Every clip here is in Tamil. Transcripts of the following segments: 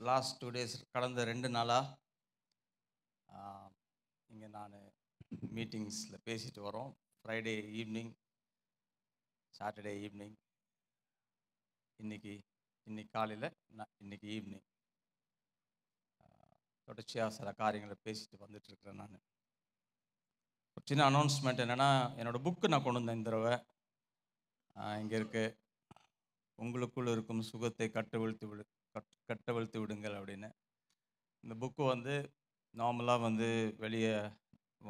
லாஸ்ட் 2 டேஸ் கடந்த 2 நாளாக இங்கே நான் மீட்டிங்ஸில் பேசிட்டு வரோம். ஃப்ரைடே ஈவினிங், சாட்டர்டே ஈவினிங், இன்னைக்கு காலையில், இன்னைக்கு ஈவினிங் தொடர்ச்சியாக சில காரியங்களை பேசிட்டு வந்துட்டுருக்கிறேன். நான் ஒரு சின்ன அனௌன்ஸ்மெண்ட் என்னென்னா, என்னோடய புக்கு நான் கொண்டு வந்தேன் இந்த தடவை. இங்கே இருக்கு, உங்களுக்குள் இருக்கும் சுகத்தை கட்டவிழ்த்து விடுங்கள் அப்படின்னு. இந்த புக்கு வந்து நார்மலாக வந்து வெளியே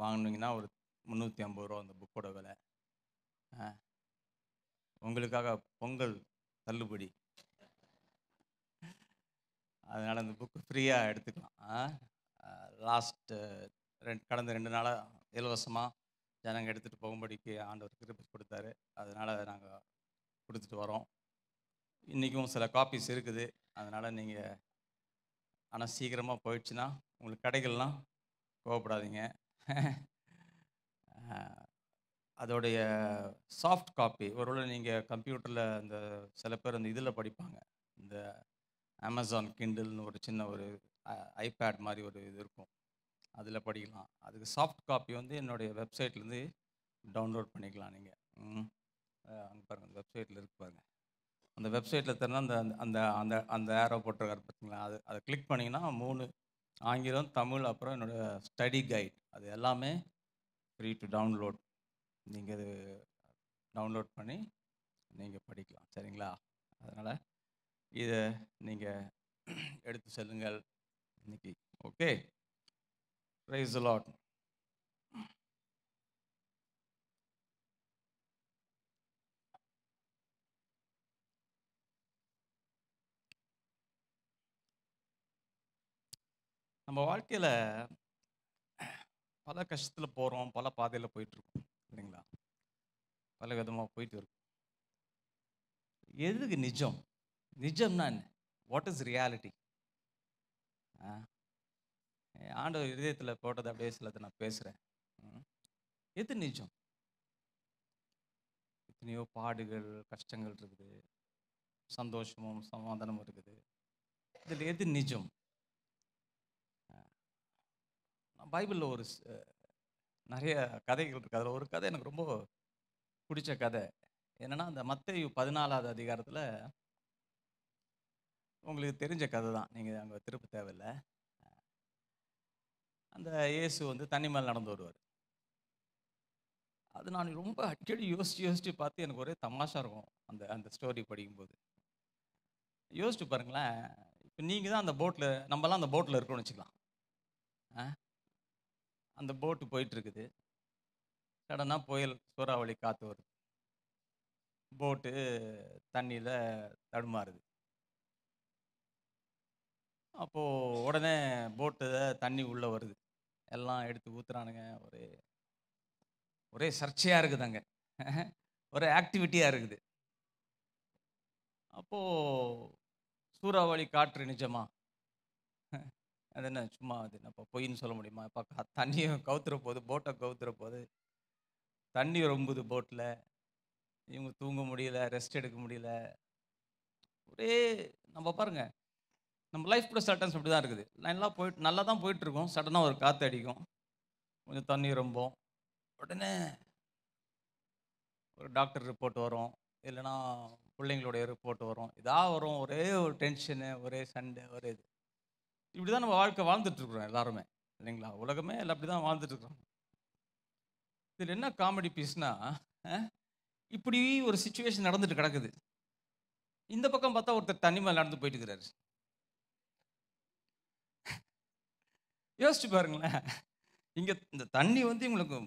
வாங்கினீங்கன்னா ஒரு 350 ரூபா அந்த புக்கோட விலை. உங்களுக்காக பொங்கல் தள்ளுபடி, அதனால் அந்த புக்கு ஃப்ரீயாக எடுத்துக்கலாம். கடந்த 2 நாளாக இலவசமாக ஜனங்க எடுத்துகிட்டு போகும்படிக்கு ஆண்டவர் கிருபை கொடுத்தாரு. அதனால் அதை நாங்கள் கொடுத்துட்டு வரோம். இன்றைக்கும் சில காப்பீஸ் இருக்குது. அதனால் நீங்கள் ஆனால் சீக்கிரமாக போயிடுச்சுன்னா உங்களுக்கு கடைகள்லாம் கோவப்படாதீங்க. அதோடைய சாஃப்ட் காப்பி ஒருவேளை நீங்கள் கம்ப்யூட்டரில் இந்த சில பேர் அந்த இதில் படிப்பாங்க, இந்த அமேசான் கிண்டில்னு ஒரு சின்ன ஒரு ஐபேட் மாதிரி ஒரு இது இருக்கும், அதில் படிக்கலாம். அதுக்கு சாஃப்ட் காப்பி வந்து என்னுடைய வெப்சைட்லேருந்து டவுன்லோட் பண்ணிக்கலாம். நீங்கள் அங்கே பாருங்கள், அந்த வெப்சைட்டில் இருக்கு பாருங்கள். அந்த வெப்சைட்டில் தரனா அந்த அந்த அந்த அந்த ஏரோ போட்டிருக்காரு பார்த்தீங்களா, அதை கிளிக் பண்ணிங்கன்னா 3 ஆங்கிலம், தமிழ், அப்புறம் என்னோடய ஸ்டடி கைட், அது எல்லாமே ஃப்ரீ டு டவுன்லோட். நீங்கள் அது டவுன்லோட் பண்ணி நீங்கள் படிக்கலாம், சரிங்களா? அதனால் இதை நீங்கள் எடுத்து செல்லுங்கள் இன்னைக்கு. Okay, praise the Lord. நம்ம வாழ்க்கையில் பல கஷ்டத்தில் போகிறோம், பல பாதையில் போயிட்டுருக்கோம், இல்லைங்களா? பல விதமாக போயிட்டு இருக்கும். எதுக்கு நிஜம்? நிஜம்னா என்ன? What is reality? ஆண்டவர் இதயத்தில் போட்டது அப்படியே சிலதை நான் பேசுகிறேன். எது நிஜம்? எத்தனையோ பாடுகள், கஷ்டங்கள் இருக்குது, சந்தோஷமும் சமாதானமும் இருக்குது. இதில் எது நிஜம்? பைபிளில் ஒரு நிறைய கதைகள் இருக்குது. அதில் ஒரு கதை எனக்கு ரொம்ப பிடிச்ச கதை என்னென்னா, அந்த மத்தேயு 14வது அதிகாரத்தில் உங்களுக்கு தெரிஞ்ச கதை தான், நீங்கள் அங்கே திருப்ப தேவையில்லை. அந்த இயேசு வந்து தண்ணி மேல் நடந்து வருவார். அது நான் ரொம்ப அடிக்கடி யோசித்து பார்த்து எனக்கு ஒரே தமாஷா இருக்கும் அந்த அந்த ஸ்டோரி படிக்கும்போது. யோசிச்சு பாருங்களேன், இப்போ நீங்கள் தான் அந்த போட்டில், நம்மலாம் அந்த போட்டில் இருக்கோம்னு வச்சுக்கலாம். அந்த போட்டு போயிட்டுருக்குது, சடனாக புயல், சூறாவளி, காற்று வருது, போட்டு தண்ணியில் தடுமாறுது. அப்போது உடனே போட்டு தண்ணி உள்ளே வருது, எல்லாம் எடுத்து ஊற்றுறானுங்க. ஒரே சர்ச்சையாக இருக்குது அங்கே, ஒரே ஆக்டிவிட்டியாக இருக்குது. அப்போது சூறாவளி, காற்று நிஜமா? அது என்ன சும்மா, அது என்னப்பா பொய்ன்னு சொல்ல முடியுமா? இப்போ தண்ணியை கவுத்துற போது, போட்டை கவுத்துற போது, தண்ணி ரொம்புது போட்டில், இவங்க தூங்க முடியல, ரெஸ்ட் எடுக்க முடியல. ஒரே நம்ம பாருங்கள், நம்ம லைஃப் கூட சட்டன்ஸ் அப்படி தான் இருக்குது. நல்லா தான் போயிட்டுருக்கோம், சடனாக ஒரு காற்று அடிக்கும், கொஞ்சம் தண்ணி ரொம்பும், உடனே ஒரு டாக்டர் ரிப்போர்ட் வரும், இல்லைனா பிள்ளைங்களுடைய ரிப்போர்ட் வரும், இதாக வரும். ஒரே ஒரு டென்ஷனு, ஒரே சண்டை, ஒரே இது. இப்படி தான் நம்ம வாழ்க்கை வாழ்ந்துட்டுருக்குறோம் எல்லாருமே, இல்லைங்களா? உலகமே எல்லாம் அப்படி தான் வாழ்ந்துட்டுருக்குறோம். இதில் என்ன காமெடி பீஸ்னா, இப்படி ஒரு சிச்சுவேஷன் நடந்துட்டு கிடக்குது. இந்த பக்கம் பார்த்தா ஒருத்தர் தண்ணி மேலே நடந்து போயிட்டு இருக்கிறாரு. யோசிச்சு பாருங்களேன், இங்கே இந்த தண்ணி வந்து இவங்களுக்கு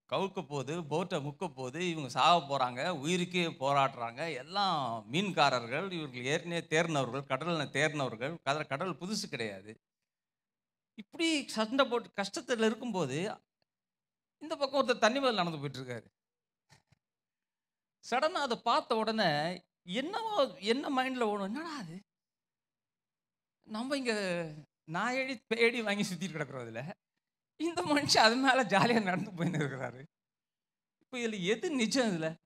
கவுக்க போகுது, போட்டை முக்க போகுது, இவங்க சாக போகிறாங்க, உயிருக்கே போராடுறாங்க. எல்லாம் மீன்காரர்கள், இவர்கள் ஏற்கனவே தேர்னவர்கள், கடலில் தேர்னவர்கள், கடல் புதுசு கிடையாது. இப்படி சண்டை போட்டு கஷ்டத்தில் இருக்கும்போது இந்த பக்கம் ஒருத்தர் தண்ணி மேலே நடந்து போயிட்டுருக்காரு. சடனாக அதை பார்த்த உடனே என்ன மைண்டில் ஓடும், என்னடா அது, நம்ம இங்கே நாயடி பேடி வாங்கி சுற்றிட்டு கிடக்குறோம், இதில் இந்த மனுஷன் அது மேலே ஜாலியாக நடந்து போயின்னு இருக்கிறாரு. இப்போ இதில் எது நிஜம்? இதில்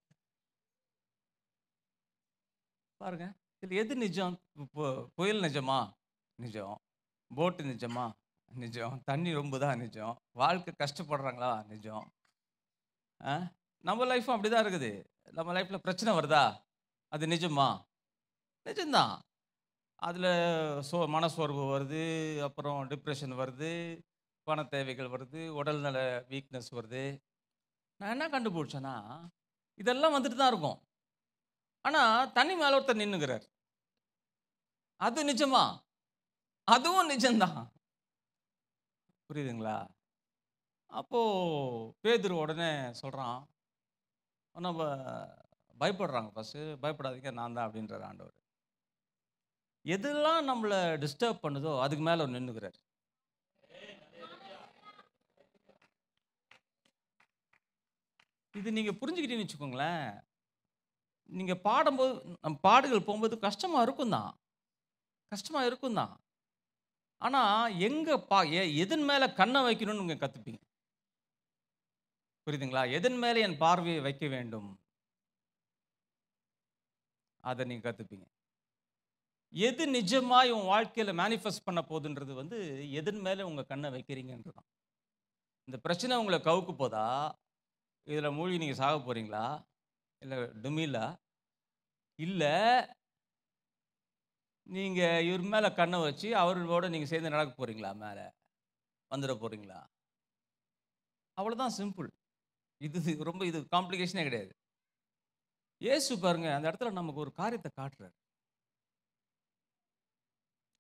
பாருங்க, இதில் எது நிஜம்? புயல் நிஜமா, நிஜம். போட்டு நிஜமா? நிஜம். தண்ணி ரொம்புதா? நிஜம். வாழ்க்கை கஷ்டப்படுறாங்களா? நிஜம். நம்ம லைஃப்பும் அப்படிதான் இருக்குது. நம்ம லைஃப்பில் பிரச்சனை வருதா? அது நிஜமா? நிஜம்தான். அதில் மனசோர்வு வருது, அப்புறம் டிப்ரெஷன் வருது, பண தேவைகள் வருது, உடல்நல வீக்னஸ் வருது. நான் என்ன கண்டுபிடிச்சேன்னா, இதெல்லாம் வந்துட்டு தான் இருக்கும். ஆனால் தண்ணி மேலே ஒருத்தர் நின்றுக்கிறார். அது நிஜமா? அதுவும் நிஜம்தான். புரியுதுங்களா? அப்போ பேதுரு உடனே சொல்றான், நம்ம பயப்படுறாங்க. ஃபர்ஸ்ட் பயப்படாதீங்க, நான் தான் அப்படின்றார் ஆண்டவர். எதெல்லாம் நம்மளை டிஸ்டர்ப் பண்ணுதோ அதுக்கு மேல அவர் நின்னுக்கிறார். இது நீங்க புரிஞ்சுக்கிட்டீங்கன்னு வச்சுக்கோங்களேன், நீங்க பாடும்போது பாடுகள் போகும்போது கஷ்டமா இருக்கும் தான், கஷ்டமா இருக்கும் தான். ஆனா எங்க எதன் மேல கண்ணை வைக்கணும்னு நீங்க கத்துப்பீங்க. புரியுதுங்களா? எதன் மேல என் பார்வையை வைக்க வேண்டும், அதை நீங்க கத்துப்பீங்க. எது நிஜமா உன் வாழ்க்கையில மேனிஃபெஸ்ட் பண்ண போகுதுன்றது வந்து எதன் மேல உங்க கண்ணை வைக்கிறீங்கன்றதான். இந்த பிரச்சனை உங்களை கவுக்கு போதா, இதுல மூழ்கி நீங்க சாக போறீங்களா, இல்ல டுமிலா, இல்ல நீங்க இவர் மேல கண்ணை வச்சு அவரோட நீங்க சேர்ந்து நடக்க போறீங்களா, மேல வந்துட போறீங்களா? அவ்வளவுதான், சிம்பிள். இது காம்ப்ளிகேஷனே கிடையாது. இயேசு பாருங்க அந்த இடத்துல நமக்கு ஒரு காரியத்தை காட்டுறார்.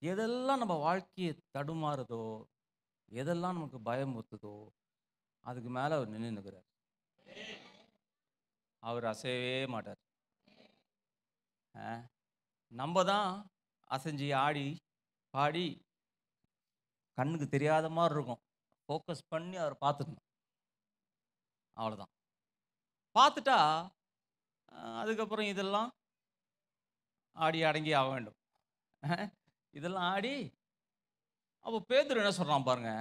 எதெல்லாம் நம்ம வாழ்க்கையை தடுமாறுதோ, எதெல்லாம் நமக்கு பயமுறுத்துதோ அதுக்கு மேல அவர் நின்னுக்கிறார். அவர் அசையவே மாட்டார். நம்ம தான் அசைஞ்சு ஆடி பாடி கண்ணுக்கு தெரியாத மாதிரி இருக்கும். ஃபோக்கஸ் பண்ணி அவர் பார்த்துக்கணும். அவ்வளோதான். பார்த்துட்டா அதுக்கப்புறம் இதெல்லாம் ஆடி அடங்கி ஆக வேண்டும். இதெல்லாம் ஆடி அப்போ பேதுரு என்ன சொல்கிறான் பாருங்க,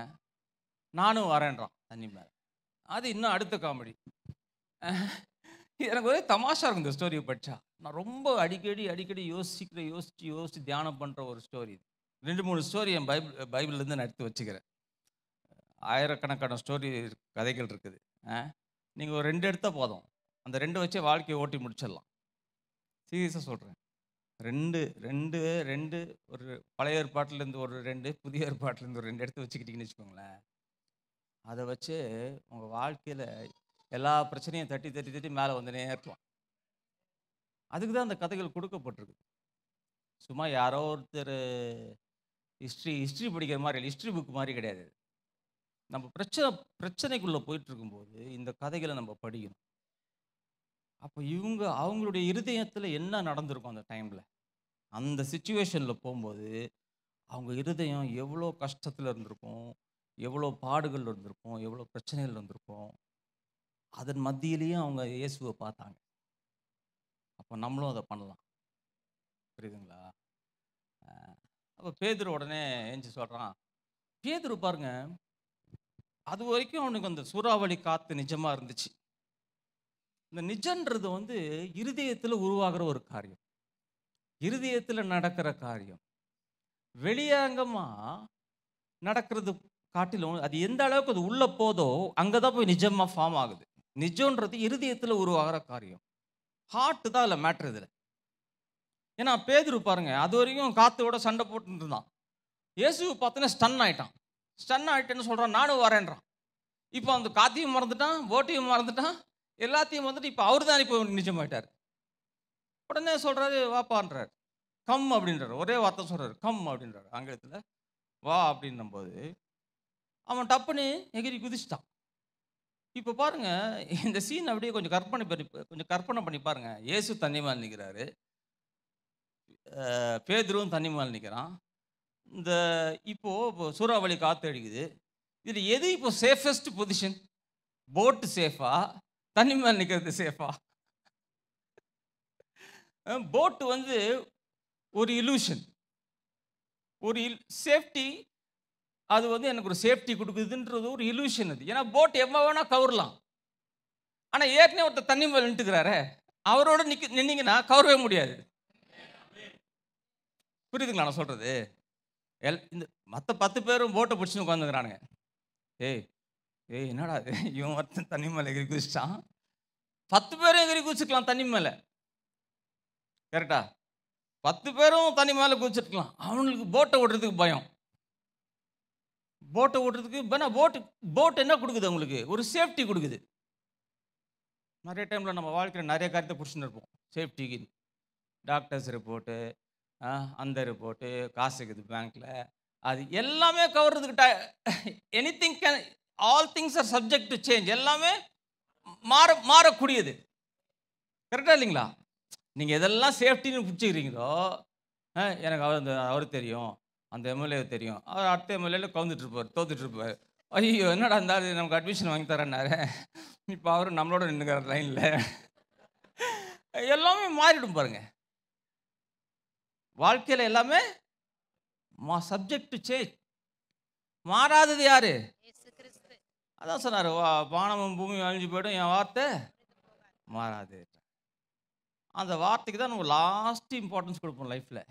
நானும் வரேன்றான் தண்ணி மேலே. அது இன்னும் அடுத்த காமெடி. எனக்கு ஒரே தமாஷா இருக்கும் இந்த ஸ்டோரியை படித்தா. நான் ரொம்ப அடிக்கடி யோசித்து தியானம் பண்ணுற ஒரு ஸ்டோரி. 2-3 ஸ்டோரி என் பைபிள்லேருந்து நான் எடுத்து வச்சுக்கிறேன். ஆயிரக்கணக்கான ஸ்டோரி கதைகள் இருக்குது. நீங்கள் ஒரு 2 எடுத்தால் போதும், அந்த 2 வச்சே வாழ்க்கையை ஓட்டி முடிச்சிடலாம். சீரியஸாக சொல்கிறேன். 2 ஒரு பழைய ஏற்பாட்டிலேருந்து ஒரு 2, புதிய ஏற்பாட்டிலேருந்து ஒரு 2 எடுத்து வச்சுக்கிட்டீங்கன்னு வச்சுக்கோங்களேன். அதை வச்சு உங்கள் வாழ்க்கையில் எல்லா பிரச்சனையும் தட்டி மேலே வந்துனே இருக்கலாம். அதுக்கு தான் அந்த கதைகள் கொடுக்கப்பட்டிருக்கு. சும்மா யாரோ ஒருத்தர் ஹிஸ்ட்ரி படிக்கிற மாதிரி இல்லை, ஹிஸ்ட்ரி புக் மாதிரி கிடையாது. நம்ம பிரச்சனைக்குள்ளே போயிட்டு இருக்கும்போது இந்த கதைகளை நம்ம படிக்கணும். அப்போ அவங்களுடைய இருதயத்தில் என்ன நடந்திருக்கும் அந்த டைமில், அந்த சிச்சுவேஷனில் போகும்போது அவங்க இருதயம் எவ்வளோ கஷ்டத்தில் இருந்திருக்கும், எவ்வளோ பாடுகள் இருந்திருக்கும், எவ்வளோ பிரச்சனைகள் இருந்திருக்கும். அதன் மத்தியிலையும் அவங்க இயேசுவை பார்த்தாங்க. அப்போ நம்மளும் அதை பண்ணலாம். புரியுதுங்களா? அப்போ பேதுரு உடனே ஏஞ்சி சொல்கிறான். பேதுரு பாருங்க, அது வரைக்கும் அவனுக்கு அந்த சூறாவளி காற்று நிஜமாக இருந்துச்சு. இந்த நிஜன்றது வந்து இருதயத்தில் உருவாகிற ஒரு காரியம், இருதயத்தில் நடக்கிற காரியம். வெளியங்கமாக நடக்கிறது காட்டிலும் அது எந்த அளவுக்கு அது உள்ளே போதோ அங்கே தான் போய் நிஜமாக ஃபார்ம் ஆகுது. நிஜன்றது இருதயத்தில் உருவாகிற காரியம். ஹார்ட்டு தான் அதில் மேட்ரு இதில். ஏன்னா பேதுரு பாருங்க, அது வரைக்கும் காற்றோட சண்டை போட்டுட்டு இருந்தான். இயேசுவை பார்த்தோன்னா ஸ்டன் ஆகிட்டேன்னு சொல்கிறான், நானும் வரேன்றான். இப்போ அந்த காத்தையும் மறந்துட்டான், போட்டையும் மறந்துட்டான், எல்லாத்தையும் வந்துட்டு இப்போ அவர் தான் இப்போ நிஜமாயிட்டார். உடனே சொல்கிறாரு, வாப்பான்றார், கம் அப்படின்றார். ஒரே வார்த்தை சொல்கிறார், கம் அப்படின்றார் ஆங்கிலத்தில், வா அப்படின்னும் போது அவன் டப்புன்னு எகிரி குதிச்சிட்டான். இப்போ பாருங்க, இந்த சீன் அப்படியே கொஞ்சம் கற்பனை பண்ணி பாருங்க. இயேசு தண்ணி மேல் நிற்கிறாரு, பேதுருவும் தண்ணி மேல் நிற்கிறான். இப்போ சூறாவளி காற்று அடிக்குது. இதில் எது இப்போ சேஃபஸ்ட் பொசிஷன்? போட்டு சேஃபா, தண்ணி மேல் நிற்கிறது சேஃபா? போட்டு வந்து ஒரு இலூஷன், ஒரு சேஃப்டி. அது வந்து எனக்கு ஒரு சேஃப்டி கொடுக்குதுன்றது ஒரு இலூஷன். அது ஏன்னா போட் எவ்வளோ வேணால் கவரலாம். ஆனால் ஏற்கனவே ஒருத்தர் தண்ணி மேல் நின்றுக்கிறாரு, அவரோட நின்னீங்கன்னா கவரவே முடியாது. புரியுதுங்களா நான் சொல்கிறது? இந்த மற்ற 10 பேரும் போட்டை பிடிச்சின்னு உட்காந்துக்கிறானுங்க. ஏய் ஏய் என்னடா இது, இவன் ஒருத்தன் தண்ணி மேலே எகிரி குதிச்சிட்டான். 10 பேரும் எகிரி குதிச்சுக்கலாம் தண்ணி மேலே, கரெக்டா? 10 பேரும் தண்ணி மேலே குதிச்சிருக்கலாம். அவனுக்கு போட்டை ஓட்டுறதுக்கு பயம். போட்டை ஓட்டுறதுக்கு போட் என்ன கொடுக்குது? உங்களுக்கு ஒரு சேஃப்டி கொடுக்குது. நிறைய டைமில் நம்ம வாழ்க்கையில் நிறைய காரியத்தை பிடிச்சின்னு இருப்போம். சேஃப்டிக்கு டாக்டர்ஸ் ரிப்போர்ட்டு, அந்த ரிப்போர்ட்டு, காசு இருக்குது பேங்க்கில், அது எல்லாமே கவர்றதுக்கு anything can, all things are subject to change. எல்லாமே மாறக்கூடியது, கரெக்டாக இல்லைங்களா? நீங்கள் எதெல்லாம் சேஃப்டின்னு பிடிச்சிக்கிறீங்களோ, எனக்கு அவர் தெரியும், அந்த எம்எல்ஏ தெரியும், அவர் அடுத்த எம்எல்ஏல தோத்துட்ருப்பார். ஐயோ என்னடா இருந்தாலும் நமக்கு அட்மிஷன் வாங்கி தரேன்னாரு, இப்போ அவரும் நம்மளோட நின்றுக்கிறார் லைனில். எல்லாமே மாறிடும் பாருங்க. வாழ்க்கையில் எல்லாமே சப்ஜெக்ட் டு சேஞ்ச். மாறாதது யாரு? அதான் சொன்னார், வானமும் பூமியும் அழிஞ்சு போய்டும், என் வார்த்தை மாறாது. அந்த வார்த்தைக்கு தான் நம்ம லாஸ்ட் இம்பார்ட்டன்ஸ் கொடுப்போம் லைஃப்பில்.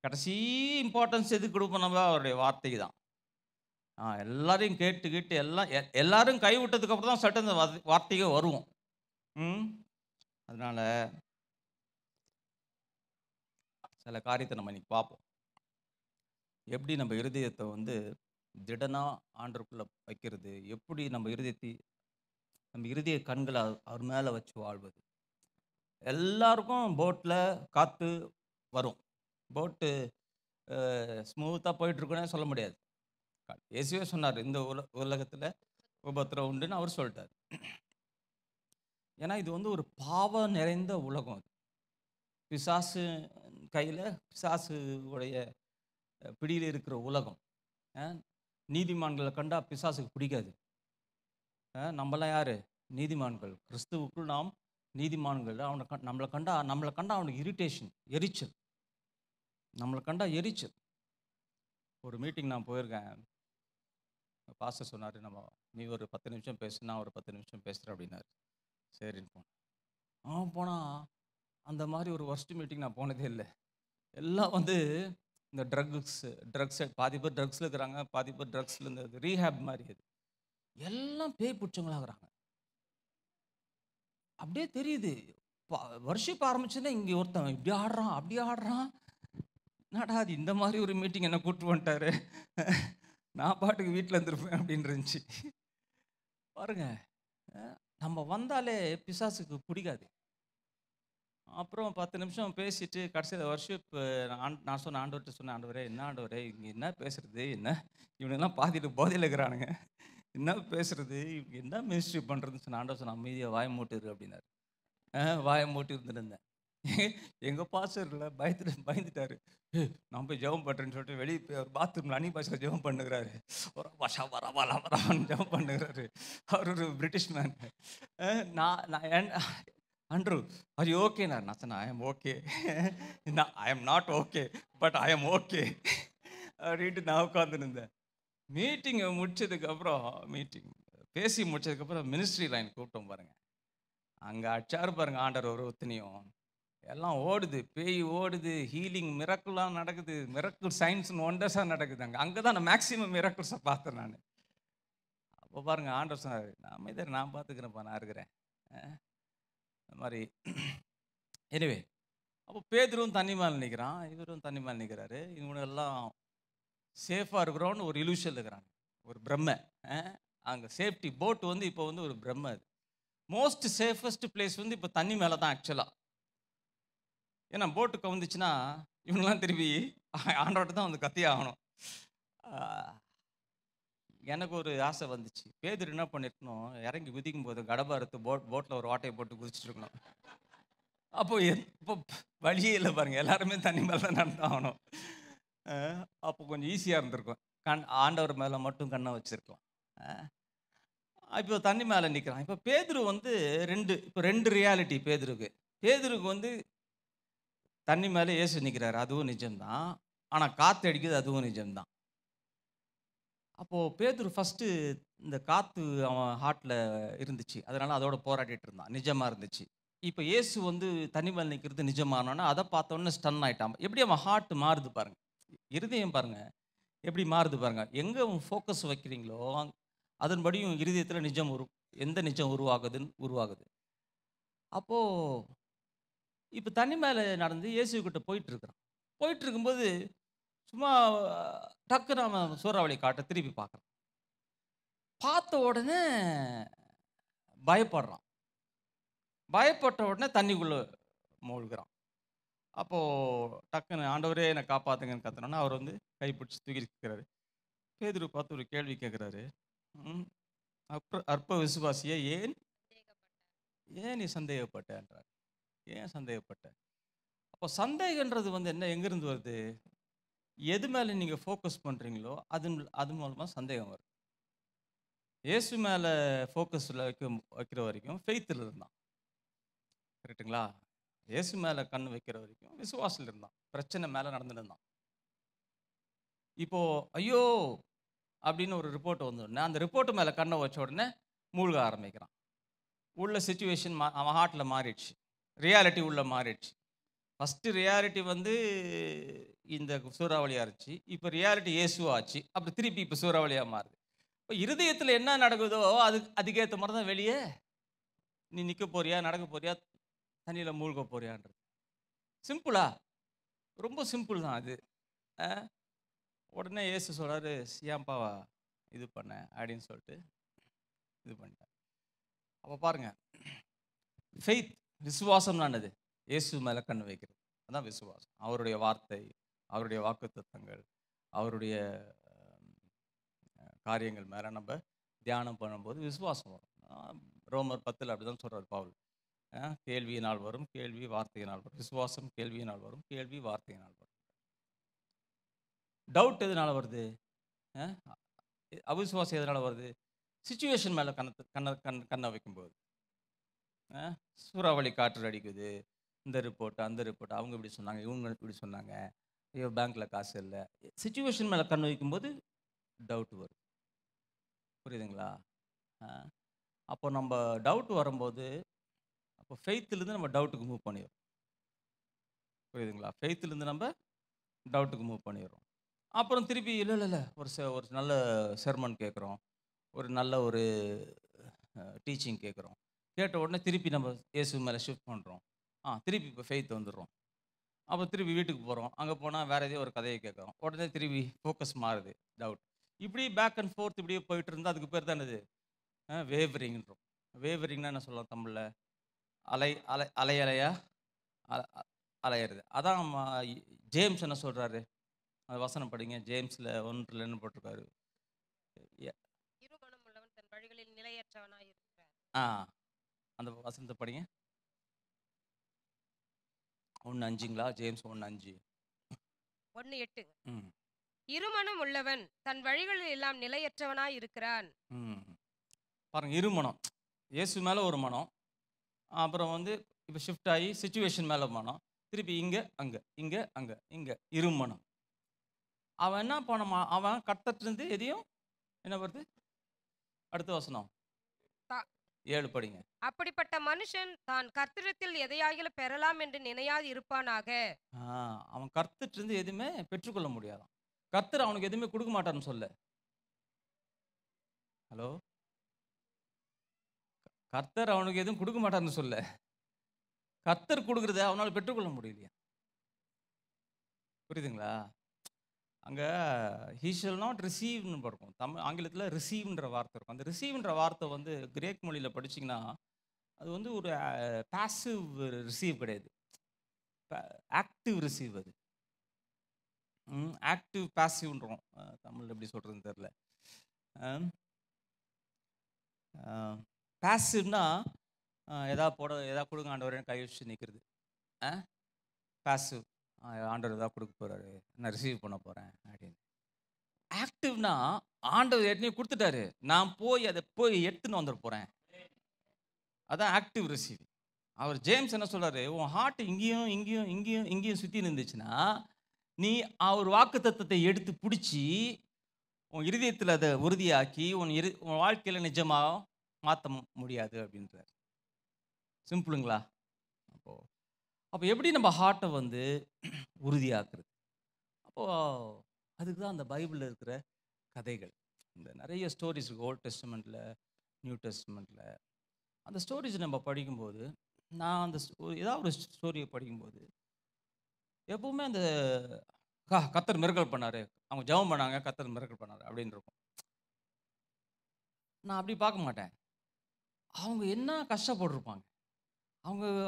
கடைசி இம்பார்ட்டன்ஸ் எதுக்கு கொடுப்போம்? நம்ம அவருடைய வார்த்தைக்கு தான். எல்லாரையும் கேட்டு எல்லாரும் கைவிட்டதுக்கப்புறம் தான் சட்டம் அந்த வார்த்தைக்கு வருவோம். அதனால் சில காரியத்தை நம்ம இன்னைக்கு பார்ப்போம். எப்படி நம்ம இருதயத்தை திடனாக ஆண்டருக்குள்ளே வைக்கிறது, எப்படி நம்ம இருதய கண்களை அவர் மேலே வச்சு வாழ்வது. எல்லாருக்கும் போட்டில் காற்று வரும், போட்டு ஸ்மூத்தாக போயிட்டுருக்குன்னே சொல்ல முடியாது. இயேசுவே சொன்னார், இந்த உலகத்தில் உபத்திரம் உண்டுன்னு அவர் சொல்லிட்டார். ஏன்னா இது ஒரு பாவம் நிறைந்த உலகம். அது பிசாசு கையில், பிசாசு உடைய பிடியில் இருக்கிற உலகம். நீதிமான்களை கண்டா பிசாசுக்கு பிடிக்காது. நம்மளாம் யார்? நீதிமான்கள். கிறிஸ்துவுக்குள் நாம் நீதிமான்கள். நம்மளை கண்டா அவனுக்கு இரிட்டேஷன், எரிச்சல். நம்மளை கண்டா எரிச்சல். ஒரு மீட்டிங் நான் போயிருக்கேன். பாஸ்டர் சொன்னார், நீ ஒரு 10 நிமிஷம் பேசு, நான் ஒரு 10 நிமிஷம் பேசுகிறேன் அப்படின்னாரு. சரின்னு போனேன். போனால் அந்த மாதிரி ஒரு ஒர்ஸ்ட் மீட்டிங் நான் போனதே இல்லை. எல்லாம் இந்த ட்ரக்ஸ் பாதி பேர் ட்ரக்ஸில் இருக்கிறாங்க, பாதி பேர் ட்ரக்ஸில் இந்த ரீஹேப் மாதிரி. அது எல்லாம் பேய் பிடிச்சவங்களாகிறாங்க. அப்படியே தெரியுது. வர்ஷிப் ஆரம்பிச்சுன்னா இங்கே ஒருத்தன் இப்படி ஆடுறான், அப்படி ஆடுறான். என்னடா அது இந்த மாதிரி ஒரு மீட்டிங் என்ன கூப்பிட்டு வந்துட்டாரு, நான் பாட்டுக்கு வீட்டில் இருந்துருப்பேன் அப்படின்னு இருந்துச்சு. பாருங்க, நம்ம வந்தாலே பிசாசுக்கு பிடிக்காது. அப்புறம் 10 நிமிஷம் பேசிட்டு கடைசியில் வர்ஷிப் நான் சொன்ன ஆண்டவர்கிட்ட சொன்னேன், ஆண்டவரே என்ன ஆண்டவரே இங்கே என்ன பேசுறது, என்ன இவனுங்கெல்லாம் பாதிட்டு போதையில் இருக்கிறானுங்க, என்ன பேசுறது, இவங்க என்ன மினிஸ்ட்ரி பண்ணுறதுன்னு சொன்ன. ஆண்டவர் சொன்ன, அமைதியாக வாயை மூட்டிரு அப்படின்னாரு. வாயை மூட்டி இருந்துருந்தேன். எங்கள் பாஸ்டர் இல்லை, பயந்துட்டாரு. நான் போய் ஜெபம் பண்ணுறேன்னு சொல்லிட்டு வெளியே போய் அவர் பாத்ரூமில் அனி பாஷையில் ஜெபம் பண்ணுகிறாரு. ஒரு பாஷா வரவான்னு ஜெபம் பண்ணுகிறாரு. அவர் ஒரு பிரிட்டிஷ் மேன். நான் அண்ட்ரூ ஆர் யூ ஓகே? நான் சொன்னேன், I am okay. I am not okay, but I am okay அப்படின்ட்டு நான் உட்காந்துருந்தேன். மீட்டிங்கை பேசி முடிச்சதுக்கப்புறம் மினிஸ்ட்ரி லைன் கூப்பிட்டோம் பாருங்கள். அங்கே அச்சாரு பாருங்க ஆண்டர் ஒரு ஒத்துணையும். எல்லாம் ஓடுது, பேய் ஓடுது, ஹீலிங் மிரக்குலாம் நடக்குது, மிரக்குள் சயின்ஸ் ஒண்டர்ஸாக நடக்குது. அங்கே தான் நான் மேக்ஸிமம் மிரக்குள்ஸை பார்த்தேன் நான். அப்போ பாருங்க ஆண்டர் சொன்னார், நான் பார்த்துக்கிறேன்ப்பா, நான் இருக்கிறேன் இந்த மாதிரி. எனிவே, அப்போ பேதுரும் தண்ணி மேலே நிற்கிறான், இவரும் தண்ணி மேலே நிற்கிறாரு. இவனெல்லாம் சேஃபாக இருக்கிறோன்னு ஒரு இலூஷன் இருக்கிறாங்க, ஒரு பிரம்மை. அங்கே சேஃப்டி போட்டு இப்போ ஒரு பிரம்மை. அது மோஸ்ட் சேஃபஸ்ட் பிளேஸ் இப்போ தண்ணி மேலே தான் ஆக்சுவலாக. ஏன்னா போட்டு கவுந்துச்சுன்னா இவங்கெல்லாம் திருப்பி ஆண்டவர்கிட்ட தான் கத்தியே ஆகணும். எனக்கு ஒரு ஆசை வந்துச்சு, பேதுரு என்ன பண்ணிருக்கணும், இறங்கி குதிக்கும் போது கடப்பா எடுத்து போட்டில் ஒரு வாட்டையை போட்டு குதிச்சுட்டு இருக்கணும். இப்போ வழியே இல்லை பாருங்கள், எல்லாருமே தண்ணி மேலே தான் நடந்தாகணும். அப்போ கொஞ்சம் ஈஸியாக இருந்திருக்கும். ஆண்டவர் மேலே மட்டும் கண்ணை வச்சுருக்கோம். இப்போ தண்ணி மேலே நிற்கிறான். இப்போ பேதுரு ரெண்டு ரியாலிட்டி பேதுருக்கு தண்ணி மேலே இயேசு நிற்கிறாரு, அதுவும் நிஜம்தான். ஆனால் காற்று அடிக்குது, அதுவும் நிஜம்தான். அப்போது பேதுரு ஃபஸ்ட்டு இந்த காற்று அவன் ஹார்ட்டில் இருந்துச்சு, அதனால் அதோட போராடிட்டு இருந்தான், நிஜமாக இருந்துச்சு. இப்போ இயேசு தண்ணி மேலே நிற்கிறது நிஜமானோன்னா அதை பார்த்தோன்னே ஸ்டன் ஆகிட்டான். எப்படி அவன் ஹார்ட் மாறுது பாருங்கள். இருதயம் பாருங்க எப்படி மாறுது பாருங்க. எங்கே ஃபோக்கஸ் வைக்கிறீங்களோ அதன்படியும் இருதயத்தில் நிஜம் எந்த நிஜம் உருவாகுதுன்னு உருவாகுது. அப்போது இப்போ தண்ணி மேலே நடந்து இயேசுக்கிட்ட போயிட்டு இருக்கிறான். போயிட்டு இருக்கும்போது சும்மா டக்குன்னு அவன் சூறாவளி காட்ட திருப்பி பார்க்குறான். பார்த்த உடனே பயப்படுறான். பயப்பட்ட உடனே தண்ணிக்குள்ளே மூழ்கிறான். அப்போது டக்குன்னு ஆண்டவரே என்னை காப்பாற்றுங்கன்னு கத்துனோன்னா அவர் வந்து கைப்பிடிச்சு தூக்கிக்கிறாரு. பேதுரு பார்த்து ஒரு கேள்வி கேட்குறாரு. அற்ப விசுவாசியே ஏன் ஏன் நீ சந்தேகப்பட்டன்றார். ஏன் சந்தேகப்பட்ட? அப்போ சந்தேகன்றது வந்து என்ன, எங்கேருந்து வருது? எது மேலே நீங்கள் ஃபோக்கஸ் பண்ணுறீங்களோ அது மூலமாக சந்தேகம் வரும். இயேசு மேலே ஃபோக்கஸில் வைக்கிற வரைக்கும் ஃபெய்த்தில் இருந்தான். கரெக்டுங்களா? இயேசு மேலே கண் வைக்கிற வரைக்கும் விசுவாசத்தில் இருந்தான். பிரச்சனை மேலே நடந்துட்டு இருந்தான். இப்போது ஐயோ அப்படின்னு ஒரு ரிப்போர்ட் வந்தோடனே அந்த ரிப்போர்ட்டு மேலே கண்ணை வச்ச உடனே மூழ்க ஆரம்பிக்கிறான். உள்ள சுச்சுவேஷன் அவன் ஹார்ட்டில் மாறிடுச்சு. ரியாலிட்டி உள்ள மாறிடுச்சு. ஃபஸ்ட்டு ரியாலிட்டி வந்து இந்த சூறாவளியாக இருந்துச்சு. இப்போ ரியாலிட்டி இயேசுவாச்சு. அப்புறம் திருப்பி இப்போ சூறாவளியாக மாறுது. இப்போ இருதயத்தில் என்ன நடக்குதோ அதுக்கேற்ற மாதிரி தான் வெளியே நீ நிற்க போறியா, நடக்க போறியா, தண்ணியில் மூழ்க போறியான்றது. சிம்பிளா? ரொம்ப சிம்பிள் தான் அது. உடனே இயேசு சொல்கிறாரு, ஏன்ப்பா இது பண்ண அப்படின்னு சொல்லிட்டு இது பண்ணிட்டார். அப்போ பாருங்க, ஃபெய்த் விசுவாசம் என்னது? இயேசு மேலே கண் வைக்கிறது, அதான் விசுவாசம். அவருடைய வார்த்தை, அவருடைய வாக்குத்தத்தங்கள், அவருடைய காரியங்கள் மேலே நம்ம தியானம் பண்ணும்போது விசுவாசம் வரும். ரோமர் 10 அப்படிதான் சொல்கிறார் பவுல். கேள்வியினால் வரும், கேள்வி வார்த்தையினால் வரும். விசுவாசம் கேள்வியினால் வரும், கேள்வி வார்த்தையினால் வரும். டவுட் எதனால வருது? அவிசுவாசம் எதனால வருது? சிச்சுவேஷன் மேலே கண்ணை வைக்கும்போது. சூறாவளி காற்று அடிக்குது, இந்த ரிப்போர்ட் அந்த ரிப்போர்ட், அவங்க இப்படி சொன்னாங்க, இவங்க இப்படி சொன்னாங்க, ஐயோ பேங்க்கில் காசு இல்லை. சிச்சுவேஷன் மேலே கண் வைக்கும்போது டவுட் வரும். புரியுதுங்களா? அப்போ நம்ம டவுட் வரும்போது அப்போ ஃபெய்த்துலேருந்து நம்ம டவுட்டுக்கு மூவ் பண்ணிடுறோம். புரியுதுங்களா? ஃபெய்த்துலேருந்து நம்ம டவுட்டுக்கு மூவ் பண்ணிடுறோம். அப்புறம் திருப்பி இல்லை ஒரு நல்ல செர்மன் கேட்குறோம், ஒரு நல்ல ஒரு டீச்சிங் கேட்குறோம். கேட்ட உடனே திருப்பி நம்ம இயேசு மேலே ஷிஃப்ட் பண்ணுறோம். திருப்பி இப்போ ஃபெய்த் வந்துடுறோம். அப்போ திருப்பி வீட்டுக்கு போகிறோம். அங்கே போனால் வேறு ஏதோ ஒரு கதையை கேட்குறோம். உடனே திருப்பி ஃபோக்கஸ் மாறுது, டவுட். இப்படி பேக் அண்ட் ஃபோர்த் இப்படியே போயிட்டு இருந்தால் அதுக்கு பேர் தான் என்னது? வேவரிங்ன்றோம். வேவரிங்னா என்ன சொல்லலாம் தமிழில்? அலை அலை அலை அலையா அலையிறது. அதான் ஜேம்ஸ் என்ன சொல்கிறாரு? அது வசனம் படிங்க. ஜேம்ஸில் 1 என்ன போட்டிருக்காரு? அந்த வசனத்தை படிங்க. 1:5ங்களா? ஜேம்ஸ் 1:5. 1:8. இருமனம் உள்ளவன் தன் வழிகளில் எல்லாம் நிலையற்றவனாய் இருக்கிறான். பாருங்க, இருமனம். இயேசு மேலே ஒரு மனம், அப்புறம் வந்து இப்போ ஷிஃப்ட் ஆகி சிச்சுவேஷன் மேலே மனம், திருப்பி இங்கே அங்கே, இங்கே அங்கே, இங்கே இருமனம். அவன் என்ன பண்ணமா? அவன் கர்த்தர்கிட்டருந்து எதையும் என்ன வருது? அடுத்த வசனம் 7 படிங்க. அப்படிப்பட்ட மனுஷன் தான் கர்த்தரிடத்தில் எதையாகிலும் பெறலாம் என்று நினையாது இருப்பானாக. அவன் கர்த்தரிடத்திலிருந்து எதுவுமே பெற்றுக்கொள்ள முடியாதான். கர்த்தர் அவனுக்கு எதுவுமே கொடுக்க மாட்டார்னு சொல்ல. ஹலோ, கர்த்தர் அவனுக்கு எதுவும் கொடுக்க மாட்டார்னு சொல்ல. கர்த்தர் கொடுக்குறத அவனால் பெற்றுக்கொள்ள முடியலையா? புரியுதுங்களா? அங்கே ஹீ ஷல் நாட் ரிசீவ்னு இருக்கும். ஆங்கிலத்தில் ரிசீவ்ன்ற வார்த்தை இருக்கும். அந்த ரிசீவ்ன்ற வார்த்தை வந்து கிரேக் மொழியில் படிச்சிங்கன்னா அது வந்து ஒரு பாசிவ் ரிசீவ் கிடையாது, ஆக்டிவ் ரிசீவ். அது ஆக்டிவ் பாசிவ்ன்றோம். தமிழ் எப்படி சொல்கிறதுன்னு தெரில. பாசிவ்னா எதாவது கொடுங்க ஆண்டவர் கை வச்சு நிற்கிறது. பாசிவ், ஆண்டவர் எதாவது கொடுக்க போகிறாரு, நான் ரிசீவ் பண்ண போகிறேன் அப்படின்னு. ஆக்டிவ்னா ஆண்டவர் ஏற்கனவே கொடுத்துட்டாரு, நான் அதை எடுத்துன்னு வந்துட போகிறேன். அதான் ஆக்டிவ் ரிசீவ். அவர் ஜேம்ஸ் என்ன சொல்கிறாரு? உன் ஹார்ட் இங்கேயும் இங்கேயும் இங்கேயும் இங்கேயும் சுற்றி இருந்துச்சுன்னா நீ அவர் வாக்குத்தத்தத்தை எடுத்து பிடிச்சி உன் இருதயத்தில் அதை உறுதியாக்கி உன் வாழ்க்கையில் நிஜமாக மாற்ற முடியாது அப்படின்றார். சிம்பிளுங்களா? அப்போ எப்படி நம்ம ஹார்ட்டை வந்து உறுதியாக்குறது? அப்போது அதுக்கு தான் அந்த பைபிளில் இருக்கிற கதைகள். இந்த நிறைய ஸ்டோரிஸ் இருக்குது ஓல்ட் டெஸ்டமெண்ட்டில், நியூ டெஸ்டமெண்ட்டில். அந்த ஸ்டோரிஸ் நம்ம படிக்கும்போது, நான் அந்த ஏதாவது ஒரு ஸ்டோரியை படிக்கும்போது எப்பவுமே அந்த கர்த்தர் மிரக்கல் பண்ணாரு, அவங்க ஜெபம் பண்ணாங்க, கர்த்தர் மிரக்கல் பண்ணாரு அப்படின்னு இருக்கும். நான் அப்படி பார்க்க மாட்டேன். அவங்க என்ன கஷ்டப்பட்டுருப்பாங்க,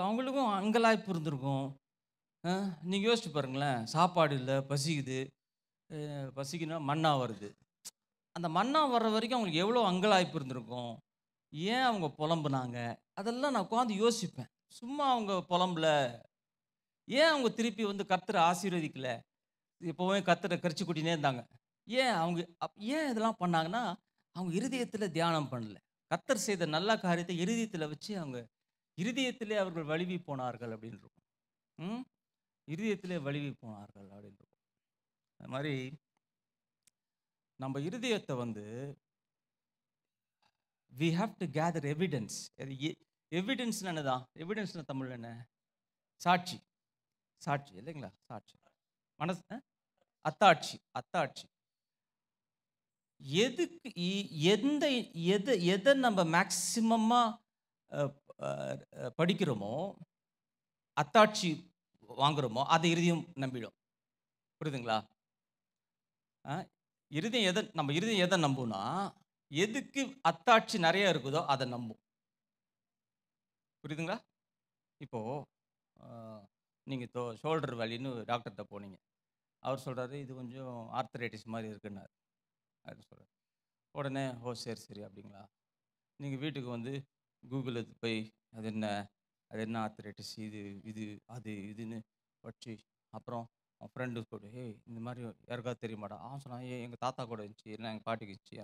அவங்களுக்கும் அங்கலாய்ப்பு இருந்திருக்கும். நீங்கள் யோசிச்சு பாருங்களேன், சாப்பாடு இல்லை, பசிக்குது, பசிக்குன்னா மண்ணா வருது. அந்த மண்ணா வர்ற வரைக்கும் அவங்களுக்கு எவ்வளோ அங்கலாய்ப்பு இருந்திருக்கும், ஏன் அவங்க புலம்புனாங்க, அதெல்லாம் நான் உட்காந்து யோசிப்பேன். சும்மா அவங்க புலம்பல, ஏன் அவங்க திருப்பி வந்து கர்த்தரை ஆசீர்வதிக்கல, எப்போவுமே கர்த்தரை கரிச்சு கூட்டினே இருந்தாங்க, ஏன் அவங்க ஏன் இதெல்லாம் பண்ணாங்கன்னா, அவங்க இருதயத்தில் தியானம் பண்ணல. கர்த்தர் செய்த நல்ல காரியத்தை இருதயத்தில் வச்சு அவங்க இருதயத்திலே அவர்கள் வழுவி போனார்கள் அப்படின்னு இருக்கும். இருதயத்திலே வழுவி போனார்கள் அப்படின்னு இருக்கும். அது மாதிரி நம்ம இருதயத்தை வந்து we have to gather evidence. Evidence என்னதான்? எவிடன்ஸ்னா தமிழ் என்ன? சாட்சி. சாட்சி இல்லைங்களா? சாட்சி, மனசு, அத்தாட்சி. அத்தாட்சி எதுக்கு எதை நம்ம மேக்சிமமாக படிக்கிறோமோ, அத்தாட்சி வாங்குறோமோ, அதை இருதயம் நம்பிடும். புரியுதுங்களா? இருதயம் நம்ம இருதயம் எதை நம்புனா, எதுக்கு அத்தாட்சி நிறைய இருக்குதோ அதை நம்பும். புரியுதுங்களா? இப்போ நீங்கள் ஷோல்டர் வலின்னு டாக்டர்கிட்ட போனீங்க, அவர் சொல்கிறாரு இது கொஞ்சம் ஆர்த்தரைட்டிஸ் மாதிரி இருக்குன்னாரு. அப்படின்னு சொல்கிறார். உடனே ஓ சரி சரி அப்படிங்களா. நீங்கள் வீட்டுக்கு வந்து கூகுள் எடுத்து போய் அது என்ன ஆர்த்தரைட்டிஸ், இது அது இதுன்னு வச்சு, அப்புறம் அவன் ஃப்ரெண்டு கூட இந்த மாதிரி யாருக்காவது தெரியுமாடா, சொன்னான் எங்கள் தாத்தா கூட இருந்துச்சு, இல்லை எங்கள் பாட்டிக்கு இருந்துச்சு,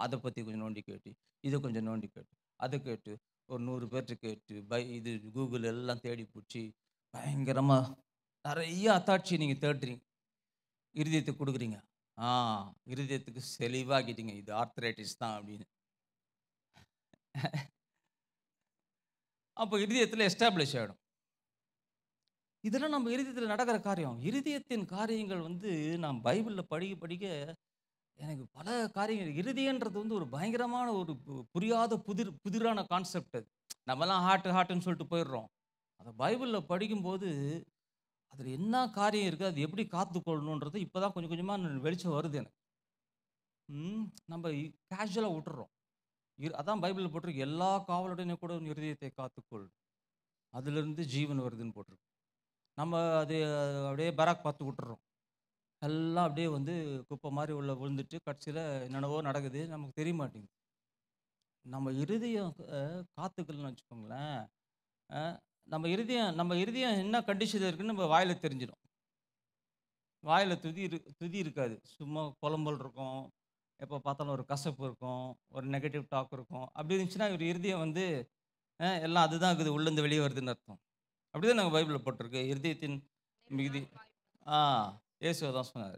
அதை பற்றி கொஞ்சம் நோண்டி கேட்டு, இதை கொஞ்சம் நோண்டி கேட்டு, அதை கேட்டு, ஒரு 100 பேர்கிட்ட கேட்டு, இது கூகுள் எல்லாம் தேடி பிடிச்சி பயங்கரமாக நிறைய அத்தாட்சி நீங்கள் தேடுறீங்க, இருதயத்துக்கு கொடுக்குறீங்க. இருதயத்துக்கு தெளிவாக்கிட்டீங்க, இது ஆர்த்தரைட்டிஸ் தான் அப்படின்னு. அப்போ இருதயத்தில் எஸ்டாப்ளிஷ் ஆகிடும். இதெல்லாம் நம்ம இருதயத்தில் நடக்கிற காரியம். இருதயத்தின் காரியங்கள் வந்து நான் பைபிளில் படிக்க எனக்கு பல காரியங்கள். இருதயன்றது வந்து ஒரு பயங்கரமான ஒரு புரியாத புதிரான கான்செப்ட். அது நம்மலாம் ஹார்ட்டுன்னு சொல்லிட்டு போயிடுறோம். அதை பைபிளில் படிக்கும்போது அதில் என்ன காரியம் இருக்குது, அது எப்படி காத்துக்கொள்ளணுன்றது இப்போ தான் கொஞ்சம் கொஞ்சமாக வெளிச்சம் வருது எனக்கு. நம்ம கேஷுவலாக விட்டுறோம். அதான் பைபிளில் போட்டிருக்கு, எல்லா காவலுடனே கூட இருதயத்தை காத்துக்கொள், அதுலேருந்து ஜீவன் வருதுன்னு போட்டிருக்கு. நம்ம அது அப்படியே பராக் பார்த்து விட்டுறோம். எல்லாம் அப்படியே வந்து குப்பை மாதிரி உள்ள விழுந்துட்டு கடைசியில் என்னென்னவோ நடக்குது, நமக்கு தெரிய மாட்டேங்குது. நம்ம இருதயம் காத்துக்கலன்னு வச்சுக்கோங்களேன், நம்ம இருதயம் என்ன கண்டிஷனில் இருக்குன்னு நம்ம வாயில் தெரிஞ்சிடும். வாயில் துதி இருக்காது, சும்மா புலம்பல் இருக்கும், எப்போ பார்த்தாலும் ஒரு கசப்பு இருக்கும், ஒரு நெகட்டிவ் டாக் இருக்கும். அப்படி இருந்துச்சுன்னா ஒரு இருதயம் வந்து எல்லாம் அதுதான் இருக்குது, உள்ளேருந்து வெளியே வருதுன்னு அர்த்தம். அப்படிதான் நாங்கள் பைபிளில் போட்டிருக்கு, இருதயத்தின் மிகுதி. இயேசு தான் சொன்னார்.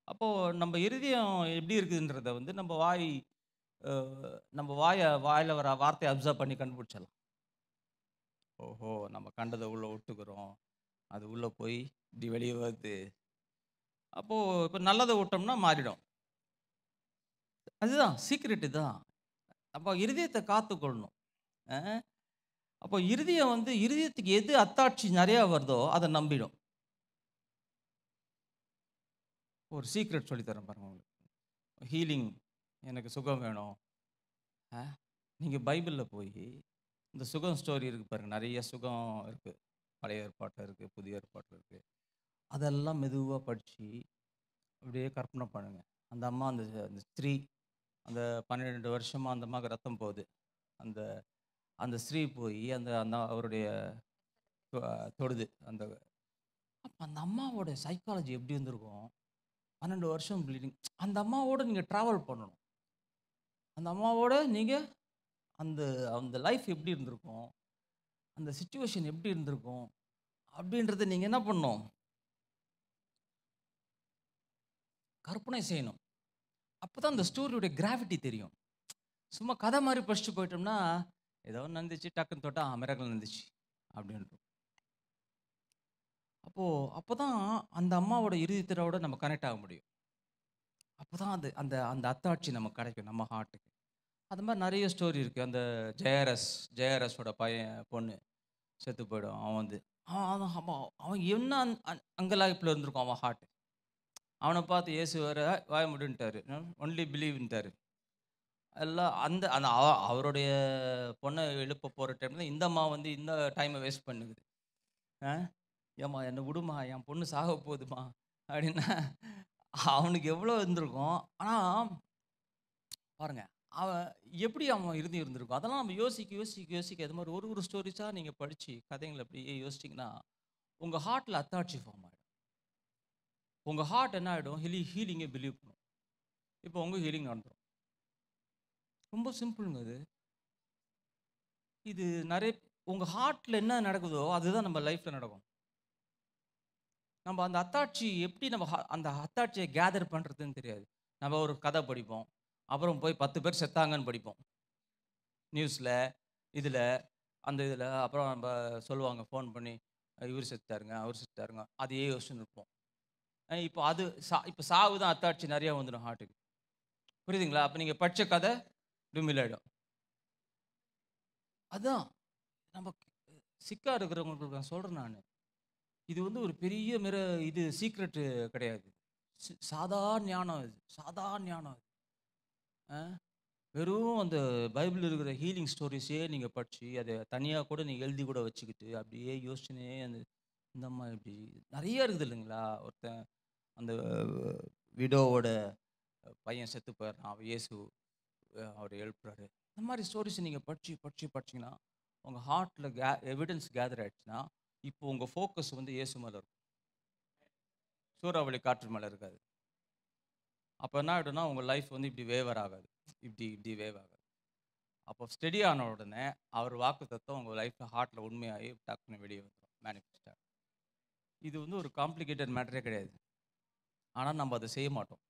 அப்போது நம்ம இருதயம் எப்படி இருக்குதுன்றதை வந்து நம்ம வாயில் வர வார்த்தையை அப்சர்வ் பண்ணி கண்டுபிடிச்சிடலாம். ஓஹோ, நம்ம கண்டதை உள்ளே விட்டுக்கிறோம், அது உள்ளே போய் இப்படி வெளியே வருது. அப்போது இப்போ நல்லதை விட்டோம்னா மாறிடும். அதுதான் சீக்ரெட். இதுதான் அப்போ இருதயத்தை காத்துக்கொள்ளணும். அப்போ இருதயம் வந்து இருதயத்துக்கு எது அத்தாட்சி நிறையா வருதோ அதை நம்பிடும். ஒரு சீக்ரெட் சொல்லித்தரேன் பாருங்க உங்களுக்கு. ஹீலிங், எனக்கு சுகம் வேணும். நீங்கள் பைபிளில் போய் இந்த சுகம் ஸ்டோரி இருக்குது பாருங்கள், நிறைய சுகம் இருக்குது, பழைய ஏற்பாட்டில் இருக்குது, புதிய ஏற்பாட்டில் இருக்குது. அதெல்லாம் மெதுவாக படித்து அப்படியே கற்பனை பண்ணுங்கள். அந்த அம்மா, அந்த ஸ்திரீ, அந்த 12 வருஷமாக அந்த அம்மாவுக்கு ரத்தம் போகுது. அந்த அந்த ஸ்திரீ போய் அந்த அவருடைய தொடுது. அப்போ அந்த அம்மாவோட சைக்காலஜி எப்படி இருந்திருக்கும்? 12 வருஷம் ப்ளீடிங். அந்த அம்மாவோட நீங்கள் ட்ராவல் பண்ணணும். அந்த அம்மாவோட நீங்கள் அந்த லைஃப் எப்படி இருந்திருக்கும், அந்த சிச்சுவேஷன் எப்படி இருந்திருக்கும் அப்படின்றத நீங்கள் என்ன பண்ணணும்? கற்பனை செய்யணும். அப்போ தான் அந்த ஸ்டோரியோட கிராவிட்டி தெரியும். சும்மா கதை மாதிரி படிச்சுட்டு போயிட்டோம்னா ஏதோ நடந்துச்சு, டக்குன்னு தொட்டா மிராக்கிள் நடந்துச்சு அப்படின்ட்டு. அப்போதான் அந்த அம்மாவோட இருதயத்தோட நம்ம கனெக்ட் ஆக முடியும். அப்பதான் அது அந்த அந்த அத்தாட்சி நமக்கு கிடைக்கும் நம்ம ஹார்ட்டுக்கு. அது மாதிரி நிறைய ஸ்டோரி இருக்கு. அந்த ஜெயரஸோட பொண்ணு செத்து போயிடும். அவன் வந்து அவன் என்ன அங்கலாய்ப்பில் இருந்திருக்கும் அவன் ஹார்ட். அவனை பார்த்து இயேசு வேற வாய முடின்ட்டாரு, ஒன்லி பிலீவ்ன்ட்டாரு. எல்லாம் அந்த அந்த அவருடைய பொண்ணை எழுப்ப போகிற டைமில் இந்த அம்மா வந்து இந்த டைமை வேஸ்ட் பண்ணுது. ஏம்மா என்னை விடுமா, என் பொண்ணு சாக போகுதுமா அப்படின்னா அவனுக்கு எவ்வளோ இருந்திருக்கும். ஆனால் பாருங்க, அவன் எப்படி அவன் இருந்திருக்கும். அதெல்லாம் நம்ம யோசிக்க அது மாதிரி ஒரு ஸ்டோரிஸாக நீங்கள் படித்து கதைங்களை அப்படியே யோசிச்சிங்கன்னா உங்கள் ஹார்ட்டில் அத்தாட்சி ஃபார்ம் ஆகிடும். உங்கள் ஹார்ட் என்ன ஆகிடும், ஹீலிங்கை பிலீவ் பண்ணும். இப்போ உங்கள் ஹீலிங் நடந்துடும். ரொம்ப சிம்பிளுங்க இது. இது நிறைய உங்கள் ஹார்ட்டில் என்ன நடக்குதோ அதுதான் நம்ம லைஃப்பில் நடக்கும். நம்ம அந்த அத்தாட்சி எப்படி நம்ம அந்த அத்தாட்சியை கேதர் பண்ணுறதுன்னு தெரியாது. நம்ம ஒரு கதை படிப்போம், அப்புறம் போய் 10 பேர் செத்தாங்கன்னு படிப்போம் நியூஸில், இதில் அப்புறம் நம்ம சொல்லுவாங்க ஃபோன் பண்ணி, இவர் செத்தாருங்க அவர் செத்தாருங்க, அதையே யோசிச்சுன்னு இருப்போம். இப்போ இப்போ சாவு தான் அத்தாட்சி நிறையா வந்துடும் ஹார்ட்டுக்கு. புரியுதுங்களா? அப்போ நீங்கள் படித்த கதை டுமில் ஆகிடும். அதுதான் நம்ம சிக்கா இருக்கிறவங்களுக்கு நான் சொல்கிறேன். நான் இது வந்து ஒரு பெரிய இது சீக்ரெட்டு கிடையாது. சாதாரண ஞானம் இது, சாதாரண ஞானம் இது. வெறும் அந்த பைபிள் இருக்கிற ஹீலிங் ஸ்டோரிஸே நீங்கள் படித்து அதை தனியாக கூட நீங்கள் எழுதி கூட வச்சுக்கிட்டு அப்படியே யோசிச்சுனே இந்த அம்மா இப்படி நிறைய இருக்குது இல்லைங்களா. ஒருத்தன் அந்த விடோவோட பையன் செத்து போயிடுறான், அவர் இயேசு அவர் எழுப்புறாரு. இந்த மாதிரி ஸ்டோரிஸை நீங்கள் படிச்சிங்கன்னா உங்கள் ஹார்ட்டில் எவிடன்ஸ் கேதர் ஆகிடுச்சுன்னா இப்போ உங்கள் ஃபோக்கஸ் வந்து இயேசு மேலே இருக்கும், சூறாவளி காற்று மேலே இருக்காது. அப்போ என்ன ஆகிடும்னா உங்கள் லைஃப் வந்து இப்படி வேவர் ஆகாது, இப்படி வேவ் ஆகாது. அப்போ ஸ்டெடி ஆன உடனே அவர் வாக்கு தத்துவம் உங்கள் லைஃப்பில் ஹார்ட்டில் உண்மையாகி டக்குன்னு வெளியே வந்துடும், மேனிஃபெஸ்ட் ஆகும். இது வந்து ஒரு காம்ப்ளிகேட்டட் மேட்டரே கிடையாது. ஆனால் நம்ம அதை செய்ய மாட்டோம்.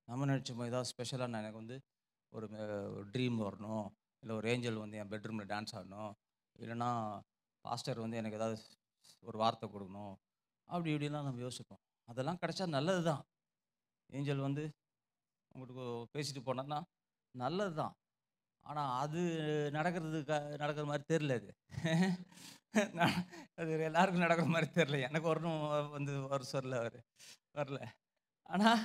நம்ம நினச்சோமோ ஏதாவது ஸ்பெஷலாக எனக்கு வந்து ஒரு ட்ரீம் வரணும், இல்லை ஒரு ஏஞ்சல் வந்து என் பெட்ரூமில் டான்ஸ் ஆடணும், இல்லைனா பாஸ்டர் வந்து எனக்கு ஏதாவது ஒரு வார்த்தை கொடுக்கணும், அப்படி இப்படிலாம் நம்ம யோசிப்போம். அதெல்லாம் கிடைச்சா நல்லது தான். ஏஞ்சல் வந்து உங்களுக்கு பேசிட்டு போனோன்னா நல்லது தான். ஆனால் அது நடக்கிற மாதிரி தெரில. அது எல்லாருக்கும் நடக்கிற மாதிரி தெரில. எனக்கு ஒன்றும் வந்து வரல. ஆனால்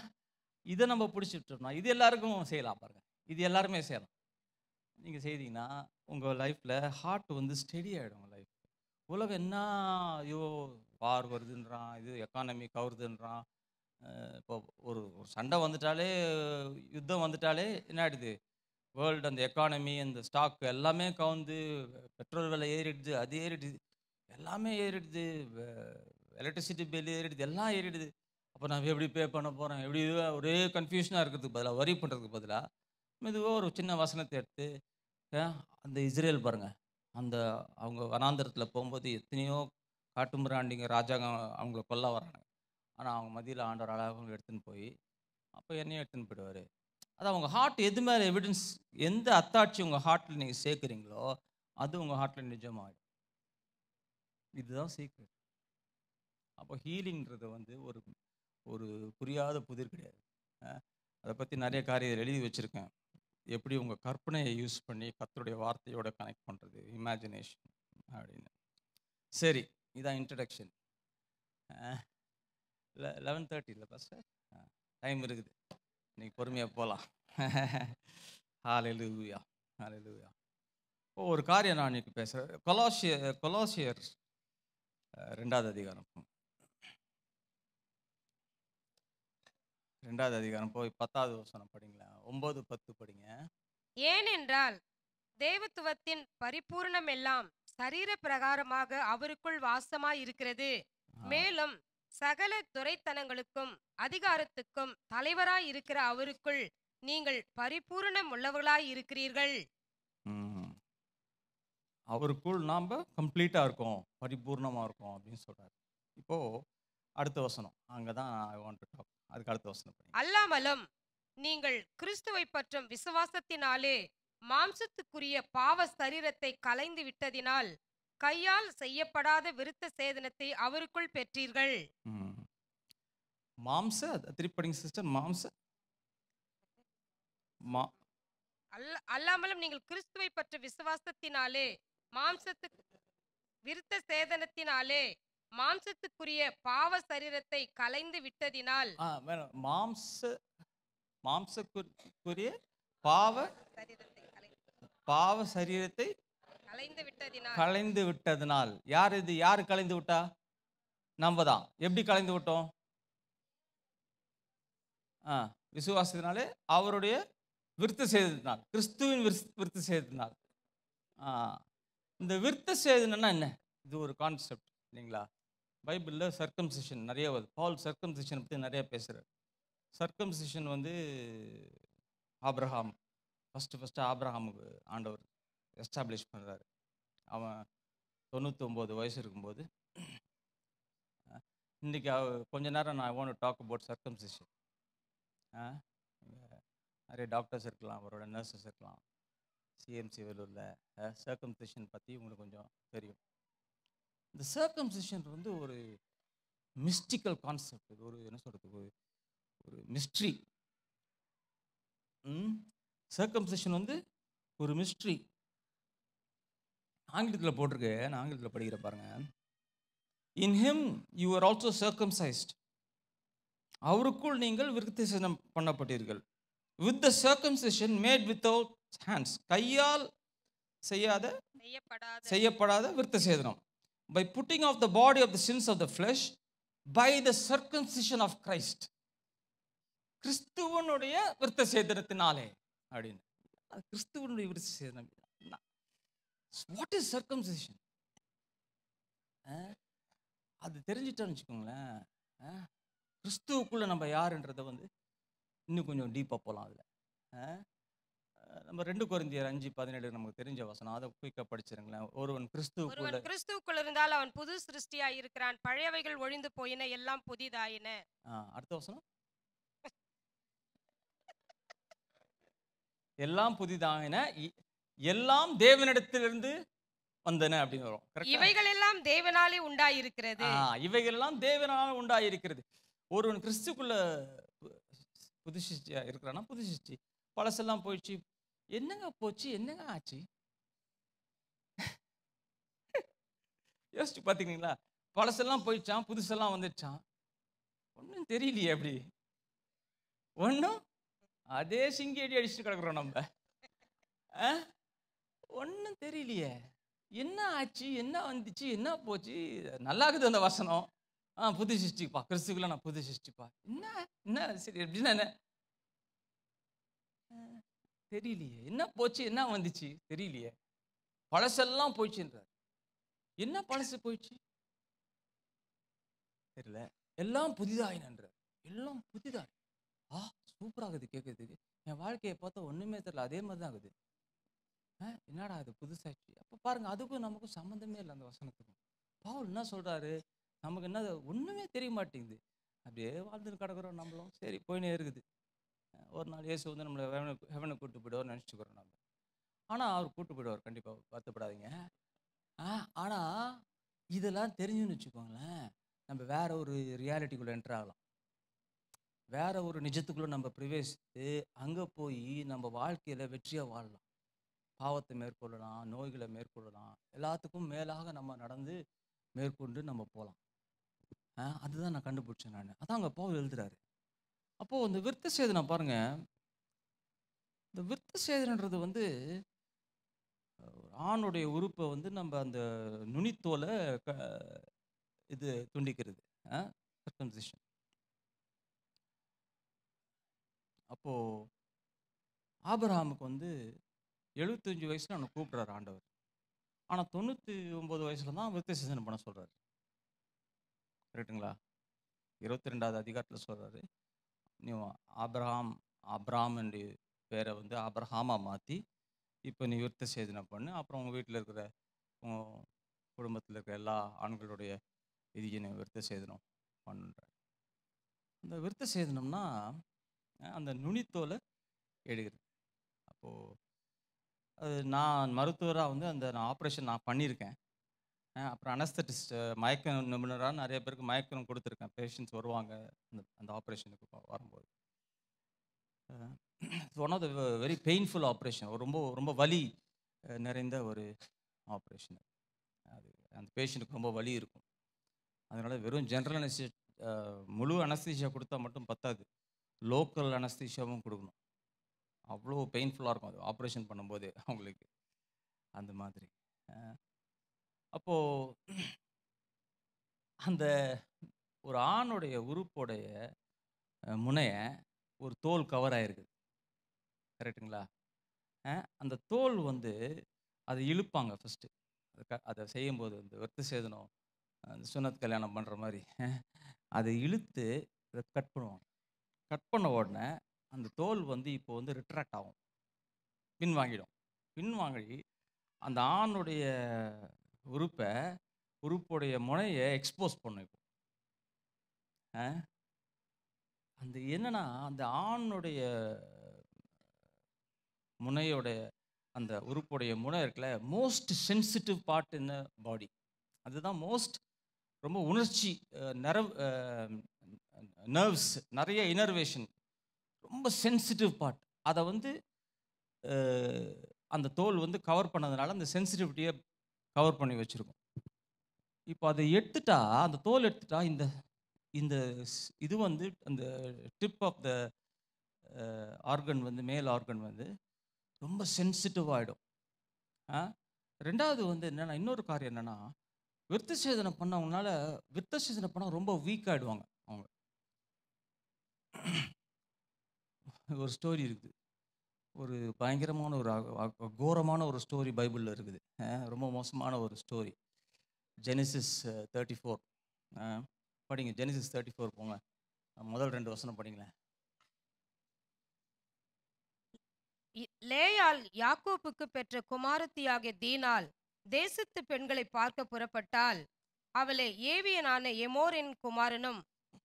இதை நம்ம பிடிச்சிட்டோம்னா இது எல்லாருக்கும் செய்யலாம். பாருங்கள், இது எல்லாருமே செய்யலாம். நீங்கள் செய்தீங்கன்னா உங்கள் லைஃப்பில் ஹார்ட் வந்து ஸ்டெடி ஆகிடும். உங்கள் லைஃப் உலகம் என்ன ஐயோ வார் வருதுன்றான், இது எக்கானமி கவுருதுன்றான். இப்போ ஒரு சண்டை வந்துட்டாலே, யுத்தம் வந்துட்டாலே என்ன ஆகிடுது, வேர்ல்டு அந்த எக்கானமி அந்த ஸ்டாக் எல்லாமே கவுந்து, பெட்ரோல் விலை ஏறிடுது, அது ஏறிடுது, எல்லாமே ஏறிடுது, எலக்ட்ரிசிட்டி பில் ஏறிடுது, எல்லாம் ஏறிடுது. அப்போ நான் எப்படி பே பண்ண போகிறேன், எப்படி ஒரே கன்ஃபியூஷனாக இருக்கிறதுக்கு பதிலாக, வரி பண்ணுறதுக்கு பதிலாக மெதுவாக ஒரு சின்ன வசனத்தை எடுத்து அந்த இஸ்ரேல் பாருங்கள், அவங்க வனாந்திரத்தில் போகும்போது எத்தனையோ காட்டுமிராண்டிங்க ராஜாங்க அவங்கள கொல்ல வராங்க. ஆனால் அவங்க மத்தியில் ஆண்டவர் அழகாக எடுத்துன்னு போய் அப்போ என்னையும் எடுத்துன்னு போயிடுவார். அது அவங்க ஹார்ட் எது மேலே எவிடன்ஸ், எந்த அத்தாட்சி உங்கள் ஹார்ட்டில் நீங்கள் சேர்க்குறீங்களோ அது உங்கள் ஹார்ட்டில் நிஜமாகிடும். இதுதான் சீக்ரெட். அப்போ ஹீலிங்கிறது வந்து ஒரு ஒரு புரியாத புதிர் கிடையாது. அதை பற்றி நிறைய காரியம் எழுதி வச்சுருக்கேன். எப்படி உங்கள் கற்பனையை யூஸ் பண்ணி கர்த்தருடைய வார்த்தையோட கனெக்ட் பண்ணுறது, இமேஜினேஷன் அப்படின்னு. சரி, இதான் இன்ட்ரடக்ஷன். 11:30 இல்லை ஃபஸ்ட்டு டைம் இருக்குது, இன்னைக்கு பொறுமையாக போகலாம். ஹல்லேலூயா, ஹல்லேலூயா. ஒரு காரியம் நான் இன்னைக்கு பேசுகிறேன். கொலோசியர் 2வது அதிகாரம், 2வது அதிகாரம் போய் 10வது வசனம் படிங்களேன். 9-10 படிங்க. ஏனென்றால் தேவத்துவத்தின் பரிபூரணம் எல்லாம் சரீர பிரகாரமாக அவருக்குள் வாசமாய் இருக்கிறது. மேலும் சகல துரைத்தனங்களுக்கும் அதிகாரத்துக்கும் தலைவராய் இருக்கிற அவருக்குள் நீங்கள் பரிபூரணம் உள்ளவர்களாய் இருக்கிறீர்கள். அவருக்குள் நாம் கம்ப்ளீட்டாக இருக்கோம், பரிபூர்ணமாக இருக்கோம் அப்படின்னு சொல்கிறார். இப்போது அடுத்த வசனம், அங்கே தான் ஐ வாண்ட் டு டாக். அதுக்கு அடுத்த வசனம். அல்லாமலும் நீங்கள் கிறிஸ்துவை பற்றும் விசுவாசத்தினாலே மாம்சத்துக்குரிய பாவ சரீரத்தை கலைந்து விட்டதினால் கையால் செய்யப்படாத விருத்த சேதனத்தை அவருக்குள் பெற்றீர்கள். ம். மாம்ச திருப்பி படிங்க சிஸ்டர். மாம்ச மா அல்லாமலும் நீங்கள் கிறிஸ்துவை பற்ற விசுவாசத்தினாலே மாம்சத்துக்கு விருத்த சேதனத்தினாலே மாம்சத்துக்குரிய பாவ சரீரத்தை கலைந்து விட்டதினால் வேணாம். மாம்சக்குரிய பாவ பாவ சரீரத்தை கலைந்து விட்டதினால். யாரு கலைந்து விட்டா? நம்ம தான். எப்படி கலைந்து விட்டோம்? விசுவாசத்தினாலே அவருடைய விருத்த சேதத்தினால், கிறிஸ்துவின் விருத்த சேதத்தினால். இந்த விருத்த சேதனம்னா என்ன? இது ஒரு கான்செப்ட் இல்லைங்களா? பைபிளில் சர்க்கம்சிஷன் நிறைய வருது. பால் சர்க்கம்சிஷன் பற்றி நிறைய பேசுகிறார். சர்க்கம்சிஷன் வந்து ஆபிரகாம் ஃபஸ்ட்டு ஆபிரகாமுக்கு ஆண்டவர் எஸ்டாப்ளிஷ் பண்ணுறாரு. அவன் 99 வயசு இருக்கும்போது. இன்றைக்கி கொஞ்ச நேரம் நான் want to talk about circumcision. நிறைய டாக்டர்ஸ் இருக்கலாம், அவரோட நர்சஸ் இருக்கலாம். சிஎம்சி வேலூரில் சர்க்கம்சிஷன் பற்றி உங்களுக்கு கொஞ்சம் தெரியும். இந்த சர்க்கம்சிஷன் வந்து ஒரு மிஸ்டிக்கல் கான்செப்ட். இது ஒரு என்ன சொல்கிறது, ஒரு மிஸ்ட்ரி. சர்க்கம்சிஷன் வந்து ஒரு மிஸ்ட்ரி. ஆங்கிலத்தில் போட்டிருக்கு, நான் ஆங்கிலத்தில் படிக்கிற பாருங்க. In him you are also circumcised. அவருக்குள் நீங்கள் விருத்திசேதனம் பண்ணப்பட்டீர்கள். With the circumcision made without hands, கையால் செய்யப்படாத விருத்திசேதனம். By putting off the body of the sins of the flesh by the circumcision of Christ. கிறிஸ்துவனுடைய விருத்திசேதனத்தினாலே அப்படின்னு. கிறிஸ்துவனுடைய விருத்திசேதனம். What is circumcision? அது தெரிஞ்சிட்டோன்னு வச்சுக்கோங்களேன், கிறிஸ்துவுக்குள்ள நம்ம யாருன்றதை வந்து இன்னும் கொஞ்சம் டீப்பாக போகலாம். அதில் நம்ம 2 கொரிந்தியர் 5:17 நமக்கு தெரிஞ்ச வசனம், அதை குயிக்காக படிச்சிருங்களேன். ஒருவன் கிறிஸ்துவுக்குள் இருந்தால் அவன் புது சிருஷ்டியாய் இருக்கிறான், பழையவைகள் ஒழிந்து போயின, எல்லாம் புதிதாயின. அடுத்த வசனம், எல்லாம் புதிதாயின, எல்லாம் தேவனிடத்திலிருந்து வந்தன அப்படின்னு வரும். இவைகள் எல்லாம் தேவனாலே உண்டாயிருக்கிறது. இவைகள் எல்லாம் தேவனாலே உண்டாயிருக்கிறது. ஒருவன் கிறிஸ்துக்குள்ள புது சிருஷ்டியா இருக்கிறானா, புது சிருஷ்டி. பழசெல்லாம் போயிடுச்சு. என்னங்க போச்சு, என்னங்க ஆச்சு? யோசிச்சு பார்த்தீங்களா? பழசெல்லாம் போயிடுச்சான், புதுசெல்லாம் வந்துடுச்சான். ஒன்றும் தெரியலையே. அப்படி ஒன்றும் அதே சிங்கேடி அடிச்சுட்டு கிடக்குறோம் நம்ம. ஒன்றும் தெரியலையே. என்ன ஆச்சு, என்ன வந்துச்சு, என்ன போச்சு? நல்லா இருக்குது அந்த வசனம். புது சிருஷ்டிப்பா, கிறிஸ்துக்குள்ள நான் புது சிருஷ்டிப்பா. என்ன சரி எப்படின்னா என்ன தெரியலையே. என்ன போச்சு, என்ன வந்துச்சு தெரியலையே. பழசெல்லாம் போயிடுச்சுன்றார். என்ன பழசு போயிடுச்சு தெரியல. எல்லாம் புதிதாயின்றார். எல்லாம் புதிதாய். சூப்பராகுது கேட்கறதுக்கு. என் வாழ்க்கையை பார்த்தா ஒன்றுமே தெரியல, அதே மாதிரி தான் ஆகுது. என்னடா அது புதுசாச்சு? அப்போ பாருங்க, அதுக்கும் நமக்கும் சம்மந்தமே இல்லை. அந்த வசனத்துக்கும் பவுல் என்ன சொல்றாரு, நமக்கு என்ன ஒன்றுமே தெரிய மாட்டேங்குது. அப்படியே வாழ்ந்துட்டு கிடக்குறோம் நம்மளும். சரி போயினே இருக்குது. ஒரு நாள் இயேசு வந்து நம்மளை ஹெவனுக்கு கூப்பிட்டு போயிடுவார் நினச்சிக்கிறோம் நம்ம. ஆனால் அவர் கூப்பிட்டு போயிடுவார், கண்டிப்பாக வருத்தப்படாதீங்க. ஆனால் இதெல்லாம் தெரிஞ்சுன்னு வச்சுக்கோங்களேன், நம்ம வேற ஒரு ரியாலிட்டிக்குள்ளே என்ட்ரு ஆகலாம். வேற ஒரு நிஜத்துக்குள்ளே நம்ம பிரவேசித்து அங்கே போய் நம்ம வாழ்க்கையில் வெற்றியாக வாழலாம். பாவத்தை மேற்கொள்ளலாம், நோய்களை மேற்கொள்ளலாம், எல்லாத்துக்கும் மேலாக நம்ம நடந்து மேற்கொண்டு நம்ம போகலாம். அதுதான் நான் கண்டுபிடிச்சேன் நான். அதான் அங்கே பவுல் எழுதுறாரு. அப்போது இந்த விருத்த சேதனம் பாருங்க, இந்த விருத்த சேதனன்றது வந்து ஆணுடைய உறுப்பை வந்து நம்ம அந்த நுனித்தோலை இது துண்டிக்கிறது. சர்க்கம்சிஷன். அப்போது ஆபிரகாமுக்கு வந்து 75 வயசுல அவனை கூப்பிட்றாரு ஆண்டவர். ஆனால் 99 வயசுல தான் விருத்த சேதனம் பண்ண சொல்கிறாரு. கரெக்டுங்களா? 22வது அதிகாரத்தில் சொல்கிறாரு, நீ ஆபிரகாம் என்ற பேரை வந்து ஆபிரகாமா மாற்றி இப்போ நீ விருத்த சேதனம் பண்ணு. அப்புறம் உங்கள் வீட்டில் இருக்கிற உங்கள் குடும்பத்தில் இருக்கிற எல்லா ஆண்களுடைய இதையும் நீ விருத்த சேதனம் பண்ணுற. அந்த விருத்த சேதனம்னா அந்த நுனித்தோலை எடுக்கிறது. அப்போது அது நான் மருத்துவராக வந்து நான் ஆப்ரேஷன் பண்ணியிருக்கேன். அப்புறம் அனஸ்தட்டிஸ்ட் மயக்க நிபுணராக நிறைய பேருக்கு மயக்கம் கொடுத்துருக்கேன். பேஷண்ட்ஸ் வருவாங்க அந்த அந்த ஆப்ரேஷனுக்கு வரும்போது. One of the very painful operation. ரொம்ப ரொம்ப வலி நிறைந்த ஒரு ஆப்ரேஷன். அது அந்த பேஷண்ட்டுக்கு ரொம்ப வலி இருக்கும். அதனால் வெறும் ஜென்ரல் அனஸ்தீசியா முழு அனஸ்தீசியா கொடுத்தா மட்டும் பத்தாது. லோக்கல் அனஸ்தீசியாவும் கொடுக்கணும். அவ்வளோ பெயின்ஃபுல்லாக இருக்கும் அது ஆப்ரேஷன் பண்ணும்போது அவங்களுக்கு. அந்த மாதிரி. அப்போது அந்த ஒரு ஆணுடைய உறுப்புடைய முனைய ஒரு தோல் கவர் ஆகிருக்குது. கரெக்டுங்களா? அந்த தோல் வந்து அதை இழுப்பாங்க ஃபஸ்ட்டு. அதை செய்யும்போது இந்த விருத்த சேதனம் அந்த சுன்னத் கல்யாணம் பண்ணுற மாதிரி அதை இழுத்து அதை கட் பண்ணுவாங்க. கட் பண்ண உடனே அந்த தோல் வந்து இப்போ வந்து ரிட்ராக்ட் ஆகும், பின்வாங்கிடும். பின்வாங்கி அந்த ஆணுடைய உறுப்புடைய முனையை எக்ஸ்போஸ் பண்ணும். இப்போ அந்த என்னன்னா அந்த ஆணுடைய முனையோட அந்த உறுப்புடைய முனை இருக்குல்ல, மோஸ்ட் சென்சிட்டிவ் பார்ட் இன் பாடி. அதுதான் ரொம்ப உணர்ச்சி நர்வ்ஸ் நிறைய இனர்வேஷன், ரொம்ப சென்சிட்டிவ் பார்ட். அதை வந்து அந்த தோல் வந்து கவர் பண்ணதுனால அந்த சென்சிட்டிவிட்டியை கவர் பண்ணி வச்சுருக்கும். இப்போ அதை எடுத்துட்டா, அந்த தோல் எடுத்துட்டா இந்த இந்த இது வந்து அந்த டிப் ஆஃப் த ஆர்கன் வந்து மேல் ஆர்கன் வந்து ரொம்ப சென்சிட்டிவ் ஆகிடும். ரெண்டாவது வந்து என்னென்னா, இன்னொரு காரியம் என்னென்னா, விருத்த சேதனம் பண்ணவங்கனால விருத்த சேதனம் பண்ண ரொம்ப வீக் ஆகிடுவாங்க அவங்க. ஒரு ஸ்டோரி இருக்குது, ஒரு பயங்கரமான ஒரு கோரமான ஒரு ஸ்டோரி பைபிளில் இருக்குது. ரொம்ப மோசமான ஒரு ஸ்டோரி. ஜெனிசிஸ் 34 படிங்க. ஜெனிசிஸ் 34 போங்க, முதல் 2 வசனம் படிங்களேன். லேயாள் யாக்கோப்புக்கு பெற்ற குமாரத்தியாகிய தீனாள் தேசத்து பெண்களை பார்க்க புறப்பட்டால், அவளை ஏவியனான எமோரின் குமாரனும்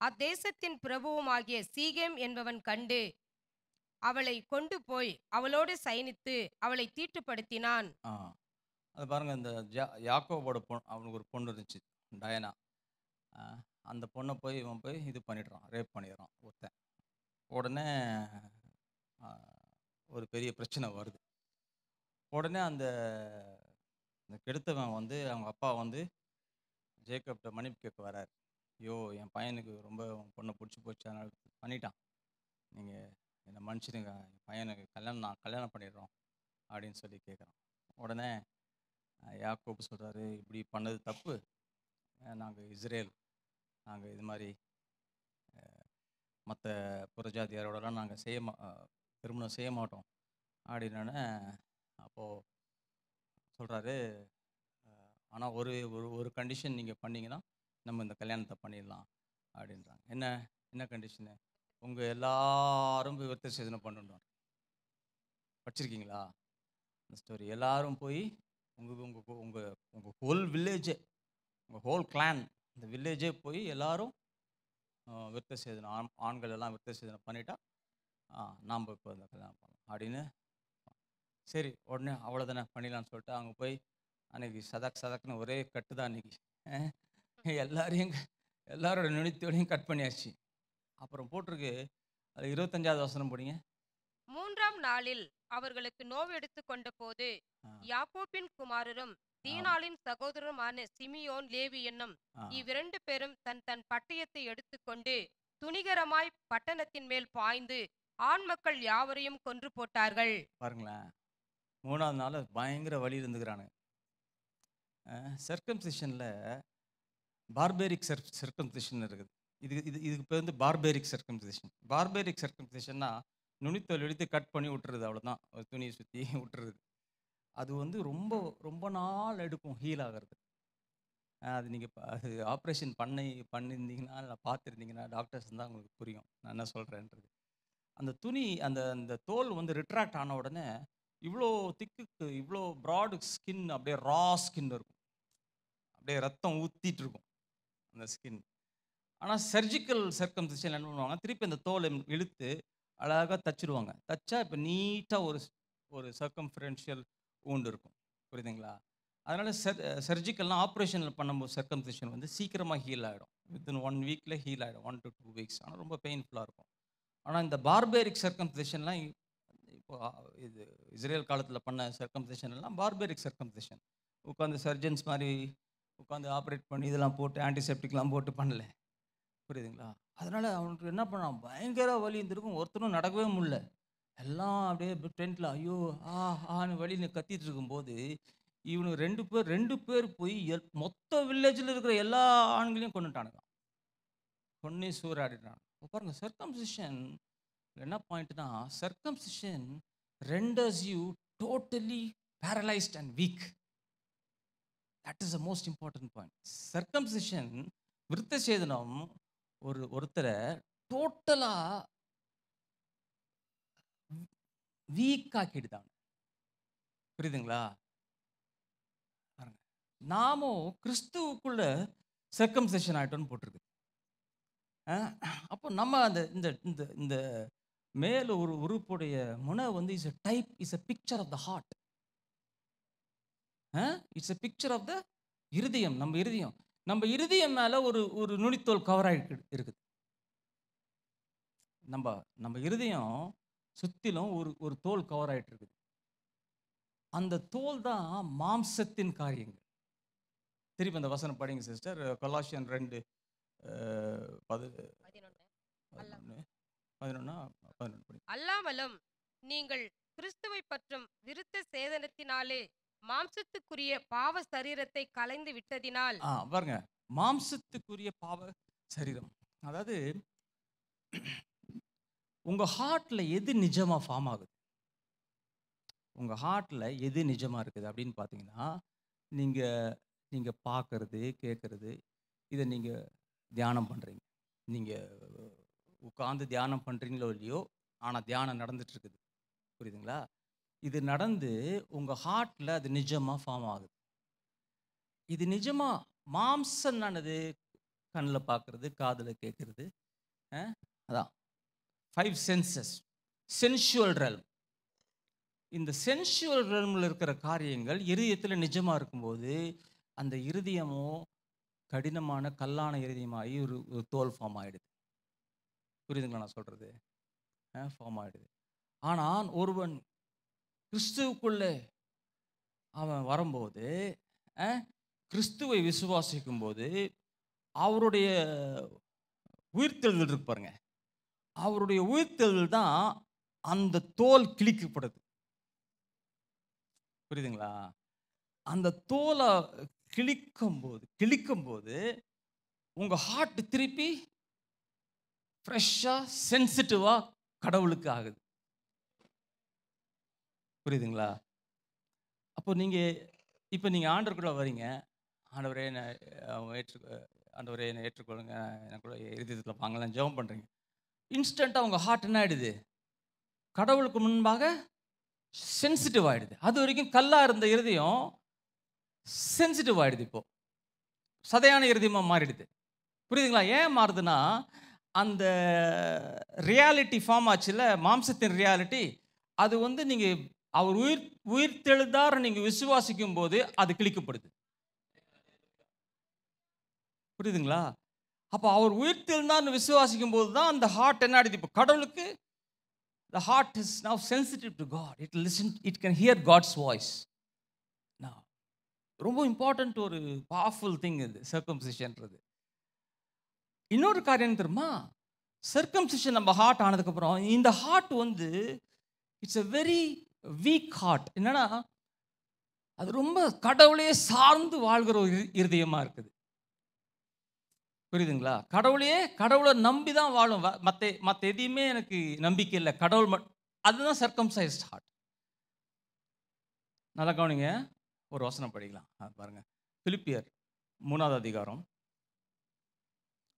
அத்தேசத்தின் பிரபுவுமாகிய சீகேம் என்பவன் கண்டு அவளை கொண்டு போய் அவளோடு சயனித்து அவளை தீட்டுப்படுத்தினான். அது பாருங்க, இந்த யாக்கோபோட அவனுக்கு ஒரு பொண்ணு இருந்துச்சு, டயனா. அந்த பொண்ணை இவன் போய் இது பண்ணிடுறான், ரேப் பண்ணிடுறான் ஒருத்தன். உடனே ஒரு பெரிய பிரச்சனை வருது. உடனே அந்த கெடுத்தவன் வந்து அவங்க அப்பா வந்து ஜேக்கப்ட மன்னிப்பு கேட்க வரார். ஐயோ, என் பையனுக்கு ரொம்ப பொண்ணை பிடிச்சி போச்சு, அதனால் பண்ணிட்டான், நீங்கள் என்னை மன்னிச்சிடுங்க, என் பையனுக்கு நான் கல்யாணம் பண்ணிடுறோம் அப்படின்னு சொல்லி கேட்குறான். உடனே யாக்கோபு சொல்கிறாரு, இப்படி பண்ணது தப்பு, நாங்கள் இஸ்ரேல், நாங்கள் இது மாதிரி மற்ற புறஜாதியாரோடலாம் நாங்கள் திருமணம் செய்ய மாட்டோம் அப்படின்னோடனே அப்போது சொல்கிறாரு, ஆனால் ஒரு கண்டிஷன் நீங்கள் பண்ணிங்கன்னா நம்ம இந்த கல்யாணத்தை பண்ணிடலாம் அப்படின்றாங்க. என்ன கண்டிஷனு? உங்கள் எல்லாரும் போய் விருத்த சேதனம் பண்ணணும். படிச்சிருக்கீங்களா இந்த ஸ்டோரி? எல்லாரும் போய் உங்கள் ஹோல் வில்லேஜே, உங்கள் ஹோல் கிளான், இந்த வில்லேஜே போய் எல்லாரும் விருத்த சேதனம், ஆண்கள் எல்லாம் விருத்த சேதனம் பண்ணிட்டா நாம் இப்போ இந்த கல்யாணம் பண்ணலாம் அப்படின்னு. சரி, உடனே அவ்வளோதானே பண்ணிடலான்னு சொல்லிட்டு அவங்க போய் அன்னைக்கு சதக்குன்னு ஒரே கட்டு தான் அன்னைக்கு. எல்லாரோட நுனித்தோடையும் கட் பண்ணியாச்சு. அப்புறம் போட்டிருக்கு, அது 25வது வசனம் படிங்க. 3ஆம் நாளில் அவர்களுக்கு நோவு எடுத்து கொண்ட போது யாக்கோபின் குமாரரும் தீனாளின் சகோதரருமான சிமியோன் லேவி என்னும் இவ்விரண்டு பேரும் தன் பட்டயத்தை எடுத்துக்கொண்டு துணிகரமாய் பட்டணத்தின் மேல் பாய்ந்து ஆண் மக்கள் யாவரையும் கொன்று போட்டார்கள். பாருங்களேன், 3ஆவது நாள் பயங்கர வலி இருந்துக்கிறானு. சர்க்கம்சிஷனில் பார்பேரிக் சர்க்கம்சிஷன் இருக்குது. இதுக்கு பேர் வந்து பார்பேரிக் சர்க்கம்சிஷன். பார்பேரிக் சர்க்கம்சிஷன்னா நுனித்தோல் எடுத்து கட் பண்ணி விட்டுறது, அவ்வளோதான், ஒரு துணியை சுற்றி விட்டுறது. அது வந்து ரொம்ப ரொம்ப நாள் எடுக்கும் ஹீல் ஆகிறது. அது நீங்கள் அது ஆப்ரேஷன் பண்ணியிருந்தீங்கன்னா, இல்லை பார்த்துருந்தீங்கன்னா, டாக்டர்ஸ் தான் உங்களுக்கு புரியும் நான் என்ன சொல்கிறேன்றது. அந்த துணி அந்த தோல் வந்து ரிட்ராக்ட் ஆன உடனே இவ்வளோ திக்குக்கு, இவ்வளோ ப்ராடு ஸ்கின், அப்படியே ரா ஸ்கின் இருக்கும், அப்படியே ரத்தம் ஊற்றிட்டு இருக்கும் அந்த ஸ்கின். ஆனால் சர்ஜிக்கல் சர்க்கம்சிஷன் என்ன பண்ணுவாங்க, திருப்பி அந்த தோலை இழுத்து அழகாக தச்சிடுவாங்க. தச்சா இப்போ நீட்டாக ஒரு சர்க்கம்ஃபரன்ஷியல் ஊண்டு இருக்கும், புரியுதுங்களா? அதனால் சர்ஜிக்கல்லாம் ஆப்ரேஷனில் பண்ணும்போது சர்க்கம்சிஷன் வந்து சீக்கிரமாக ஹீல் ஆகிடும். வித்தின் 1 வீக்கில் ஹீல் ஆகிடும், 1 to 2 வீக்ஸ். ஆனால் ரொம்ப பெயின்ஃபுல்லாக இருக்கும். ஆனால் இந்த பார்பேரிக் சர்க்கம்சிஷன்லாம் இப்போ இது இஸ்ரேல் காலத்தில் பண்ண சர்க்கம்சிஷன் எல்லாம் பார்பேரிக் சர்க்கம்சிஷன். உட்காந்து சர்ஜன்ஸ் மாதிரி உட்காந்து ஆப்ரேட் பண்ணி இதெல்லாம் போட்டு ஆன்டிசெப்டிக்லாம் போட்டு பண்ணல. புரியுதுங்களா? அதனால் அவனுக்கு என்ன பண்ணான், பயங்கர வலி இருந்திருக்கும். ஒருத்தரும் நடக்கவே முடியல. எல்லாம் அப்படியே டென்ட்டில் ஐயோ ஆன்னு வலின்னு கத்திட்டு இருக்கும்போது இவனுக்கு ரெண்டு பேர் போய் மொத்த வில்லேஜில் இருக்கிற எல்லா ஆண்களையும் கொண்டுட்டானுங்க. கொன்னி சூறாடிட்டான். பாருங்க, சர்க்கம்சிஷன் என்ன பாயிண்ட்னா, circumcision renders you totally paralysed and weak. That is the most important point. Circumcision விருத்த சேதனம் ஒருத்தரை டோட்டலா வீக் ஆக்கிடுதான். புரியுதுங்களா? நாமும் கிறிஸ்துவுக்குள்ள சர்க்கம்சிஷன் ஆயிட்டோம்னு போட்டிருக்கு. அப்போ நம்ம அந்த இந்த இந்த இந்த மேல ஒரு உறுப்புடைய முனை வந்து is a picture of the heart. It's a picture of the இருதயம். நம்ம இருதயம் மேல ஒரு நுனித்தோல் கவர் ஆகிட்டு இருக்குது. நம்ம இருதயம் சுத்திலும் ஒரு தோல் கவர் ஆகிட்டு இருக்குது. அந்த தோல் தான் மாம்சத்தின் காரியங்கள். திருப்பி அந்த வசனம் படிங்க சிஸ்டர். கொலாசியன் 2:11. அல்லாமலும் நீங்கள் கிறிஸ்துவை பற்றும் விருத்த சேதனத்தினாலே மாம்சத்துக்குரிய பாவ சரீரத்தை கலைந்து விட்டதினால். பாருங்க, மாம்சத்துக்குரிய பாவ சரீரம், அதாவது உங்க ஹார்ட்ல எது நிஜமா ஃபார்ம் ஆகுது, உங்க ஹார்ட்ல எது நிஜமா இருக்குது அப்படின்னு பார்த்தீங்கன்னா, நீங்க பார்க்கறது கேட்கறது, இதை நீங்க தியானம் பண்றீங்க. நீங்க உட்காந்து தியானம் பண்றீங்களோ இல்லையோ, ஆனால் தியானம் நடந்துட்டு இருக்குது. புரியுதுங்களா? இது நடந்து உங்க ஹார்ட்ல அது நிஜமா ஃபார்ம் ஆகுது. இது நிஜமா மாம்சம்னானது கண்ணில் பார்க்கறது, காதில் கேட்கறது, அதான் 5 சென்சஸ், சென்சுவல் ரெல்ம். இந்த சென்சுவல் ரெல்மில் இருக்கிற காரியங்கள் இருதயத்தில் நிஜமா இருக்கும்போது அந்த இருதயமோ கடினமான கல்லான இருதயமாகி ஒரு தோல் ஃபார்ம் ஆகிடுது. புரியுதுங்களா நான் சொல்றது? ஃபார்ம் ஆகிடுது. ஆனால் ஒருவன் கிறிஸ்துவுக்குள்ளே அவன் வரும்போது, கிறிஸ்துவை விசுவாசிக்கும் போது அவருடைய உயிர்த்தெழுதல் இருக்கு பாருங்க, அவருடைய உயிர்த்தெழுதல் தான் அந்த தோல் கிழிக்கப்படுது. புரியுதுங்களா? அந்த தோலை கிழிக்கும் போது உங்க ஹார்ட் திருப்பி ஃப்ரெஷ்ஷா சென்சிட்டிவா கடவுளுக்கு ஆகுது. புரியுதுங்களா? அப்போ நீங்க ஆண்டவருக்குள்ள வரீங்க, ஆண்டவரே என்னை ஏற்றுக்கொள்ளுங்க, எனக்குள்ள இருதயத்தில் வாங்கலாம் ஜெபம் பண்றீங்க. இன்ஸ்டன்ட்டா உங்க ஹார்ட் என்ன ஆயிடுது, கடவுளுக்கு முன்பாக சென்சிட்டிவ் ஆயிடுது. அது வரைக்கும் கல்லா இருந்த இருதயம் சென்சிட்டிவ் ஆயிடுது, இப்போ சதையான இருதயமா மாறிடுது. புரியுதுங்களா? ஏன் மாறுதுன்னா, அந்த ரியாலிட்டி ஃபார்ம் ஆச்சுல, மாம்சத்தின் ரியாலிட்டி, அது வந்து நீங்க அவர் உயிர்த்தெழுந்தார் நீங்க விசுவாசிக்கும் போது அது கிழிக்கப்படுது. புரியுதுங்களா? அப்போ அவர் உயிர்த்தெழுந்தார்னு விசுவாசிக்கும் போது தான் அந்த ஹார்ட் என்ன ஆயிடுது, இப்போ கடவுளுக்கு the heart is now sensitive to God. It can hear God's voice. Now ரொம்ப இம்பார்ட்டன்ட் ஒரு பவர்ஃபுல் திங் இது சர்க்கம்சிஷன்றது. இன்னொரு காரியம் தெரியுமா, சர்க்கம்சிஷன் நம்ம ஹார்ட் ஆனதுக்கப்புறம் இந்த ஹார்ட் வந்து it's a very weak heart. என்னன்னா, அது ரொம்ப கடவுளையே சார்ந்து வாழ்கிற ஒரு இருதயமா இருக்குது. புரியுதுங்களா? கடவுளை நம்பி தான் வாழும். மற்ற எதையுமே எனக்கு நம்பிக்கை இல்லை, கடவுள் அதுதான் சர்க்கம்சைஸ்ட் ஹார்ட். நல்லா கவனிங்க, ஒரு வசனம் படிக்கலாம் பாருங்க. பிலிப்பியர் 3வது அதிகாரம்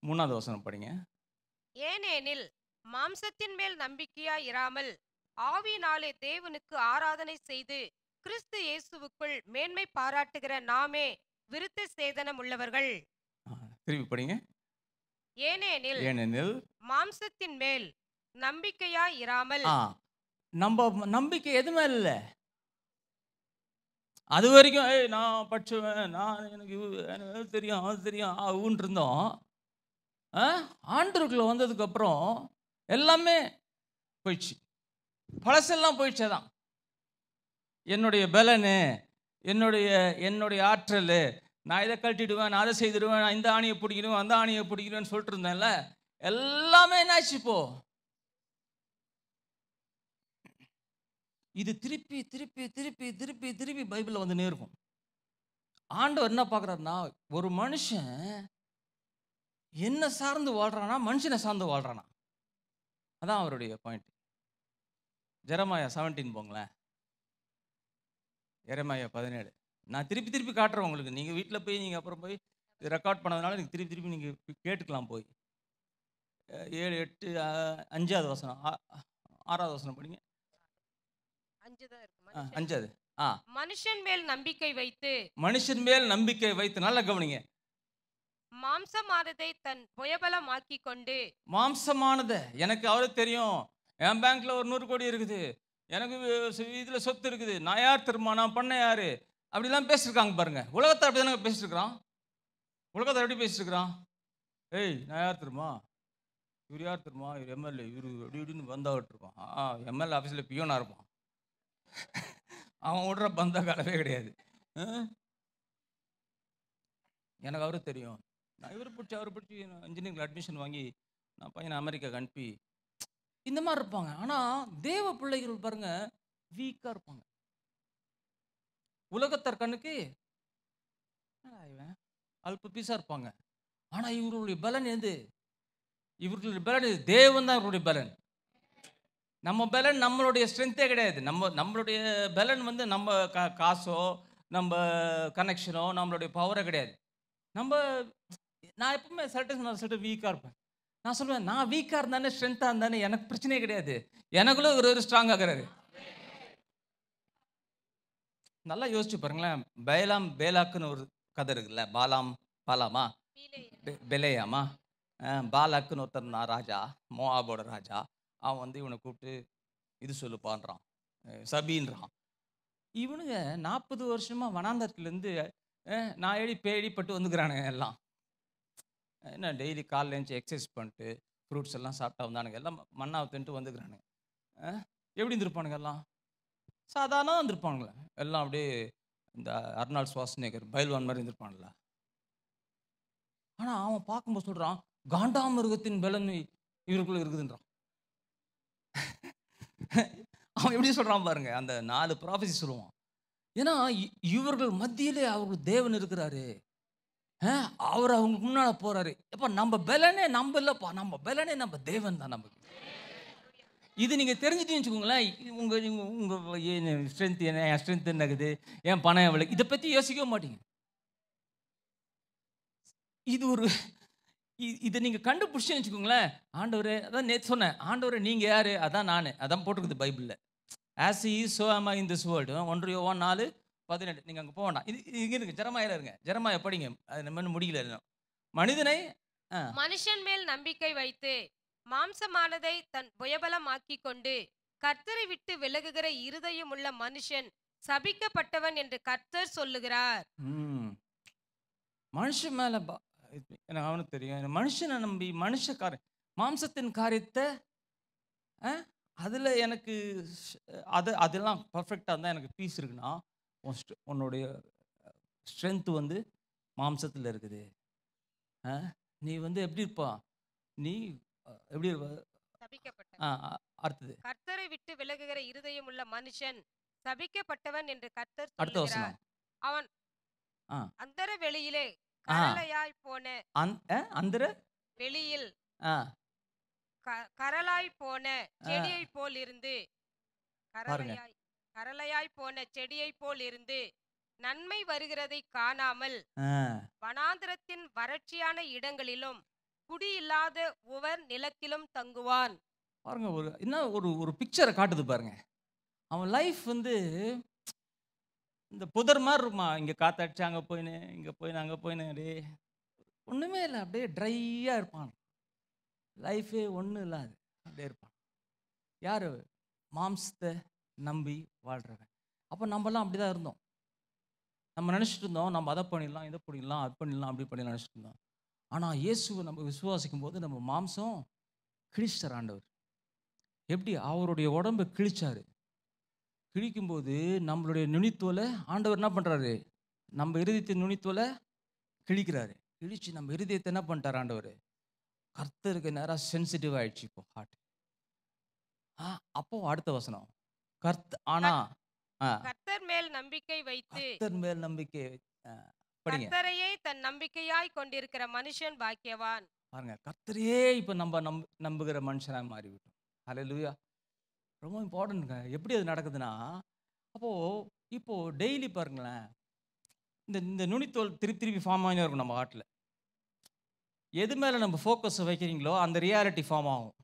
3வது வசனம் படிங்க. ஏனெனில் மாம்சத்தின் மேல் நம்பிக்கையா இராமல் ஆவியினாலே தேவனுக்கு ஆராதனை செய்து கிறிஸ்து இயேசுவுக்குள் மேன்மை பாராட்டுகிற நாமே விருத்த சேதனம் உள்ளவர்கள். திருப்பி படிங்க. ஏனெனில் மாம்சத்தின் மேல் நம்பிக்கையா இராமல். நம்ம நம்பிக்கை எது மேல இல்லை, அது வரைக்கும் நான் படிச்சுவேன், நான் எனக்கு எனக்கு அது தெரியும் அது தெரியும் ஊன்னு இருந்தோம். ஆண்டவருக்குள்ள வந்ததுக்கப்புறம் எல்லாமே போயிடுச்சு. பழசெல்லாம் போயிடுச்சு. தான் என்னுடைய பலனு, என்னுடைய ஆற்றல், நான் இதை கழட்டிடுவேன், நான் அதை செய்திடுவேன், நான் இந்த ஆணியை பிடிக்கிடுவேன், அந்த ஆணியை பிடிக்கிடுவேன்னு சொல்லிட்டு இருந்தேன்ல, எல்லாமே என்னாச்சு இப்போ? இது திருப்பி திருப்பி திருப்பி திருப்பி திருப்பி பைபிளில் வந்துன்னே இருக்கும். ஆண்டவர் என்ன பார்க்குறாருன்னா, ஒரு மனுஷன் என்ன சார்ந்து வாழ்றானா, மனுஷனை சார்ந்து வாழ்றானா, அதான் அவருடைய பாயிண்ட். ஜெரமாயா 17 போங்களேன். எரேமியா 17. நான் திருப்பி திருப்பி காட்டுறேன் உங்களுக்கு. நீங்கள் வீட்டில் போய் நீங்கள் அப்புறம் போய் இது ரெக்கார்ட் பண்ணதுனால நீங்கள் திருப்பி திருப்பி நீங்கள் கேட்டுக்கலாம் போய். 7, 8, 5வது வசனம், 6வது வசனம் படிங்க. 5 தான் இருக்கு. 5வது. மனுஷன் மேல் நம்பிக்கை வைத்து, மனுஷன் மேல் நம்பிக்கை வைத்து, நல்லா கவனிங்க. மாம்சமானதை தன் புயபலமாக்கி கொண்டு, மாம்சமானதை, எனக்கு அவரு தெரியும், என் பேங்க்ல ஒரு 100 கோடி இருக்குது, எனக்கு இதில் சொத்து இருக்குது, நான் யார் தெரியுமா, நான் பண்ண யாரு, அப்படிலாம் பேசியிருக்காங்க பாருங்க. உலகத்தை அப்படி தானே பேசியிருக்கிறான். உலகத்தை எப்படி பேசியிருக்கிறான்? நான் யார் தெரியுமா, இவர் யார் தெரியுமா, இவர் எம்எல்ஏ, இவர் அப்படி இப்படின்னு வந்தாவிட்டு இருப்பான். எம்எல்ஏ ஆஃபீஸில் பியோனா இருப்பான். அவன் விடுற பந்த காலவே கிடையாது. எனக்கு அவரு தெரியும், நான் இவரை பிடிச்சி அவரை பிடிச்சி இன்ஜினியரிங் அட்மிஷன் வாங்கி நான் பையனை அமெரிக்கா அனுப்பி, இந்த மாதிரி இருப்பாங்க. ஆனால் தேவ பிள்ளைகள் பாருங்க வீக்காக இருப்பாங்க. உலகத்தார் கண்ணுக்கு இவன் அல்ப பீஸாக இருப்பாங்க. ஆனால் இவர்களுடைய பலன் எது? இவர்களுடைய பலன் தேவன் தான் இவருடைய பலன். நம்ம பலன் நம்மளுடைய ஸ்ட்ரென்த்தே கிடையாது. நம்மளுடைய பலன் வந்து நம்ம காசோ, நம்ம கனெக்ஷனோ, நம்மளுடைய பவரோ கிடையாது. நான் எப்பவுமே சட்ட வீக்காக இருப்பேன். நான் சொல்லுவேன், நான் வீக்காக இருந்தானே ஸ்ட்ரென்த்தாக இருந்தானே எனக்கு பிரச்சனையே கிடையாது. எனக்குள்ள ஒரு ஸ்ட்ராங் ஆகிறாரு. நல்லா யோசிச்சு பாருங்களேன். பேலாக்குன்னு ஒரு கதை இருக்குல்ல. பாலாமா பெலேயாமா, பாலாக்குன்னு ஒருத்தர் ராஜா, மோஆபோட ராஜா. அவன் வந்து இவனை கூப்பிட்டு இது சொல்லுப்பான்றான், சபின்றான். இவனுங்க 40 வருஷமா வனாந்தரத்துலேருந்து நான் பேடிப்பட்டு வந்துக்கிறானுங்க. எல்லாம் என்ன டெய்லி காலைல எழுந்து எக்ஸசைஸ் பண்ணிட்டு ஃப்ரூட்ஸ் எல்லாம் சாப்பிட்டா வந்தானுங்க. எல்லாம் மண்ணாவை தின்ட்டு வந்துக்கிறானுங்க. எப்படி இருந்திருப்பானுங்க? எல்லாம் சாதாரணமாக இருந்திருப்பானுங்களே. எல்லாம் அப்படியே இந்த அர்னால்ட் ஸ்வாஸ்நேகர் பைல்வான் மாதிரி இருந்திருப்பானுங்களா. ஆனால் அவன் பார்க்கும்போது சொல்கிறான், காண்டாமிருகத்தின் பலன் இவருக்குள்ள இருக்குதுன்றான். அவன் எப்படி சொல்கிறான் பாருங்க. அந்த 4 ப்ராஃபஸி சொல்லுவான். ஏன்னா இவர்கள் மத்தியிலே அவர்கள் தேவன் இருக்கிறாரு. அவர் அவங்களுக்கு முன்னால் போறாரு. எப்போ நம்ம பலனே நம்ம இல்லைப்பா, நம்ம பலனே நம்ம தேவன் தான். நமக்கு இது நீங்கள் தெரிஞ்சுட்டு வச்சுக்கோங்களேன். உங்கள் ஸ்ட்ரென்த் என்ன, என் ஸ்ட்ரென்த் என்னக்குது, என் பணம் எவ்வளோ, இதை பற்றி யோசிக்கவே மாட்டீங்க. இதை நீங்கள் கண்டுபிடிச்சுன்னு வச்சுக்கோங்களேன். ஆண்டவரே, அதான் நேற்று சொன்னேன், ஆண்டவரே நீங்கள் யார், அதான் நான், அதான் போட்டுருக்குது பைபிளில். ஆஸ் ஹி இஸ், சோ ஆம் ஐ இன் திஸ் வேர்ல்டு. 1 யோவான் 4:18. நீங்கள் அங்கே போக வேண்டாம். இது இங்கே இருக்கு, ஜெரமாயால இருங்க. ஜெரமாயா படிங்க, அது நம்ம முடியல. மனிதனை மனுஷன் மேல் நம்பிக்கை வைத்து மாம்சமானதை தன் புயபலமாக்கி கொண்டு கர்த்தரை விட்டு விலகுகிற இருதயம் உள்ள மனுஷன் சபிக்கப்பட்டவன் என்று கர்த்தர் சொல்லுகிறார். மனுஷன் மேல எனக்கு அவனுக்கு தெரியும். மனுஷனை நம்பி மாம்சத்தின் காரியத்தை அதில் எனக்கு அதெல்லாம் பர்ஃபெக்டாக இருந்தால் எனக்கு பீஸ் இருக்குன்னா, உன்னுடைய ஸ்ட்ரென்த் வந்து மாம்சத்தில் இருக்குது. நீ வந்து எப்படி இருப்பா, நீ எப்படி அடுத்தது, கர்த்தரை விட்டு விலகுகிற இருதயம் உள்ள மனுஷன் சபிக்கப்பட்டவன் என்று கர்த்தர் அடுத்த வசனம். அவன் அந்தர வெளியிலே கரலாய் போன அந்தர வெளியில் கரலாய் போன செடியை போல் இருந்து, கரலையாய் போன செடியை போல் இருந்து நன்மை வருகிறதை காணாமல் வனாந்திரத்தின் வறட்சியான இடங்களிலும் குடியில்லாத உவர் நிலத்திலும் தங்குவான். பாருங்க, ஒரு பிக்சரை காட்டுது பாருங்க. அவன் லைஃப் வந்து இந்த புதர் மாதிரி இருக்குமா. இங்கே காத்தடிச்சு அங்கே போயின்னு, இங்கே போயின்னு, அங்கே போயின்னு, அப்படியே ஒன்றுமே இல்லை, அப்படியே ட்ரையாக இருப்பான். லைஃபே ஒன்றும் இல்லாது அப்படியே இருப்பான். யார்? மாம்சத்தை நம்பி வாழ்கிறவன். அப்போ நம்மலாம் அப்படி தான் இருந்தோம். நம்ம நினச்சிட்டு இருந்தோம், நம்ம அதை பண்ணிடலாம், இதை பண்ணிடலாம், அது பண்ணிடலாம், அப்படி பண்ணிடலாம் நினச்சிட்டு இருந்தோம். ஆனால் இயேசுவை நம்ம விசுவாசிக்கும் போது நம்ம மாம்சம் கிழிச்சார் ஆண்டவர். எப்படி? அவருடைய உடம்பை கிழிச்சாரு. கிழிக்கும்போது நம்மளுடைய நுனித்தோலை ஆண்டவர் என்ன பண்ணுறாரு? நம்ம இருதயத்தின் நுனித்தோலை கிழிக்கிறாரு. கிழிச்சு நம்ம இருதயத்தை என்ன பண்ணிட்டார் ஆண்டவர்? கர்த்தருக்கு நேராக சென்சிட்டிவ் ஆயிடுச்சு இப்போ ஹார்ட். அப்போ அடுத்த வசனம் ஆனா கர்த்தர் மேல் நம்பிக்கை வைத்து கர்த்தர் மேல் நம்பிக்கை படிங்க. கர்த்தரையே தன் நம்பிக்கையாய் கொண்டிருக்கிற மனுஷன் பாக்கியவான். பாருங்க, கர்த்தரையே இப்போ நம்ம நம்புகிற மனுஷனாக மாறிவிட்டோம். ஹல்லேலூயா. ரொம்ப இம்பார்ட்டன்ட்ங்க. எப்படி அது நடக்குதுன்னா, இப்போ டெய்லி பாருங்களேன், இந்த நுனித்தோல் திருப்பி ஃபார்ம் ஆகினே இருக்கும் நம்ம ஹார்ட்டில். எது மேலே நம்ம ஃபோக்கஸ் வைக்கிறீங்களோ அந்த ரியாலிட்டி ஃபார்ம் ஆகும்.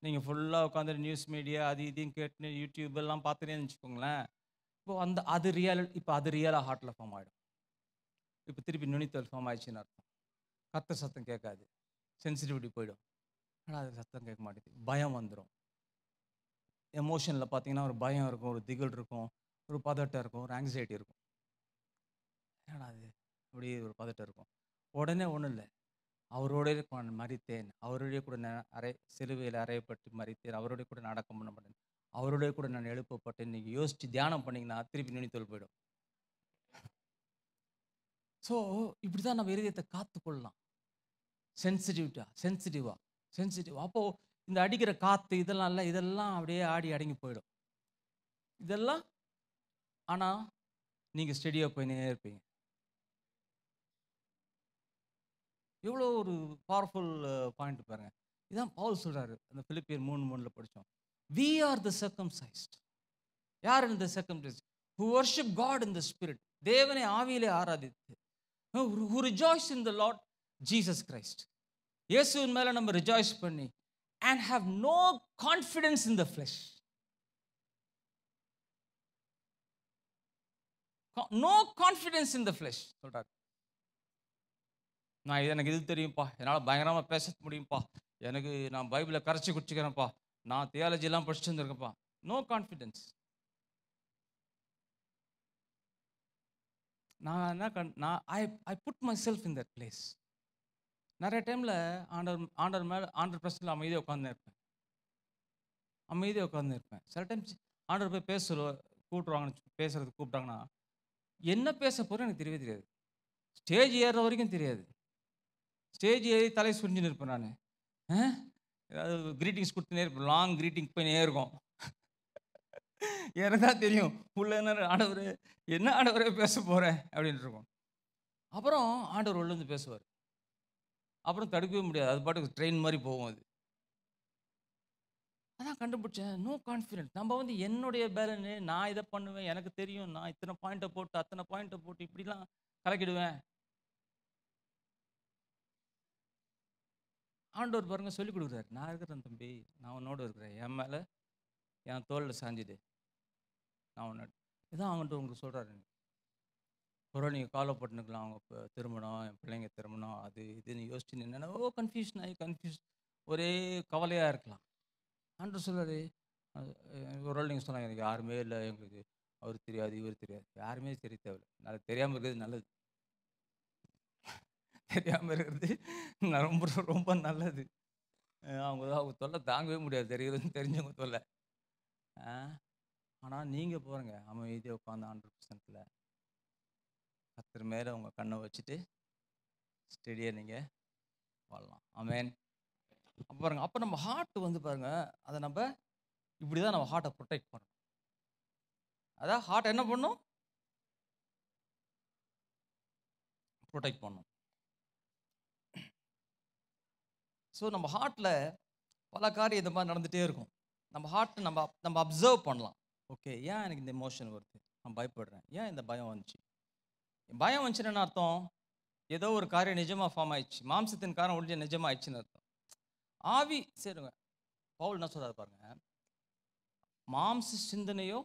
நீங்கள் ஃபுல்லாக உட்காந்து நியூஸ் மீடியா அது இதையும் கேட்டு யூடியூப் எல்லாம் பார்த்துனேன்னு வச்சுக்கோங்களேன். இப்போது அது ரியலாக ஹார்ட்டில் ஃபார்ம் ஆகிடும். இப்போ திருப்பி நுனித்தோல் ஃபார்ம் ஆயிடுச்சுன்னு அர்த்தம். கர்த்தர் சத்தம் கேட்காது, சென்சிட்டிவிட்டி போயிடும். ஆனால் அது சத்தம் கேட்க மாட்டேங்குது, பயம் வந்துடும். எமோஷனில் பார்த்தீங்கன்னா ஒரு பயம் இருக்கும், ஒரு திகில் இருக்கும், ஒரு பதட்டம் இருக்கும், ஒரு ஆங்ஸைட்டி இருக்கும். ஏன்னா அது அப்படியே ஒரு பதட்டம் இருக்கும். உடனே ஒன்றும் இல்லை, அவரோடய மரித்தேன், அவருடைய கூட சிலுவையில் அறையப்பட்டு மரித்தேன், அவருடைய கூட அடக்கம் பண்ணப்பட்டேன், அவருடைய கூட நான் எழுப்பப்பட்டேன். நீங்கள் யோசித்து தியானம் பண்ணிங்கன்னா திருப்பி நுனித்தோல் போயிடும். ஸோ இப்படி தான் நம்ம இருதயத்தை காத்துக்கொள்ளலாம். சென்சிட்டிவா. அப்போது இந்த அடிக்கிற காற்று இதெல்லாம் அப்படியே ஆடி அடங்கி போயிடும். இதெல்லாம் ஆனால் நீங்கள் ஸ்டெடியாக போயினே இருப்பீங்க. எவ்வளோ ஒரு பவர்ஃபுல் பாயிண்ட் பாருங்க. இதான் பவுல் சொல்கிறாரு, அந்த பிலிப்பியர் 3:3 படித்தோம். We are the circumcised. யார் இந்த circumcised? Who worship God in the spirit. தேவனை ஆவியிலே ஆராதித்து. Who rejoice in the Lord Jesus Christ. இயேசுவின் மேலே நம்ம ரிஜாய்ஸ் பண்ணி and have no confidence in the flesh. No confidence in the flesh சொல்றாரு. எனக்கு இது தெரியும்ப்பா, என்னால் பயங்கரமாக பேச முடியும்ப்பா, நான் பைபிளை கரைச்சி குடிச்சுக்கிறேன்ப்பா, நான் தியாலஜிலாம் படிச்சுட்டு இருந்திருக்கேன்ப்பா. No confidence. I put myself in that place. நிறைய டைமில் ஆண்டர் பிரச்சனை அமைதியாக உட்காந்து இருப்பேன். சில டைம்ஸ் ஆண்டர் போய் பேசுறதுக்கு கூப்பிட்டாங்கன்னா என்ன பேச போகிறேன் எனக்கு தெரியவே தெரியாது. ஸ்டேஜ் ஏறுற வரைக்கும் தெரியாது. ஸ்டேஜ் ஏறி தலை சுரிஞ்சுன்னு இருப்பேன். நான் ஏதாவது கிரீட்டிங்ஸ் கொடுத்துனே இருப்பேன். லாங் கிரீட்டிங் போய் இருக்கும். எனக்கு தான் தெரியும் உள்ள என்ன ஆண்டவரே பேச போகிறேன் அப்படின்னு இருக்கும். அப்புறம் ஆண்டவர் உள்ளேருந்து பேசுவார். அப்புறம் தடுக்கவே முடியாது, அது பாட்டுக்கு ட்ரெயின் மாதிரி போகும். அதான் கண்டுபிடிச்சேன், நோ கான்ஃபிடென்ட். நம்ம என்னுடைய பேலனு, நான் இதை பண்ணுவேன், எனக்கு தெரியும், நான் இத்தனை பாயிண்ட்டை போட்டு அத்தனை பாயிண்ட்டை போட்டு இப்படிலாம் கலக்கிடுவேன். ஆண்டவர் பாருங்க சொல்லி கொடுக்குறாரு, நான் இருக்கிறேன் தம்பி, நான் உன்னோடு இருக்கிறேன், என் மேலே என் தோளில் சாஞ்சிடு, நான் உன்னோட. இதான் அவங்கள்ட்ட உங்களுக்கு சொல்கிறாரு. அப்புறம் நீங்கள் கவலைப்பட்டுனுக்கலாம், அவங்க திருமணம், என் பிள்ளைங்க திருமணம், அது இதுன்னு யோசிச்சு என்னென்னவோ கன்ஃபியூஸ் ஒரே கவலையாக இருக்கலாம். ஆண்டவர் சொல்கிறாரு, ஒரு நாள் நீங்கள் சொன்னாங்க, எனக்கு யாருமே இல்லை, எங்களுக்கு அவர் தெரியாது, இவர் தெரியாது. யாருமே தெரிய தேவையில்லை, நல்லா தெரியாமல் இருக்கிறது நல்லது. தெரியாமல் இருக்கிறது ரொம்ப ரொம்ப நல்லது. அவங்க தொல்லை தாங்கவே முடியாது, தெரிஞ்சவங்க தொல்லை. ஆனால் நீங்கள் போகிறங்க அமைதியாக உட்காந்து 100%ல் கர்த்தர் மேலே உங்கள் கண்ணை வச்சுட்டு ஸ்டெடியாக நீங்கள் வாழலாம். ஆமென். பாருங்க, அப்போ நம்ம ஹார்ட் பாருங்க, அதை நம்ம இப்படி தான் நம்ம ஹார்ட்டை ப்ரொடெக்ட் பண்ணணும். அதான் ஹார்ட் என்ன பண்ணும்? ப்ரொடெக்ட் பண்ணும். ஸோ நம்ம ஹார்ட்டில் பல காரியம் இந்த மாதிரி நடந்துகிட்டே இருக்கும். நம்ம ஹார்ட்டை நம்ம அப்சர்வ் பண்ணலாம். ஓகே, ஏன் எனக்கு இந்த எமோஷன் வருது, நான் பயப்படுறேன், ஏன் இந்த பயம் வந்துச்சு. பயம் வந்துச்சுன்னு அர்த்தம் ஏதோ ஒரு காரியம் நிஜமாக ஃபார்ம் ஆயிடுச்சு, மாம்சத்தின் காரம் ஒழிஞ்ச நிஜமாக ஆயிடுச்சுன்னு அர்த்தம். ஆவி சரிங்க, பவுல் என்ன சொல்றாரு பாருங்க, மாம்ச சிந்தனையோ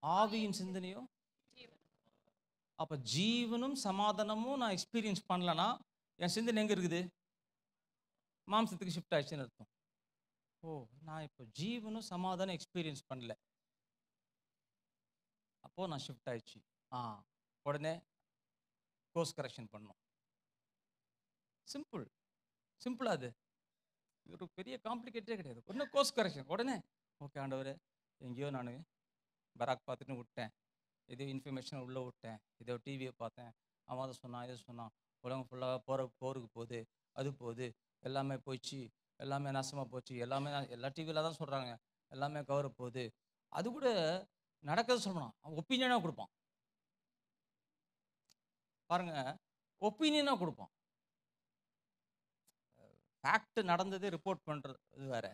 ஆவியின் சிந்தனையோ. அப்போ ஜீவனும் சமாதானமும் நான் எக்ஸ்பீரியன்ஸ் பண்ணலன்னா என் சிந்தனை எங்கே இருக்குது? மாம்சத்துக்கு ஷிஃப்ட் ஆயிடுச்சுன்னு அர்த்தம். ஓ, நான் இப்போ ஜீவனும் சமாதானம் எக்ஸ்பீரியன்ஸ் பண்ணல, அப்போது நான் ஷிஃப்ட் ஆயிடுச்சு. உடனே கோர்ஸ் கரெக்ஷன் பண்ணணும். சிம்பிளா அது ஒரு பெரிய காம்ப்ளிகேட்டே கிடையாது. உடனே கோர்ஸ் கரெக்ஷன், உடனே ஓகே ஆண்டவரே, எங்கேயோ நான் பராக் பார்த்துட்டு விட்டேன், இதோ இன்ஃபர்மேஷன் உள்ளே விட்டேன், இதோ டிவியை பார்த்தேன், அவன் அதை சொன்னான் இதை சொன்னான், உலகம் ஃபுல்லாக போருக்கு போகுது, அது போகுது, எல்லாமே போயிடுச்சு, எல்லாமே நாசமாக போச்சு, எல்லாமே எல்லா டிவியில் தான் சொல்கிறாங்க, எல்லாமே கவர போகுது, அது கூட நடக்கிறது சொல்லணும். அவன் ஒப்பீனியனாக கொடுப்பான் பாருங்க, ஒப்பீனியனாக கொடுப்பான். ஃபேக்ட் நடந்தது ரிப்போர்ட் பண்ணுறது வேற,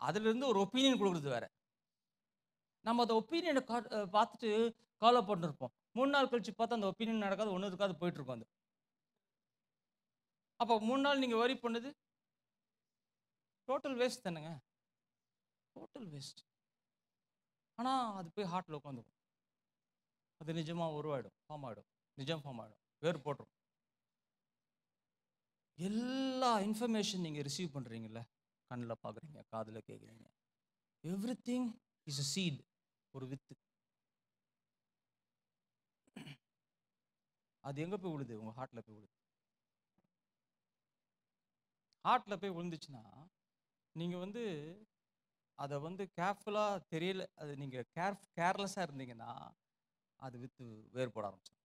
அதுலேருந்து ஒரு ஒப்பீனியன் கொடுக்குறது வேற. நம்ம அந்த ஒப்பீனியனை பார்த்துட்டு ஃபாலோ பண்ணிருப்போம். 3 நாள் கழிச்சு பார்த்தா அந்த ஒப்பீனியன் நடக்காது, ஒன்றும் இருக்காது, போயிட்டு இருக்கோம். அது அப்போ 3 நாள் நீங்கள் வரி பண்ணது டோட்டல் வேஸ்ட் தானேங்க, டோட்டல் வேஸ்ட். ஆனால் அது போய் ஹார்ட்டில் உட்காந்துக்கும், அது நிஜமாக உருவாயிடும், ஃபார்ம் ஆகிடும், நிஜம் ஃபார்ம் ஆகிடும், வேறு போட்டுரும். எல்லா இன்ஃபர்மேஷன் நீங்கள் ரிசீவ் பண்ணுறீங்கல்ல, கண்ணில் பார்க்குறீங்க, காதில் கேட்குறீங்க, everything is a seed, ஒரு வித்து. அது எங்கே போய் விழுது? உங்கள் ஹார்ட்டில் போய் விழுது. ஹார்ட்டில் போய் விழுந்துச்சுன்னா நீங்கள் அதை கேர்ஃபுல்லாக தெரியல, அது நீங்கள் கேர்லெஸ்ஸாக இருந்தீங்கன்னா அது வித்து வேறு போட ஆரம்பிச்சிடும்.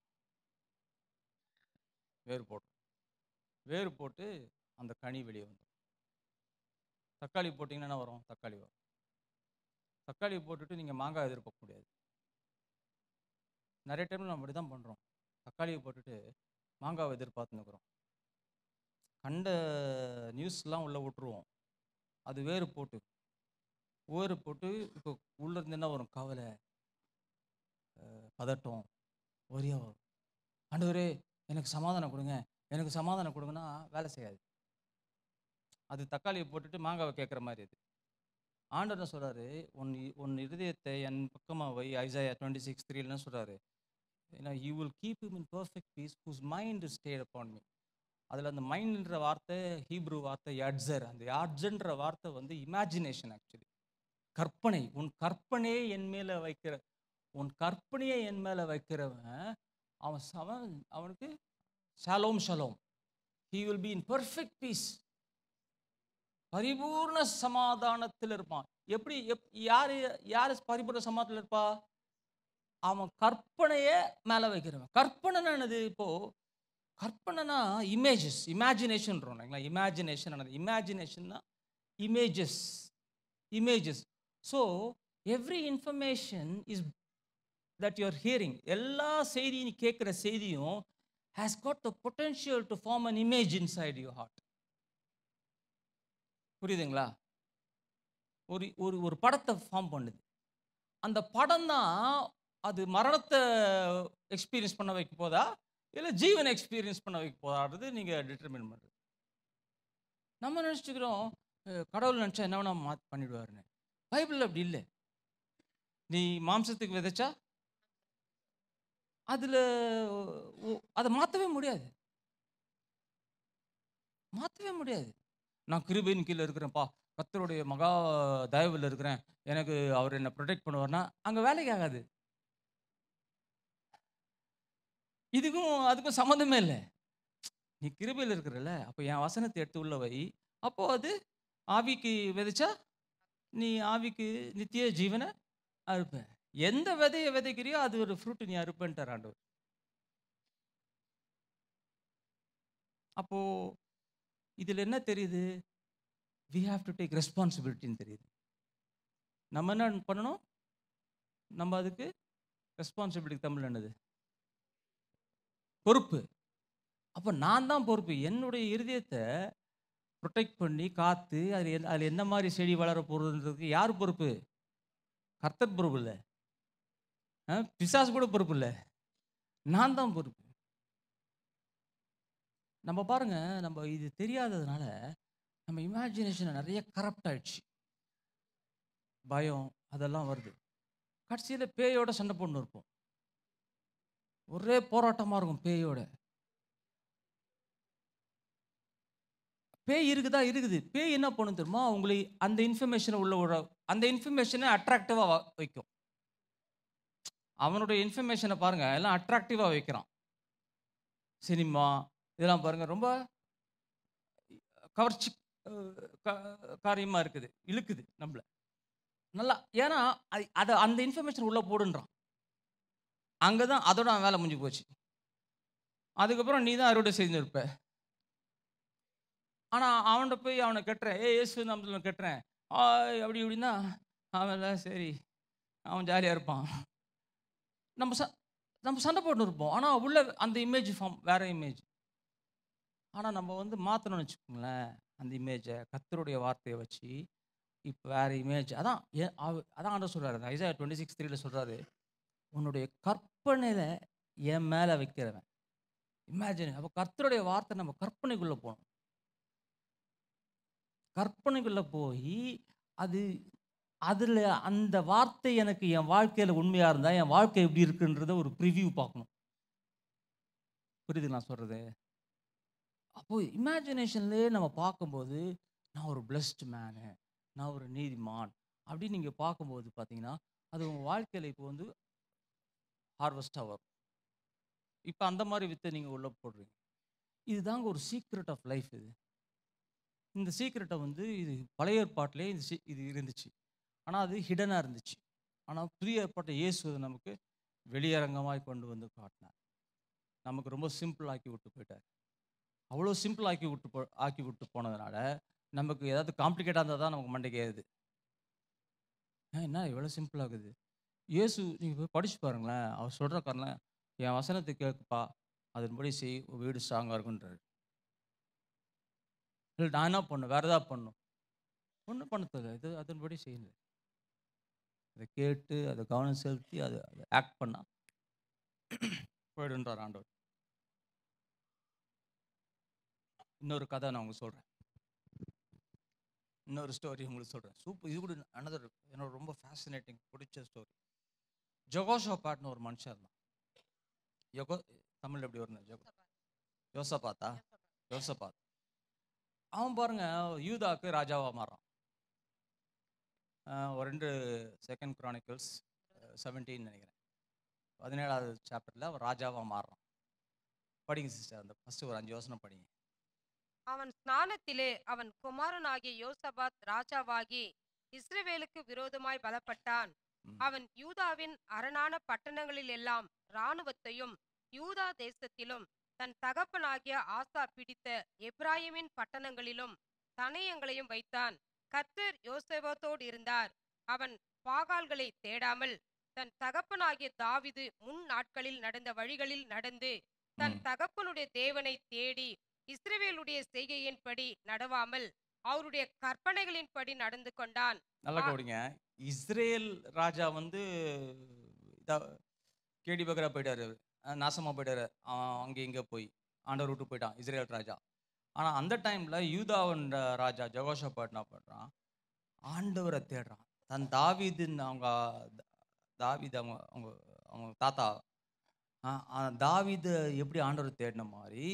வேறு போட்டு அந்த கனி வெளியே வந்துடும். தக்காளி போட்டிங்கன்னா என்ன வரும்? தக்காளி வரும். தக்காளி போட்டுட்டு நீங்கள் மாங்காய் எதிர்பார்க்க முடியாது. நிறைய டைமில் நம்ம அப்படி தான் பண்ணுறோம், தக்காளியை போட்டுட்டு மாங்காவை எதிர்பார்த்துன்னுக்குறோம். கண்ட நியூஸ்லாம் உள்ளே விட்டுருவோம், அது வேறு போட்டு இப்போ உள்ளே இருந்து என்ன வரும்? கவலை, பதட்டம், ஒரியா வரும். ஆண்டவரே எனக்கு சமாதானம் கொடுங்க, எனக்கு சமாதானம் கொடுங்கன்னா வேலை செய்யாது. அது தக்காளியை போட்டுட்டு மாங்காவை கேட்குற மாதிரி. அது ஆண்டவர் என்ன சொல்கிறாரு? உன் இருதயத்தை என் பக்கமாக வை. ஐசாயா 26:3 சொல்கிறாரு, ஏன்னா you will keep him in perfect peace whose mind is stayed upon me. அதில் அந்த மைண்ட்ன்ற வார்த்தை ஹீப்ரு வார்த்தை யாட்ஸர். அந்த யாட்ஸர்ன்ற வார்த்தை இமேஜினேஷன், ஆக்சுவலி கற்பனை. உன் கற்பனையை என் மேலே வைக்கிறவன் அவனுக்கு shalom shalom, he will be in perfect piece, பரிபூர்ண சமாதானத்தில் இருப்பான். எப்படி யார் பரிபூர்ண சமாதானத்தில் இருப்பா? அவன் கற்பனையை மேலே வைக்கிறவன். கற்பனைனா என்னது? இப்போ கற்பனைனா இமேஜஸ், இமேஜினேஷன். இமேஜினேஷன்னா images. So every information is that you are hearing, எல்லா செய்தியும் கேட்குற செய்தியும் has got the potential to form an image inside your heart. புரியுதுங்களா? ஒரு படத்தை ஃபார்ம் பண்ணுது. அந்த படம் தான் அது மரணத்தை எக்ஸ்பீரியன்ஸ் பண்ண வைக்க போதா இல்லை ஜீவனை எக்ஸ்பீரியன்ஸ் பண்ண வைக்க போதான்றது நீங்கள் டிட்டர்மின் பண்ணுறது. நம்ம நினச்சிக்கிறோம் கடவுள் நினச்சா என்ன வேணா பண்ணிடுவாருன்னு. பைபிள் அப்படி இல்லை. நீ மாம்சத்துக்கு விதைச்சா அதில் அதை மாற்றவே முடியாது. நான் கிருபையின் கீழே இருக்கிறேன்ப்பா, கர்த்தருடைய மகா தயவில் இருக்கிறேன், எனக்கு அவர் என்னை ப்ரொடெக்ட் பண்ணுவார்னா அங்கே வேலைக்கு ஆகாது. அதுக்கும் சம்மந்தமே இல்லை. நீ கிருபையில் இருக்கிறல்ல, அப்போ என் வசனத்தை எடுத்து உள்ள வை. அப்போது அது ஆவிக்கு விதைச்சா நீ ஆவிக்கு நித்திய ஜீவனை அறுப்ப. எந்த விதையை விதைக்கிறியோ அது ஒரு ஃப்ரூட் நீ அறுப்பேன்ட்டார் ஆண்டவர். அப்போ இதில் என்ன தெரியுது? we have to take responsibility தெரியுது. நம்ம என்ன பண்ணணும்? நம்ம அதுக்கு ரெஸ்பான்சிபிலிட்டி தமிழ் என்னது? பொறுப்பு. அப்போ நான் தான் பொறுப்பு. என்னுடைய இருதயத்தை ப்ரொடெக்ட் பண்ணி காத்து அதில் எந்த மாதிரி செடி வளர போகிறதுன்றதுக்கு யார் பொறுப்பு? கர்த்தர் பொறுப்பு இல்லை, பிசாசு கூட பொறுப்பு இல்லை, நான் தான் பொறுப்பு. நம்ம பாருங்க, நம்ம இது தெரியாததுனால நம்ம இமேஜினேஷன் நிறைய கரப்ட் ஆயிடுச்சு. பயம் அதெல்லாம் வருது. கடைசியில் பேயோட சண்டை போட்டு இருப்போம். ஒரே போராட்டமாக இருக்கும் பேயோட. பேய் இருக்குது. பேய் என்ன பண்ணும் தெரியுமா? உங்களை அந்த இன்ஃபர்மேஷனை அந்த இன்ஃபர்மேஷனை அட்ராக்டிவாக வைக்கும். அவனுடைய இன்ஃபர்மேஷனை பாருங்க, எல்லாம் அட்ராக்டிவாக வைக்கிறான். சினிமா இதெல்லாம் பாருங்க, ரொம்ப கவர்ச்சி காரியமாக இருக்குது, இழுக்குது நம்மள நல்லா. ஏன்னா அதை அந்த இன்ஃபர்மேஷன் உள்ள போடுன்றான். அங்கே தான் அதோட அவன் வேலை முடிஞ்சு போச்சு. அதுக்கப்புறம் நீ தான் அறுவடை செஞ்சுருப்ப. ஆனால் அவன்கிட்ட போய் அவனை கட்டுறேன், இயேசு நாமத்தில் கட்டுறேன் அப்படி இப்படின்னா அவன் சரி, அவன் ஜாலியாக இருப்பான். நம்ம சண்டை போட்டு இருப்போம். ஆனால் உள்ள அந்த இமேஜ் ஃபார்ம் வேற இமேஜ். ஆனால் நம்ம வந்து மாற்றணும்னு வச்சுக்கோங்களேன் அந்த இமேஜை, கர்த்தருடைய வார்த்தையை வச்சு இப்போ வேற இமேஜ். அதான் அதான் ஆண்டவர் சொல்கிறாரு, ஐசாயா 26:3 சொல்கிறாரு, உன்னுடைய கற்பனையில் என் மேலே வைக்கிறவன். இமேஜின். அப்போ கர்த்தருடைய வார்த்தை நம்ம கற்பனைக்குள்ளே போகணும். கற்பனைக்குள்ளே போய் அதில் அந்த வார்த்தை எனக்கு என் வாழ்க்கையில் உண்மையாக இருந்தால் என் வாழ்க்கை எப்படி இருக்குன்றத ஒரு ப்ரிவியூ பார்க்கணும். புரியுது நான் சொல்கிறது? அப்போது இமேஜினேஷன்லேயே நம்ம பார்க்கும்போது நான் ஒரு பிளஸ்ட் மேனு, நான் ஒரு நீதிமான் அப்படின்னு நீங்கள் பார்க்கும்போது பார்த்தீங்கன்னா அது உங்கள் வாழ்க்கையில் இப்போ வந்து ஹார்வெஸ்டாக வரும். இப்போ அந்த மாதிரி வித்தை நீங்கள் உள்ளே போடுறீங்க. இதுதாங்க ஒரு சீக்ரெட் ஆஃப் லைஃப். இந்த சீக்ரெட்டை வந்து இது பழைய ஏற்பாட்டிலே இது இருந்துச்சு, ஆனால் அது ஹிடனாக இருந்துச்சு. ஆனால் புதிய ஏற்பாட்டை இயேசு நமக்கு வெளியரங்கமாய் கொண்டு வந்து காட்டினார். நமக்கு ரொம்ப சிம்பிள் ஆக்கி விட்டு போயிட்டார். அவ்வளோ சிம்பிள் ஆக்கி விட்டு போனதுனால நமக்கு ஏதாவது காம்ப்ளிகேட்டாக இருந்தால் தான் நமக்கு மண்டைக்கு ஏறுது. என்ன இவ்வளோ சிம்பிள் ஆகுது? இயேசு நீங்கள் போய் படிச்சு பாருங்களேன். அவர் சொல்கிற காரணம், என் வசனத்தை கேட்குப்பா, அதன்படி செய், வீடு ஸ்ட்ராங்காக இருக்குன்றாரு. இல்லை நான் என்ன பண்ணும், வேறு ஏதாவது பண்ணும், ஒன்றும் பண்ண தேவை, இது அதன்படி செய்யுங்க. அதை கேட்டு அதை கவனம் செலுத்தி அதை ஆக்ட் பண்ணால் போயிடுன்றார் ஆண்டவர். இன்னொரு கதை நான் உங்களுக்கு சொல்கிறேன், இன்னொரு ஸ்டோரி உங்களுக்கு சொல்கிறேன். சூப்பர். இது கூட அனதர் என்னோட ரொம்ப ஃபேசினேட்டிங் பிடிச்ச ஸ்டோரி. ஜெகோஷாபாத்னு ஒரு மனுஷன் இருந்தான். தமிழ் எப்படி வருது? யோசபாத். அவன் பாருங்க யூதாக்கு ராஜாவாக மாறான். ஒரு 2 2 Chronicles 17 நினைக்கிறேன், 17வது சாப்டரில் அவன் ராஜாவாக மாறுறான். படிங்க சிஸ்டர், அந்த ஃபர்ஸ்ட் ஒரு 5 வசனம் படிங்க. அவன் ஸ்நானத்திலே அவன் குமாரனாகிய யோசபாத் ராஜாவாகி இஸ்ரவேலுக்கு விரோதமாய் பலப்பட்டான். அவன் யூதாவின் அரணான பட்டணங்களில் எல்லாம் இராணுவத்தையும் யூதா தேசத்திலும் தன் தகப்பனாகிய ஆசா பிடித்த எப்ராயிமின் பட்டணங்களிலும் தனையங்களையும் வைத்தான். கர்த்தர் யோசபாத்தோடு இருந்தார். அவன் பாகால்களை தேடாமல் தன் தகப்பனாகிய தாவீது முன் நாட்களில் நடந்த வழிகளில் நடந்து தன் தகப்பனுடைய தேவனை தேடி இஸ்ரவேலுடைய செய்கையின்படி நடவாமல் அவருடைய கற்பனைகளின்படி நடந்து கொண்டான். நல்லா கவனிங்க. இஸ்ரேல் ராஜா வந்து கேடி பகரா போயிட்டாரு, நாசமா போயிட்டாரு. அங்கே இங்கே போய் ஆண்டவர் விட்டு போயிட்டான் இஸ்ரேல் ராஜா. ஆனால் அந்த டைமில் யூதாவின் ராஜா ஜெகோஷாபாத் என்ன பண்ணுறான், ஆண்டவரை தேடுறான். தன் தாவீதுன்னு அவங்க தாத்தா தாவீது எப்படி ஆண்டவரை தேடின மாதிரி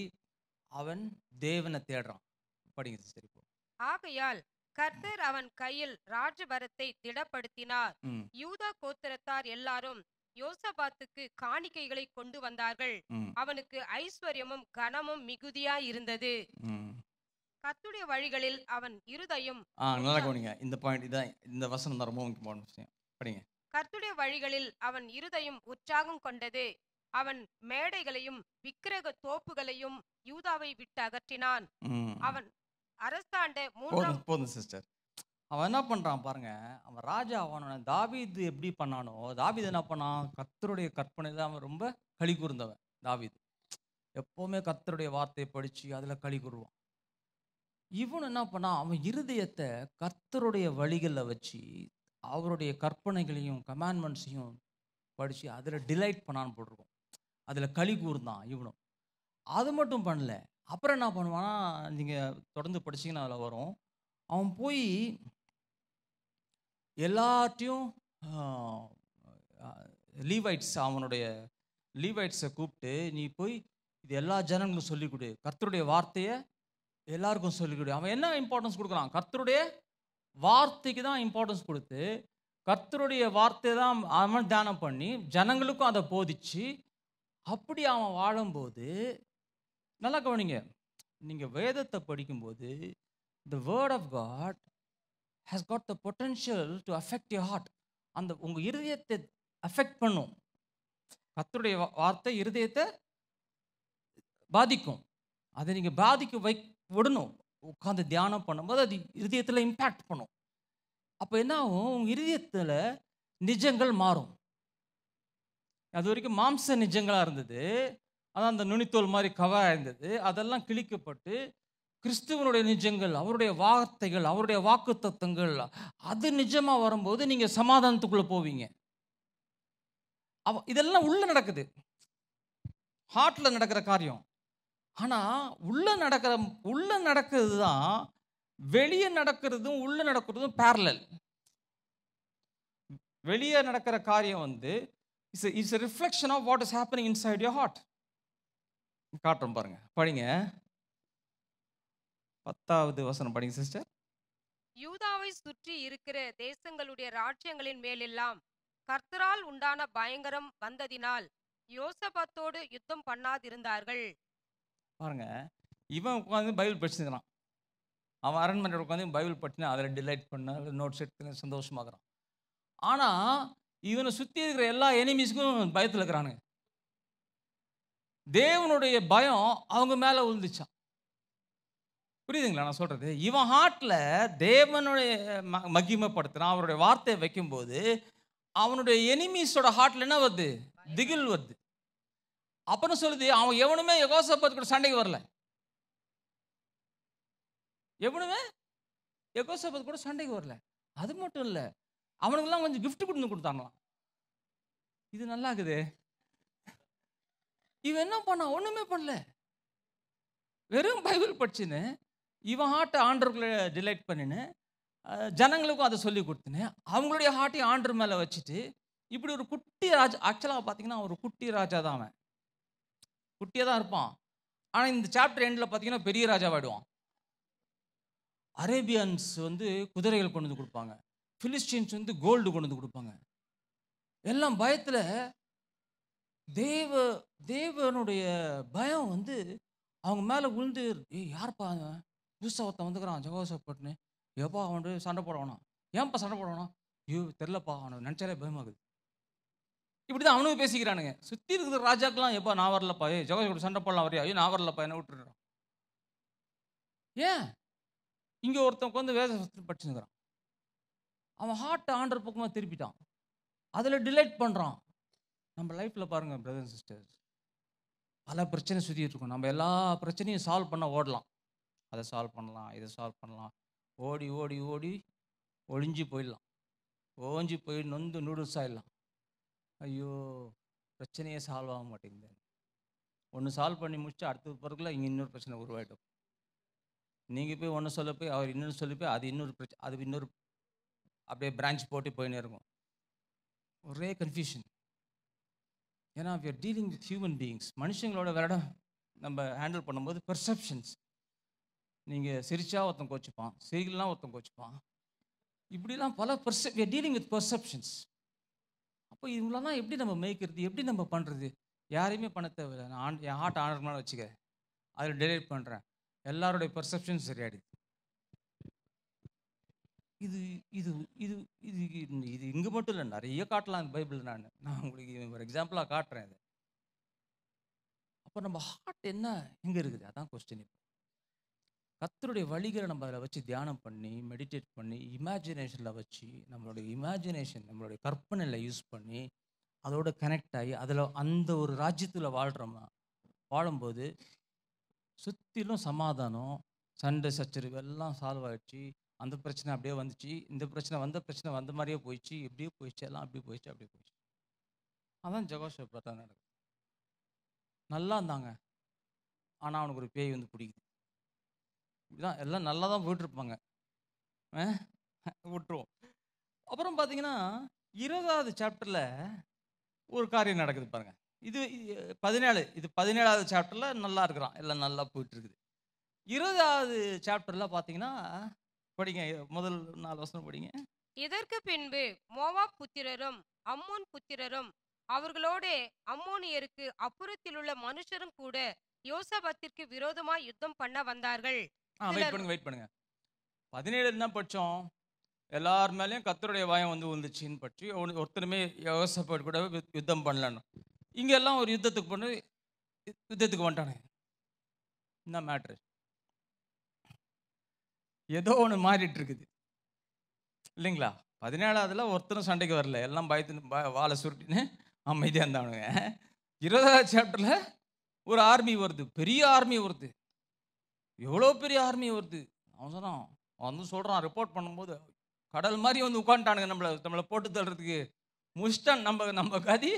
அவன் தேவனை தேடுறான். படிங்க சரி. ஆகையால் கர்த்தர் அவன் கையில் ராஜபரத்தை திடப்படுத்தினார். யூதா கோத்திரத்தார் எல்லாரும் யோசபாத்துக்கு காணிக்கைகளை கொண்டு வந்தார்கள். அவனுக்கு ஐஸ்வர்யமும் கனமும் மிகுதியாய் இருந்தது. கர்த்தருடைய வழிகளில் அவன் இருதயம் நல்லா கவனிங்க. இந்த பாயிண்ட் இதான், இந்த வசனம் தான் ரொம்ப முக்கியமான விஷயம். படிங்க. கர்த்தருடைய வழிகளில் அவன் இருதயம் உற்சாகம் கொண்டது. அவன் மேடைகளையும் விக்கிரக தோப்புகளையும் யூதாவை விட்டு அகற்றினான். அவன் அரசாண்ட போதும் சிஸ்டர். அவன் என்ன பண்றான் பாருங்க. அவன் ராஜா, அவனோட தாவீது எப்படி பண்ணானோ, தாவீது என்ன பண்ணான், கர்த்தருடைய கற்பனையில அவன் ரொம்ப களி கூர்ந்தவன். தாவீது எப்பவுமே கர்த்தருடைய வார்த்தையை படிச்சு அதுல களி கூறுவான். இவன் என்ன பண்ணான், அவன் இருதயத்தை கர்த்தருடைய வழிகளில் வச்சு அவருடைய கற்பனைகளையும் கமாண்ட்மெண்ட்ஸையும் படிச்சு அதுல டிலைட் பண்ணான்னு போட்டிருக்கோம். அதுல களி கூர்ந்தான் இவனும். அது மட்டும் பண்ணல, அப்புறம் என்ன பண்ணுவான்னா, நீங்கள் தொடர்ந்து படிச்சிங்கன்னா அதில் வரும், அவன் போய் எல்லாத்தையும் அவனுடைய லீவைட்ஸை கூப்பிட்டு, நீ போய் இது எல்லா ஜனங்களும் சொல்லிக் கொடு, கர்த்தருடைய வார்த்தையை எல்லாருக்கும் சொல்லிக் கொடு. அவன் என்ன இம்பார்ட்டன்ஸ் கொடுக்குறான், கர்த்தருடைய வார்த்தைக்கு தான் இம்பார்ட்டன்ஸ் கொடுத்து கர்த்தருடைய வார்த்தை தான் அவன் தியானம் பண்ணி ஜனங்களுக்கும் அதை போதிச்சு அப்படி அவன் வாழும்போது, நல்லா கவனிங்க, நீங்கள் வேதத்தை படிக்கும்போது the word of God has got the potential to affect your heart. அந்த உங்கள் இருதயத்தை அஃபெக்ட் பண்ணும். கர்த்தருடைய வார்த்தை இருதயத்தை பாதிக்கும். அதை நீங்கள் பாதிக்க விடணும். உட்காந்து தியானம் பண்ணும்போது அது இருதயத்தில் இம்பேக்ட் பண்ணும். அப்போ என்ன ஆகும்? உங்கள் இருதயத்தில் நிஜங்கள் மாறும். அது வரைக்கும் மாம்ச நிஜங்களாக இருந்தது, அதான் அந்த நுனித்தோல் மாதிரி கவராக இருந்தது, அதெல்லாம் கிழிக்கப்பட்டு கிறிஸ்துவனுடைய நிஜங்கள், அவருடைய வார்த்தைகள், அவருடைய வாக்கு தத்துவங்கள் அது நிஜமாக வரும்போது நீங்கள் சமாதானத்துக்குள்ளே போவீங்க. இதெல்லாம் உள்ளே நடக்குது, ஹார்ட்டில் நடக்கிற காரியம். ஆனால் உள்ளே நடக்கிறது தான் வெளியே நடக்கிறதும் உள்ளே நடக்கிறதும் பேரலல். வெளியே நடக்கிற காரியம் வந்து it's a reflection of what is happening inside your heart. காட்டுறோம் பாருங்க, படிங்க 10வது வசனம் படிங்க சிஸ்டர். யூதாவை சுற்றி இருக்கிற தேசங்களுடைய ராஜ்யங்களின் மேலெல்லாம் கர்த்தரால் உண்டான பயங்கரம் வந்ததினால் யோசபாத்தோடு யுத்தம் பண்ணாதிருந்தார்கள். பாருங்க, இவன் உட்காந்து பைபிள் படிச்சுக்கிறான். அவன் அரண்மனையில் உட்காந்து பைபிள் படிச்சுனா அதில் டிலைட் பண்ண, நோட்ஸ் எடுத்து சந்தோஷமாகறான். ஆனால் இவனை சுற்றி இருக்கிற எல்லா எனிமீஸ்க்கும் பயத்தில் இருக்கிறானுங்க. தேவனுடைய பயம் அவங்க மேலே விழுந்துச்சான். புரியுதுங்களா நான் சொல்கிறது? இவன் ஹார்ட்டில் தேவனுடைய மகிமைப்படுத்துகிறான். அவருடைய வார்த்தையை வைக்கும்போது அவனுடைய எனிமீஸோட ஹார்ட்டில் என்ன வருது? திகில் வருது. அப்புறம் சொல்லுது, அவன் எவனுமே யெகோசாபாத் கூட சண்டைக்கு வரல. எவனுமே யெகோசாபாத் கூட சண்டைக்கு வரல. அது மட்டும் இல்லை, அவனுக்கெல்லாம் கொஞ்சம் கிஃப்ட் கொடுத்தாங்களாம். இது நல்லா இருக்குது. இவன் என்ன பண்ணான்? ஒன்றுமே பண்ணல, வெறும் பைபிள் படிச்சுன்னு இவன் ஹார்ட்டை ஆண்டருக்குள்ளே டிலைட் பண்ணின்னு ஜனங்களுக்கும் அதை சொல்லி கொடுத்துன்னு அவங்களுடைய ஹார்ட்டையும் ஆண்டர் மேலே வச்சுட்டு இப்படி ஒரு குட்டி ராஜா. ஆக்சுவலாக பார்த்தீங்கன்னா ஒரு குட்டி ராஜா தான், அவன் குட்டியாக தான் இருப்பான். ஆனால் இந்த சாப்டர் எண்டில் பார்த்தீங்கன்னா பெரிய ராஜாவாயிடுவான். அரேபியன்ஸ் வந்து குதிரைகள் கொண்டு வந்து கொடுப்பாங்க, பிலிஸ்டீன்ஸ் வந்து கோல்டு கொண்டு வந்து கொடுப்பாங்க. எல்லாம் பயத்தில் தேவனுடைய பயம் வந்து அவங்க மேலே விழுந்து, யார்ப்பா புதுசாக ஒருத்தன் வந்துக்கிறான் ஜெகோசாபாத்னு, எப்பா அவன் சண்டை போடணும், ஏன்ப்பா சண்டை போடணும், ஐயோ தெரிலப்பா, அவனை நினச்சாலே பயமாகுது. இப்படி தான் அவனுக்கு பேசிக்கிறானுங்க. சுற்றி இருக்கிற ராஜாக்கெல்லாம், எப்பா நான் வரலப்பா, ஜெகோசாபாத் சண்டை போடலாம் வரையா, ஐயோ நான் வரலப்பா, என்ன விட்டுடுறான். ஏன்? இங்கே ஒருத்தன் வந்து வேத படிச்சுக்கிறான், அவன் ஹார்ட்டை ஆண்டர் பக்கமாக திருப்பிட்டான், அதில் டிலைட் பண்ணுறான். நம்ம லைஃப்பில் பாருங்கள் பிரதர்ஸ் அண்ட் சிஸ்டர்ஸ், பல பிரச்சனை சுற்றிட்டு இருக்கோம். நம்ம எல்லா பிரச்சனையும் சால்வ் பண்ண ஓடலாம், அதை சால்வ் பண்ணலாம், இதை சால்வ் பண்ணலாம், ஓடி ஓடி ஓடி ஒழிஞ்சு போயிடலாம், ஓஞ்சி போய் நொந்து நூடுல்ஸ் ஆகிடலாம். ஐயோ பிரச்சனையே சால்வ் ஆக மாட்டேங்குது. ஒன்று சால்வ் பண்ணி முடிச்சு அடுத்த பிறகுல இங்கே இன்னொரு பிரச்சனை உருவாயிடும். நீங்கள் போய் ஒன்று சொல்ல போய் அவர் இன்னொன்று சொல்லி போய் அது இன்னொரு பிரச்சனை, அது இன்னொரு அப்படியே பிரான்ச் போட்டு போயின்னு இருக்கும். ஒரே கன்ஃபியூஷன். ஏன்னா we are dealing with human beings. மனுஷங்களோட வேற நம்ம ஹேண்டில் பண்ணும்போது பெர்செப்ஷன்ஸ். நீங்கள் சிரிச்சா ஒருத்தன் கோச்சிப்பான், சிரிக்கலாம் ஒருத்தன் கோச்சிப்பான், இப்படிலாம் பல we are dealing with perceptions. அப்போ இவங்களெல்லாம் எப்படி நம்ம மேய்க்கிறது, எப்படி நம்ம பண்ணுறது? யாரையுமே பண்ண தேவையில்லை. நான் என் ஹார்ட் ஆனர்னால வச்சுக்க, அதில் டெலிட் பண்ணுறேன், எல்லாருடைய பெர்செப்ஷன் சரியாயிடுது. இது இது இது இது இது இங்கே மட்டும் இல்லை, நிறைய காட்டலாம் பைபிள். நான் உங்களுக்கு ஒரு எக்ஸாம்பிளாக காட்டுறேன் இது. அப்போ நம்ம ஹார்ட் என்ன எங்கே இருக்குது, அதான் கொஸ்டின். இப்போ கர்த்தருடைய வழிகளை நம்ம அதில் வச்சு தியானம் பண்ணி மெடிடேட் பண்ணி இமேஜினேஷனில் வச்சு நம்மளுடைய இமேஜினேஷன் நம்மளுடைய கற்பனையில் யூஸ் பண்ணி அதோட கனெக்ட் ஆகி அதில் அந்த ஒரு ராஜ்யத்தில் வாழும்போது சுற்றிலும் சமாதானம், சண்டை சச்சரவு எல்லாம் சால்வ் ஆகிடுச்சு. அந்த பிரச்சனை அப்படியே வந்துச்சு, இந்த பிரச்சனை வந்த மாதிரியே போயிடுச்சு, எப்படியே போயிடுச்சு, எல்லாம் அப்படி போயிடுச்சு, அப்படியே போயிடுச்சு. அதான் ஜெகோசாபாத் தான் நடக்குது. நல்லா இருந்தாங்க, ஆனால் அவனுக்கு ஒரு பேய் வந்து பிடிக்குது. இப்படிதான் எல்லாம் நல்லா தான் போயிட்டுருப்பாங்க, விட்டுருவோம். அப்புறம் பார்த்தீங்கன்னா 20வது சாப்டரில் ஒரு காரியம் நடக்குது பாருங்க. இது 17வது சாப்டரில் நல்லா இருக்கிறான், எல்லாம் நல்லா போயிட்டு இருக்குது. 20வது சாப்டரில் பார்த்தீங்கன்னா படிங்க, முதல் 4 வசனம் படிங்க. இதற்கு பின்பு மோவாப் புத்திரரும் அம்மோன் புத்திரரும் அவர்களோடே அம்மோனியருக்கு அப்புறத்திலுள்ள மனுஷரும் கூட யோசபாத்திற்கு விரோதமாய் யுத்தம் பண்ண வந்தார்கள். வெயிட் பண்ணுங்க 17 என்ன பட்சம் எல்லார் மேலேயும் கர்த்தருடைய வாயம் வந்து விழுந்துச்சின்னு பற்றி ஒருத்தருமே யோசபாத் கூட யுத்தம் பண்ணலன்னு. இங்க எல்லாம் ஒரு யுத்தத்துக்கு வந்துட்டானுங்க. என்ன மேட்ரு? ஏதோ ஒன்று மாறிட்டு இருக்குது இல்லைங்களா? 17ஆவதுல ஒருத்தரும் சண்டைக்கு வரல, எல்லாம் பயத்து வாழை சுருட்டின்னு அமைதியாக இருந்தானுங்க. 20ஆவது சாப்டர்ல ஒரு ஆர்மி வருது, பெரிய ஆர்மி வருது. எவ்வளோ பெரிய ஆர்மி வருது! அவன் சொன்னான், அவன் வந்து சொல்கிறான், ரிப்போர்ட் பண்ணும்போது கடல் மாதிரி வந்து உட்காந்துட்டானுங்க, நம்மளை போட்டு தள்ளுறதுக்கு. முடிச்சிட்டான். நம்ம கதி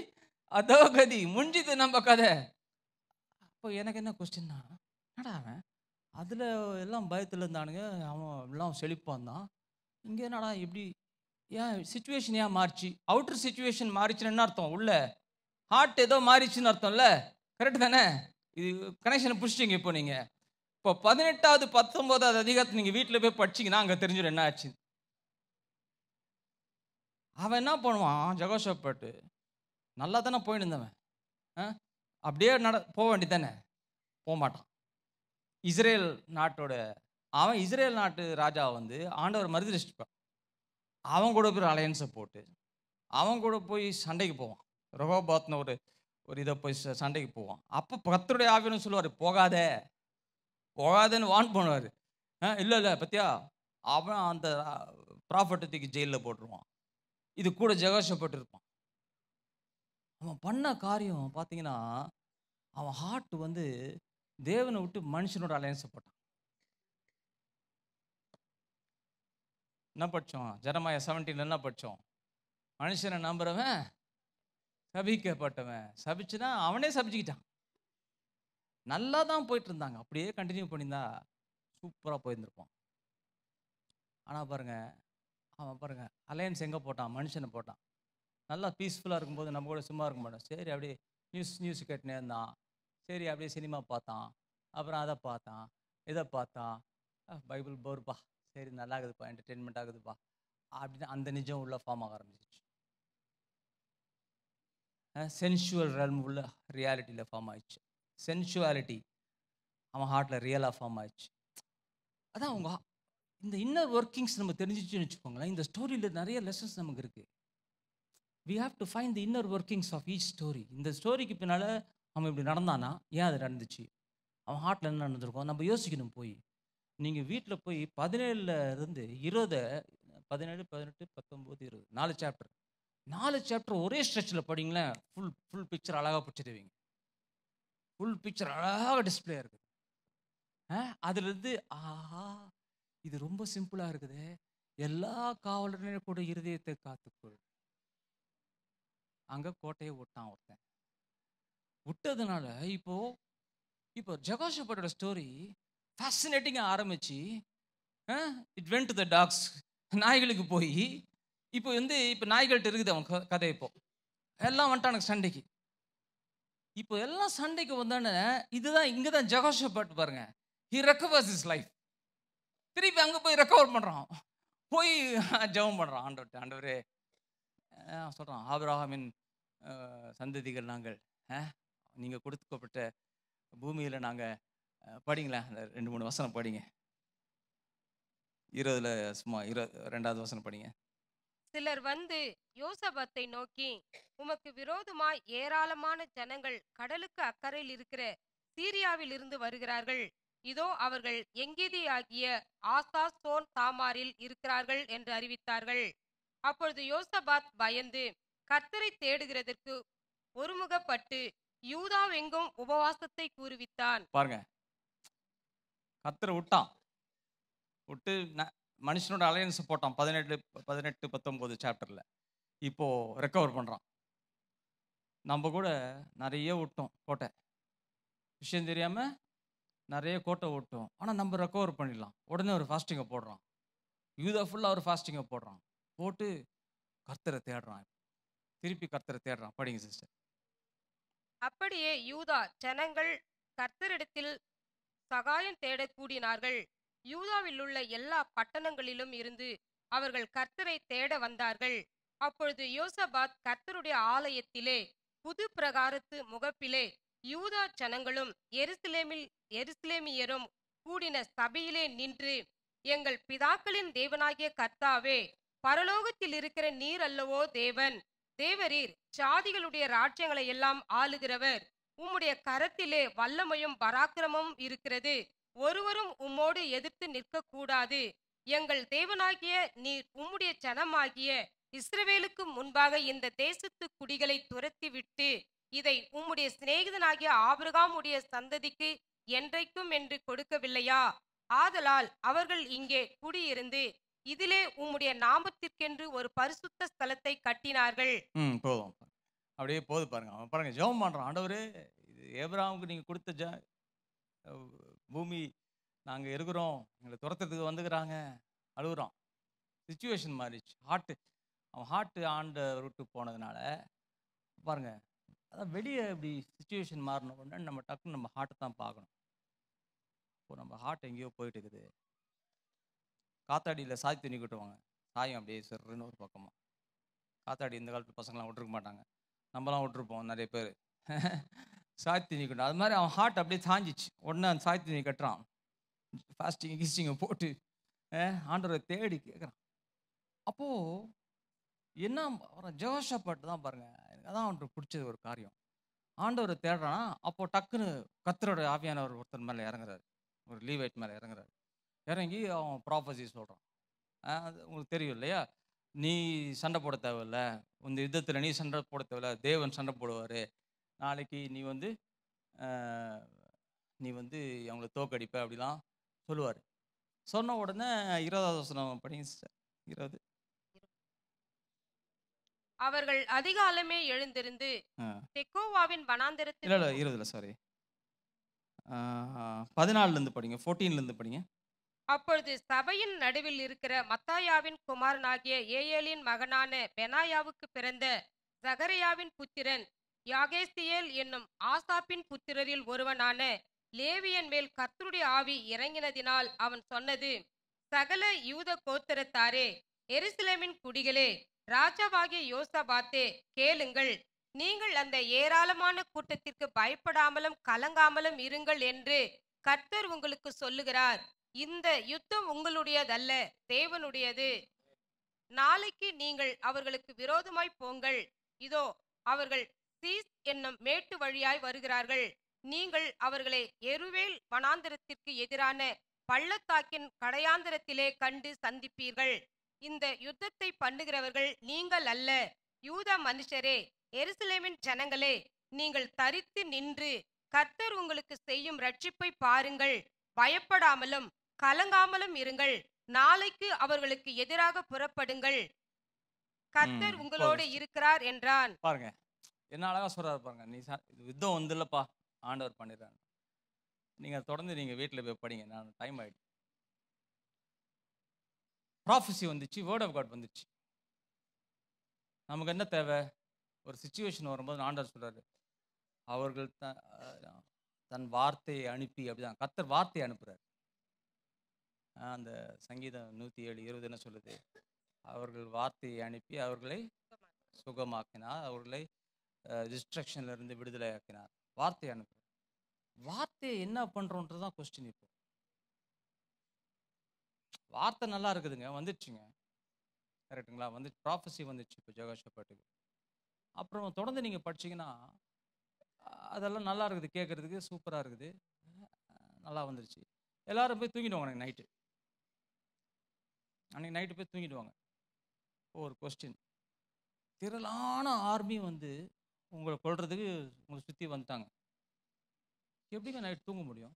அதோ கதி முடிஞ்சுது நம்ம கதை. அப்போ எனக்கு என்ன கொஸ்டின்னா, என்னடா அவன் அதில் எல்லாம் பயத்தில் இருந்தானுங்க, அவன் எல்லாம் செழிப்பான் தான். இங்கே என்னடா இப்படி ஏன் சுச்சுவேஷன் ஏன் மாறிச்சு? அவுட்டர் சுச்சுவேஷன் மாறிச்சுன்னு என்ன அர்த்தம்? உள்ள ஹார்ட் ஏதோ மாறிச்சுன்னு அர்த்தம்ல. கரெக்டு தானே? இது கனெக்ஷனை பிடிச்சிட்டிங்க. இப்போ 18வது 19வது அதிகாரத்தை நீங்கள் வீட்டில் போய் படிச்சிங்கன்னா அங்கே தெரிஞ்சிடும் என்ன ஆச்சு. அவன் என்ன பண்ணுவான், ஜெகோஷாபாத் நல்லா தானே போயின்னு இருந்தவன், அப்படியே போக வேண்டி தானே, போக மாட்டான். இஸ்ரேல் நாட்டு ராஜா வந்து ஆண்டவர் மறுதலிச்சிருப்பான். அவன் கூட போய் அலையன்ஸை போட்டு அவன் கூட போய் சண்டைக்கு போவான். ரெகோபாத்னு ஒரு இதை போய் சண்டைக்கு போவான். அப்போ கர்த்தருடைய ஆவியானவர் சொல்லுவார், போகாதேன்னு வார்ன் பண்ணுவார். இல்லை பத்தியா, அவன் அந்த ப்ராஃபட்டை தூக்கி ஜெயிலில் போட்டுருவான். இது கூட ஜெகோஷாபாத் இருப்பான். அவன் பண்ண காரியம் பார்த்தீங்கன்னா, அவன் ஹார்ட் வந்து தேவனை விட்டு மனுஷனோட அலையன்ஸை போட்டான். என்ன படித்தோம்? ஜெரமாயா 17 என்ன படித்தோம்? மனுஷனை நம்புறவன் சபிக்கப்பட்டவன். சபிச்சுனா அவனே சபிச்சுக்கிட்டான். நல்லா தான் போயிட்டு இருந்தாங்க. அப்படியே கண்டினியூ பண்ணியிருந்தா சூப்பராக போயிருந்துருப்பான். ஆனால் அவன் பாருங்க அலையன்ஸ் எங்கே போட்டான்? மனுஷனை போட்டான். நல்லா பீஸ்ஃபுல்லாக இருக்கும்போது நம்ம கூட சும்மா இருக்க மாட்டோம். சரி அப்படியே நியூஸ் கேட்டுனே இருந்தான். சரி அப்படியே சினிமா பார்த்தான், அப்புறம் அதை பார்த்தான், இதை பார்த்தான். பைபிள் போர்ப்பா, சரி நல்லா ஆகுதுப்பா, என்டர்டெயின்மெண்ட் ஆகுதுப்பா அப்படின்னு அந்த நிஜம் உள்ள ஃபார்ம் ஆக ஆரம்பிச்சிச்சு. சென்சுவல் ரெல்ம் உள்ள ரியாலிட்டியில் ஃபார்ம் ஆயிடுச்சு. சென்சுவாலிட்டி அவன் ஹார்ட்டில் ரியலாக ஃபார்ம் ஆயிடுச்சு. அதான் அவங்க இந்த இன்னர் ஒர்க்கிங்ஸ் நம்ம தெரிஞ்சிச்சுன்னு வச்சுக்கோங்களேன். இந்த ஸ்டோரியில் நிறைய லெசன்ஸ் நமக்கு இருக்குது. we have to find the inner workings of each story. இந்த ஸ்டோரிக்கு பின்னால் அவன் இப்படி நடந்தானா, ஏன் அது நடந்துச்சு, அவன் ஹார்ட்டில் என்ன நடந்திருக்கும், நம்ம யோசிக்கணும். நீங்கள் வீட்டில் போய் 17 20 17 18 19 20 4 சாப்டர் ஒரே ஸ்ட்ரெச்சில் படிங்களேன். ஃபுல் பிக்சர் அழகாக பிடிச்சிடுவீங்க. ஃபுல் பிக்சர் அழகாக டிஸ்பிளே இருக்குது. அதுலேருந்து ஆஹா இது ரொம்ப சிம்பிளாக இருக்குது. எல்லா காவலரையும் கூட இருதயத்தை காத்துக்கொள். அங்கே கோட்டையை விட்டான் ஒருத்தன். விட்டதுனால இப்போ ஜெகோஷாபாத்தோட ஸ்டோரி ஃபேசினேட்டிங்காக ஆரம்பிச்சு it went to the dogs, நாய்களுக்கு போய் இப்போ நாய்கள்கிட்ட இருக்குது அவன் கதை. இப்போ எல்லாம் வந்துட்டானுங்க சண்டைக்கு. இப்போ எல்லாம் சண்டைக்கு வந்தானே இதுதான் இங்கே தான் ஜெகோஷாபாத் பாருங்க, ஹி ரெக்கவர்ஸ் ஹிஸ் லைஃப். திருப்பி அங்கே போய் ரெக்கவர் பண்ணுறான், போய் ஜெபம் பண்ணுறான். ஆண்டவரே சொல்கிறான், ஆபிரகாமின் சந்ததிகள் நாங்கள், நீங்கள் கொடுக்கப்பட்ட பூமியில் நாங்கள் படிங்களேன். அந்த 2-3 வசனம் படிங்க. 20 சும்மா 2வது வசனம் படிங்க. சிலர் வந்து யோசபாத்தை நோக்கி, உமக்கு விரோதமாய் ஏராளமான ஜனங்கள் கடலுக்கு அக்கறையில் இருக்கிற சீரியாவில் இருந்து வருகிறார்கள். இதோ அவர்கள் எங்கேதியாகிய ஆசாசோன் தாமாரில் இருக்கிறார்கள் என்று அறிவித்தார்கள். அப்பொழுது யோசபாத் பயந்து கர்த்தரை தேடுகிறதற்கு ஒருமுகப்பட்டு யூதாவெங்கும் உபவாசத்தை கூறுவித்தான். பாருங்க, கர்த்தரை விட்டு மனுஷனோட அலையன்ஸ் போட்டான். 18 19 சாப்டர்ல இப்போ ரெக்கவர் பண்றான். நம்ம கூட நிறைய விட்டோம் கோட்டை, விஷயம் தெரியாம நிறைய கோட்டை விட்டோம். ஆனால் நம்ம ரெக்கவர் பண்ணிடலாம். உடனே ஒரு ஃபாஸ்டிங்கை போடுறான். யூதா ஃபுல்லாக ஒரு ஃபாஸ்டிங்கை போட்டு கர்த்தரை தேடுறான். திருப்பி கர்த்தரை தேடுறான். படிங்க சிஸ்டர். அப்படியே யூதா ஜனங்கள் கர்த்தரிடத்தில் சகாயம் தேட கூடினார்கள். யூதாவில் உள்ள எல்லா பட்டணங்களிலும் இருந்து அவர்கள் கர்த்தரை தேட வந்தார்கள். அப்பொழுது யோசபாத் கர்த்தருடைய ஆலயத்திலே புது பிரகாரத்து முகப்பிலே யூதா ஜனங்களும் எருசலேமியரும் கூடின சபையிலே நின்று, எங்கள் பிதாக்களின் தேவனாகிய கர்த்தாவே, பரலோகத்தில் இருக்கிற நீர் அல்லவோ தேவன், தேவரீர் ஜாதிகளுடைய ராஜ்யங்களை எல்லாம் ஆளுகிறவர், உம்முடைய கரத்திலே வல்லமையும் பராக்கிரமும் இருக்கிறது, ஒருவரும் உம்மோடு எதிர்த்து நிற்கக்கூடாது. எங்கள் தேவனாகிய நீர் உம்முடைய ஜனமாகிய இஸ்ரவேலுக்கு முன்பாக இந்த தேசத்து குடிகளை துரத்தி விட்டு இதை உம்முடைய சிநேகிதனாகிய ஆபிரகாமுடைய சந்ததிக்கு என்றைக்கும் என்று கொடுக்கவில்லையா? ஆதலால் அவர்கள் இங்கே குடியிருந்து இதிலே உம்முடைய நாமத்திற்கென்று ஒரு பரிசுத்த ஸ்தலத்தை கட்டினார்கள். போதும். அப்படியே போது பாருங்க. அவன் பாருங்க ஜெபம் பண்றான். ஆண்டவரே, இது ஏபிரகாமுக்கு நீங்க கொடுத்த பூமி, நாங்க இருக்கிறோம், எங்களை துரத்துறதுக்கு வந்துக்கிறாங்க, அழுகுறான். சிச்சுவேஷன் மாறிடுச்சு. அவன் ஹார்ட் ஆண்ட ரூட்டு போனதுனால பாருங்க. அதான் வெளியே இப்படி சுச்சுவேஷன் மாறின உடனே நம்ம டக்குன்னு நம்ம ஹார்ட்டை தான் பார்க்கணும். இப்போ நம்ம ஹார்ட் எங்கேயோ போயிட்டு இருக்குது. காத்தாடியில் சாய் துணி கட்டுவாங்க, சாயம் அப்படியே சிறுன்னு ஒரு பக்கமாக. காத்தாடி இந்த காலத்து பசங்களாம் விட்டுருக்க மாட்டாங்க, நம்மலாம் விட்டுருப்போம் நிறைய பேர். சாய் துணி கட்டும் அது மாதிரி அவன் ஹார்ட் அப்படியே சாஞ்சிச்சு. உடனே அந்த சாய் துணி கட்டுறான், ஃபாஸ்டிங் கீஸ்டிங்கை போட்டு ஆண்டவரை தேடி கேட்குறான். அப்போது என்ன ஜெகோஷாபாட் தான் பாருங்க, எனக்கு அதான் அவனுக்கு பிடிச்சது ஒரு காரியம். ஆண்டவரை தேடுறானா, அப்போது டக்குன்னு கர்த்தரோட ஆவியானவர் ஒருத்தர் மேலே இறங்குறாரு, ஒரு லீவைட் மேலே இறங்குறாரு. இறங்கி அவன் ப்ராஃபஸி சொல்கிறான். அது உங்களுக்கு தெரியும் இல்லையா? நீ சண்டை போட தேவையில்ல, இந்த யுத்தத்தில் நீ சண்டை போட தேவையில்ல, தேவன் சண்டை போடுவார், நாளைக்கு நீ வந்து அவங்கள தோக்கடிப்ப அப்படிலாம் சொல்லுவார். சொன்ன உடனே 20வது வசனம் படிங்க சிஸ்டர். 20. அவர்கள் அதிகாலமே எழுந்திருந்து தெக்கோவாவின் வனாந்தரத்தில் இல்லை 20 சாரி 14லேருந்து படிங்க, 14லேருந்து படிங்க. அப்பொழுது சபையின் நடுவில் இருக்கிற மத்தாயாவின் குமாரனாகிய ஏயேலின் மகனான பெனாயாவுக்கு பிறந்த சகரியாவின் புத்திரன் யாகேசியேல் என்னும் ஆசாப்பின் புத்திரரில் ஒருவனான லேவியன் மேல் கர்த்தருடைய ஆவி இறங்கினதினால் அவன் சொன்னது, சகல யூத கோத்திரத்தாரே, எருசலேமின் குடிகளே, ராஜாவாகிய யோசபாத்தே, கேளுங்கள். நீங்கள் அந்த ஏராளமான கூட்டத்திற்கு பயப்படாமலும் கலங்காமலும் இருங்கள் என்று கர்த்தர் உங்களுக்கு சொல்லுகிறார். இந்த யுத்தம் உங்களுடையதல்ல, தேவனுடையது. நாளைக்கு நீங்கள் அவர்களுக்கு விரோதமாய் போங்கள். இதோ அவர்கள் சீஸ் என்னும் மேட்டு வழியாய் வருகிறார்கள். நீங்கள் அவர்களை எருவேல் வனாந்தரத்திற்கு எதிரான பள்ளத்தாக்கின் கடையாந்தரத்திலே கண்டு சந்திப்பீர்கள். இந்த யுத்தத்தை பண்ணுகிறவர்கள் நீங்கள் அல்ல, யூதா மனுஷரே, எருசலேமின் ஜனங்களே, நீங்கள் தரித்து நின்று கர்த்தர் உங்களுக்கு செய்யும் ரட்சிப்பை பாருங்கள். பயப்படாமலும் கலங்காமலும் இருங்கள். நாளைக்கு அவர்களுக்கு எதிராக புறப்படுங்கள். கர்த்தர் உங்களோடு இருக்கிறார் என்றான். பாருங்க என்ன அழகா சொல்றாரு பாருங்க. நீ யுத்தம் வந்து இல்லப்பா, ஆண்டவர் பண்ணிடுறாங்க. நீங்க தொடர்ந்து நீங்க வீட்டில் போய் படிங்க. நான் டைம் ஆயிடுச்சு. ப்ராஃபஸி வந்துச்சு, வேர்ட் ஆஃப் காட் வந்துச்சு. நமக்கு என்ன தேவை? ஒரு சிச்சுவேஷன் வரும்போது ஆண்டவர் சொல்றாரு, அவர்கள் தன் வார்த்தையை அனுப்பி, அப்படிதான் கர்த்தர் வார்த்தையை அனுப்புறாரு. அந்த சங்கீதம் 107:20 என்ன சொல்லுது? அவர்கள் வார்த்தையை அனுப்பி அவர்களை சுகமாக்கினார், அவர்களை டிஸ்ட்ரக்ஷன்ல இருந்து விடுதலை ஆக்கினார். வார்த்தையை அனுப்புறார். வார்த்தையை என்ன பண்றோன்றதுதான் கொஸ்டின். இப்போ வார்த்தை நல்லா இருக்குதுங்க, வந்துடுச்சுங்க, கரெக்டுங்களா? வந்து ப்ராஃபஸி வந்துடுச்சு இப்போ ஜெகோஷாபாட்டுக்கு. அப்புறம் தொடர்ந்து நீங்கள் படிச்சிங்கன்னா அதெல்லாம் நல்லா இருக்குது, கேட்குறதுக்கு சூப்பராக இருக்குது, நல்லா வந்துடுச்சு. எல்லாரும் போய் தூங்கிடுவாங்க அன்றைக்கி நைட்டு போய் தூங்கிடுவாங்க. ஒரு கொஸ்டின், திரளான ஆர்மி வந்து உங்களை கொள்றதுக்கு உங்களை சுற்றி வந்துட்டாங்க. எப்படிங்க நைட் தூங்க முடியும்?